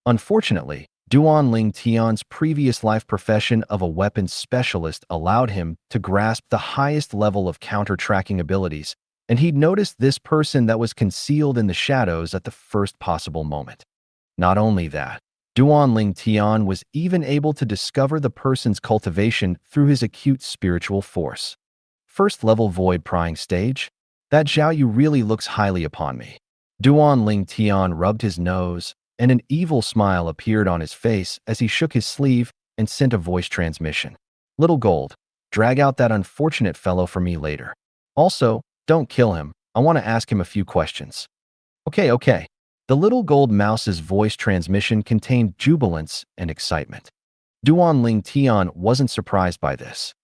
Unfortunately, Duan Ling Tian's previous life profession of a weapons specialist allowed him to grasp the highest level of counter-tracking abilities, and he'd noticed this person that was concealed in the shadows at the first possible moment. Not only that, Duan Ling Tian was even able to discover the person's cultivation through his acute spiritual force. First level void prying stage? That Zhao Yu really looks highly upon me. Duan Ling Tian rubbed his nose, and an evil smile appeared on his face as he shook his sleeve and sent a voice transmission. Little Gold, drag out that unfortunate fellow for me later. Also, don't kill him. I want to ask him a few questions. Okay. The little gold mouse's voice transmission contained jubilance and excitement. Duan Ling Tian wasn't surprised by this.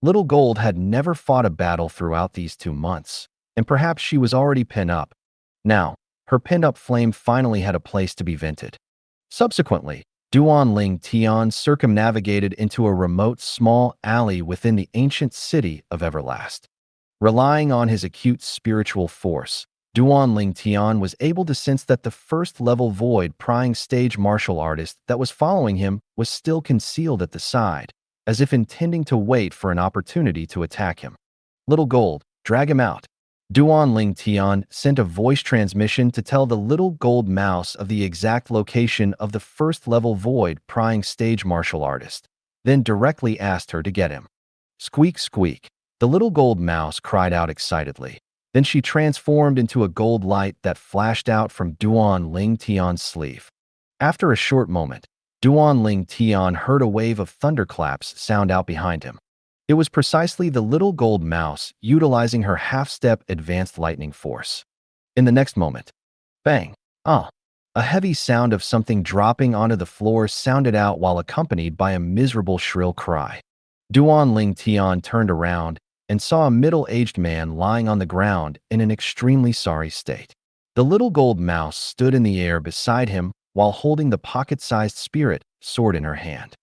Little Gold had never fought a battle throughout these 2 months, and perhaps she was already pinned up. Now, her pinned-up flame finally had a place to be vented. Subsequently, Duan Ling Tian circumnavigated into a remote small alley within the ancient city of Everlast. Relying on his acute spiritual force, Duan Ling Tian was able to sense that the first-level void-prying stage martial artist that was following him was still concealed at the side, as if intending to wait for an opportunity to attack him. Little Gold, drag him out. Duan Ling Tian sent a voice transmission to tell the little gold mouse of the exact location of the first-level void-prying stage martial artist, then directly asked her to get him. Squeak, squeak. The little gold mouse cried out excitedly. Then she transformed into a gold light that flashed out from Duan Ling Tian's sleeve. After a short moment, Duan Ling Tian heard a wave of thunderclaps sound out behind him. It was precisely the little gold mouse utilizing her half-step advanced lightning force. In the next moment, bang! A heavy sound of something dropping onto the floor sounded out while accompanied by a miserable shrill cry. Duan Ling Tian turned around and saw a middle-aged man lying on the ground in an extremely sorry state. The little gold mouse stood in the air beside him while holding the pocket-sized spirit sword in her hand.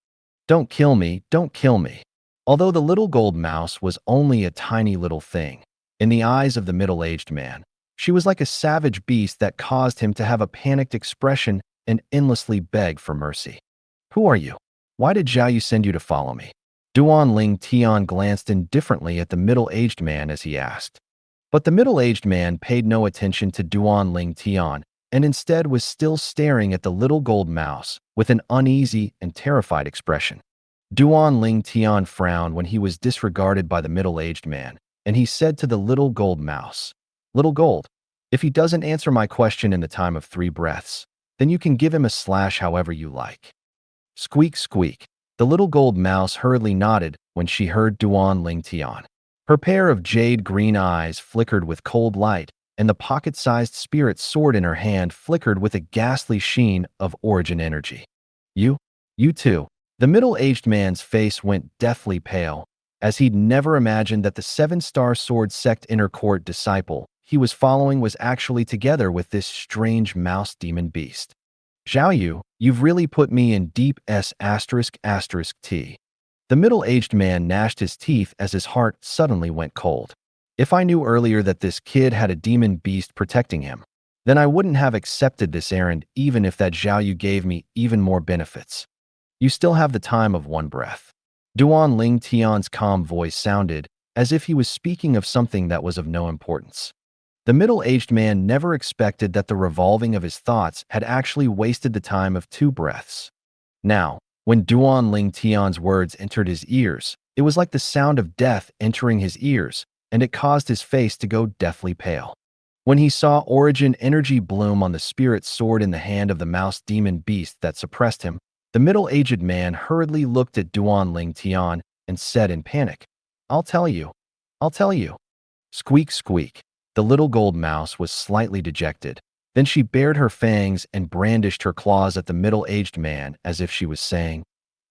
Don't kill me, don't kill me. Although the little gold mouse was only a tiny little thing, in the eyes of the middle-aged man, she was like a savage beast that caused him to have a panicked expression and endlessly beg for mercy. Who are you? Why did Zhao Yu send you to follow me? Duan Ling Tian glanced indifferently at the middle-aged man as he asked. But the middle-aged man paid no attention to Duan Ling Tian and instead was still staring at the little gold mouse with an uneasy and terrified expression. Duan Ling Tian frowned when he was disregarded by the middle-aged man, and he said to the little gold mouse, Little Gold, if he doesn't answer my question in the time of 3 breaths, then you can give him a slash however you like. Squeak, squeak. The little gold mouse hurriedly nodded when she heard Duan Ling Tian. Her pair of jade-green eyes flickered with cold light, and the pocket-sized spirit sword in her hand flickered with a ghastly sheen of origin energy. You too. The middle-aged man's face went deathly pale, as he'd never imagined that the 7-star sword sect inner court disciple he was following was actually together with this strange mouse demon beast. Zhao Yu, you've really put me in deep S***T. The middle-aged man gnashed his teeth as his heart suddenly went cold. If I knew earlier that this kid had a demon beast protecting him, then I wouldn't have accepted this errand even if that Zhao Yu gave me even more benefits. You still have the time of 1 breath. Duan Ling Tian's calm voice sounded as if he was speaking of something that was of no importance. The middle-aged man never expected that the revolving of his thoughts had actually wasted the time of 2 breaths. Now, when Duan Ling Tian's words entered his ears, it was like the sound of death entering his ears, and it caused his face to go deathly pale. When he saw origin energy bloom on the spirit sword in the hand of the mouse demon beast that suppressed him, the middle-aged man hurriedly looked at Duan Ling Tian and said in panic, I'll tell you. Squeak, squeak. The little gold mouse was slightly dejected. Then she bared her fangs and brandished her claws at the middle-aged man as if she was saying,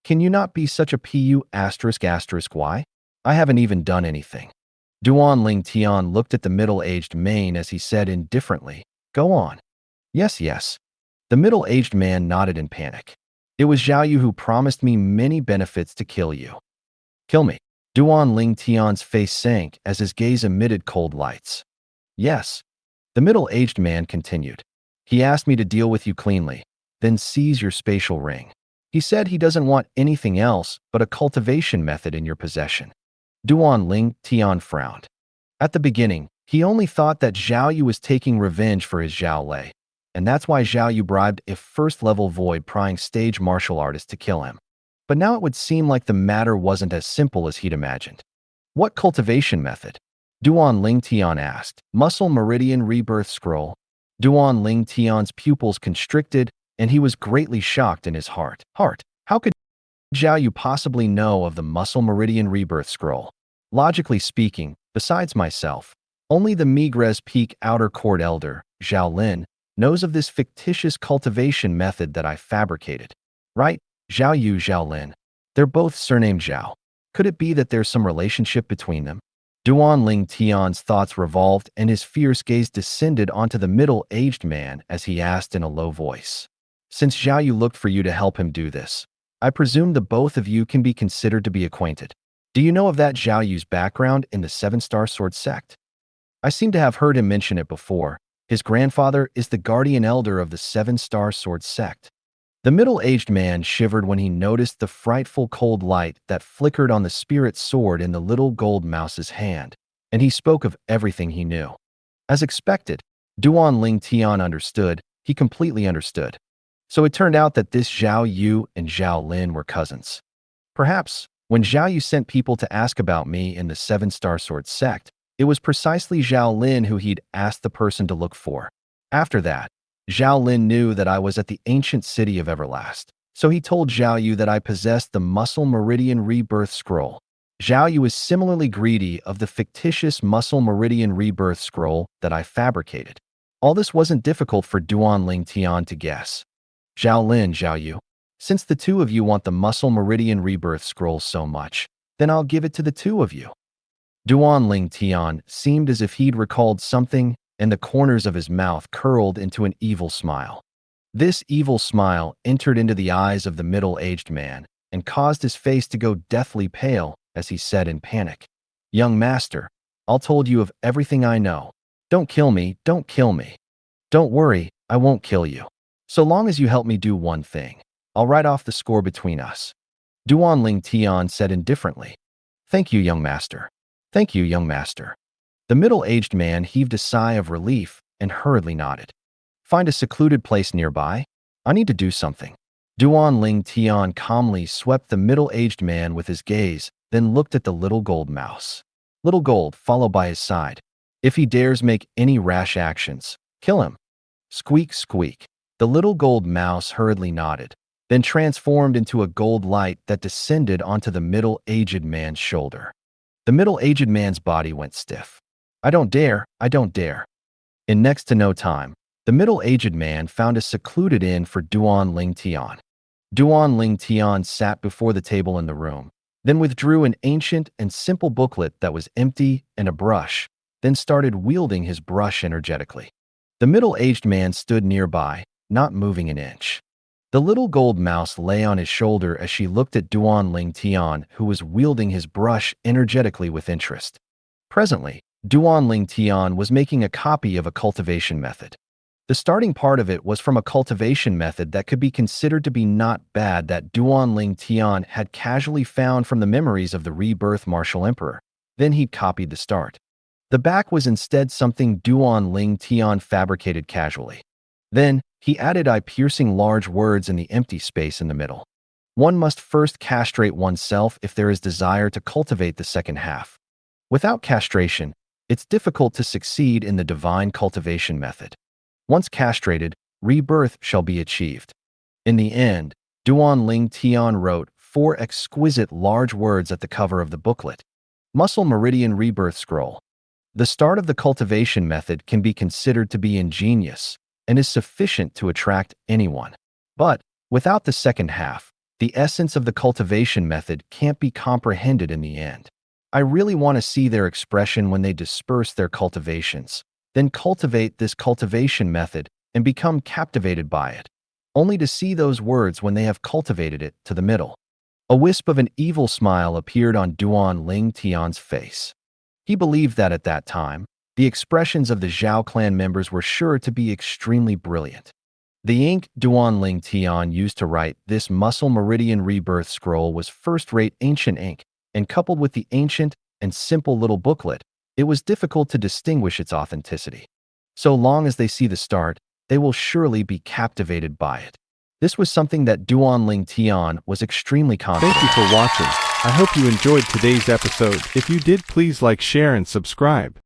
Can you not be such a pu***y? I haven't even done anything. Duan Ling Tian looked at the middle-aged man as he said indifferently, "Go on." "Yes, yes." The middle-aged man nodded in panic. "It was Zhao Yu who promised me many benefits to kill you." "Kill me?" Duan Ling Tian's face sank as his gaze emitted cold lights. "Yes." The middle-aged man continued. "He asked me to deal with you cleanly, then seize your spatial ring. He said he doesn't want anything else but a cultivation method in your possession." Duan Ling Tian frowned. At the beginning, he only thought that Zhao Yu was taking revenge for his Zhao Lei, and that's why Zhao Yu bribed a first-level void-prying stage martial artist to kill him. But now it would seem like the matter wasn't as simple as he'd imagined. "What cultivation method?" Duan Ling Tian asked. "Muscle Meridian Rebirth Scroll." Duan Ling Tian's pupils constricted, and he was greatly shocked in his heart. How could Zhao Yu possibly know of the Muscle Meridian Rebirth Scroll? Logically speaking, besides myself, only the Migres Peak Outer Court Elder, Zhao Lin, knows of this fictitious cultivation method that I fabricated. Right? Zhao Yu, Zhao Lin. They're both surnamed Zhao. Could it be that there's some relationship between them? Duan Ling Tian's thoughts revolved and his fierce gaze descended onto the middle-aged man as he asked in a low voice. "Since Zhao Yu looked for you to help him do this, I presume the both of you can be considered to be acquainted. Do you know of that Zhao Yu's background in the Seven-Star Sword sect? I seem to have heard him mention it before. His grandfather is the guardian elder of the Seven-Star Sword sect." The middle-aged man shivered when he noticed the frightful cold light that flickered on the spirit sword in the little gold mouse's hand, and he spoke of everything he knew. As expected, Duan Ling Tian understood. He completely understood. So it turned out that this Zhao Yu and Zhao Lin were cousins. Perhaps, when Zhao Yu sent people to ask about me in the Seven-Star Sword sect, it was precisely Zhao Lin who he'd asked the person to look for. After that, Zhao Lin knew that I was at the ancient city of Everlast, so he told Zhao Yu that I possessed the Muscle Meridian Rebirth Scroll. Zhao Yu is similarly greedy of the fictitious Muscle Meridian Rebirth Scroll that I fabricated. All this wasn't difficult for Duan Ling Tian to guess. "Zhao Lin, Zhao Yu, since the two of you want the Muscle Meridian Rebirth Scroll so much, then I'll give it to the two of you." Duan Ling Tian seemed as if he'd recalled something, and the corners of his mouth curled into an evil smile. This evil smile entered into the eyes of the middle-aged man and caused his face to go deathly pale as he said in panic, "Young master, I'll told you of everything I know. Don't kill me, don't kill me. Don't worry, I won't kill you. So long as you help me do one thing, I'll write off the score between us." Duan Ling Tian said indifferently, "Thank you, young master. Thank you, young master." The middle-aged man heaved a sigh of relief and hurriedly nodded. "Find a secluded place nearby. I need to do something." Duan Ling Tian calmly swept the middle-aged man with his gaze, then looked at the little gold mouse. Little Gold followed by his side. "If he dares make any rash actions, kill him." Squeak, squeak. The little gold mouse hurriedly nodded, then transformed into a gold light that descended onto the middle-aged man's shoulder. The middle-aged man's body went stiff. "I don't dare, I don't dare." In next to no time, the middle-aged man found a secluded inn for Duan Ling Tian. Duan Ling Tian sat before the table in the room, then withdrew an ancient and simple booklet that was empty and a brush, then started wielding his brush energetically. The middle-aged man stood nearby, not moving an inch. The little gold mouse lay on his shoulder as she looked at Duan Ling Tian, who was wielding his brush energetically with interest. Presently, Duan Ling Tian was making a copy of a cultivation method. The starting part of it was from a cultivation method that could be considered to be not bad that Duan Ling Tian had casually found from the memories of the Rebirth Martial Emperor. Then he'd copied the start. The back was instead something Duan Ling Tian fabricated casually. Then, he added eye-piercing large words in the empty space in the middle. "One must first castrate oneself if there is desire to cultivate the second half. Without castration, it's difficult to succeed in the divine cultivation method. Once castrated, rebirth shall be achieved." In the end, Duan Ling Tian wrote 4 exquisite large words at the cover of the booklet. Muscle Meridian Rebirth Scroll. The start of the cultivation method can be considered to be ingenious and is sufficient to attract anyone. But, without the second half, the essence of the cultivation method can't be comprehended in the end. I really want to see their expression when they disperse their cultivations, then cultivate this cultivation method and become captivated by it, only to see those words when they have cultivated it to the middle. A wisp of an evil smile appeared on Duan Ling Tian's face. He believed that at that time, the expressions of the Zhao clan members were sure to be extremely brilliant. The ink Duan Ling Tian used to write this muscle meridian rebirth scroll was first-rate ancient ink, and coupled with the ancient and simple little booklet, it was difficult to distinguish its authenticity. So long as they see the start, they will surely be captivated by it. This was something that Duan Ling Tian was extremely confident. Thank you for watching. I hope you enjoyed today's episode. If you did, please like, share, and subscribe.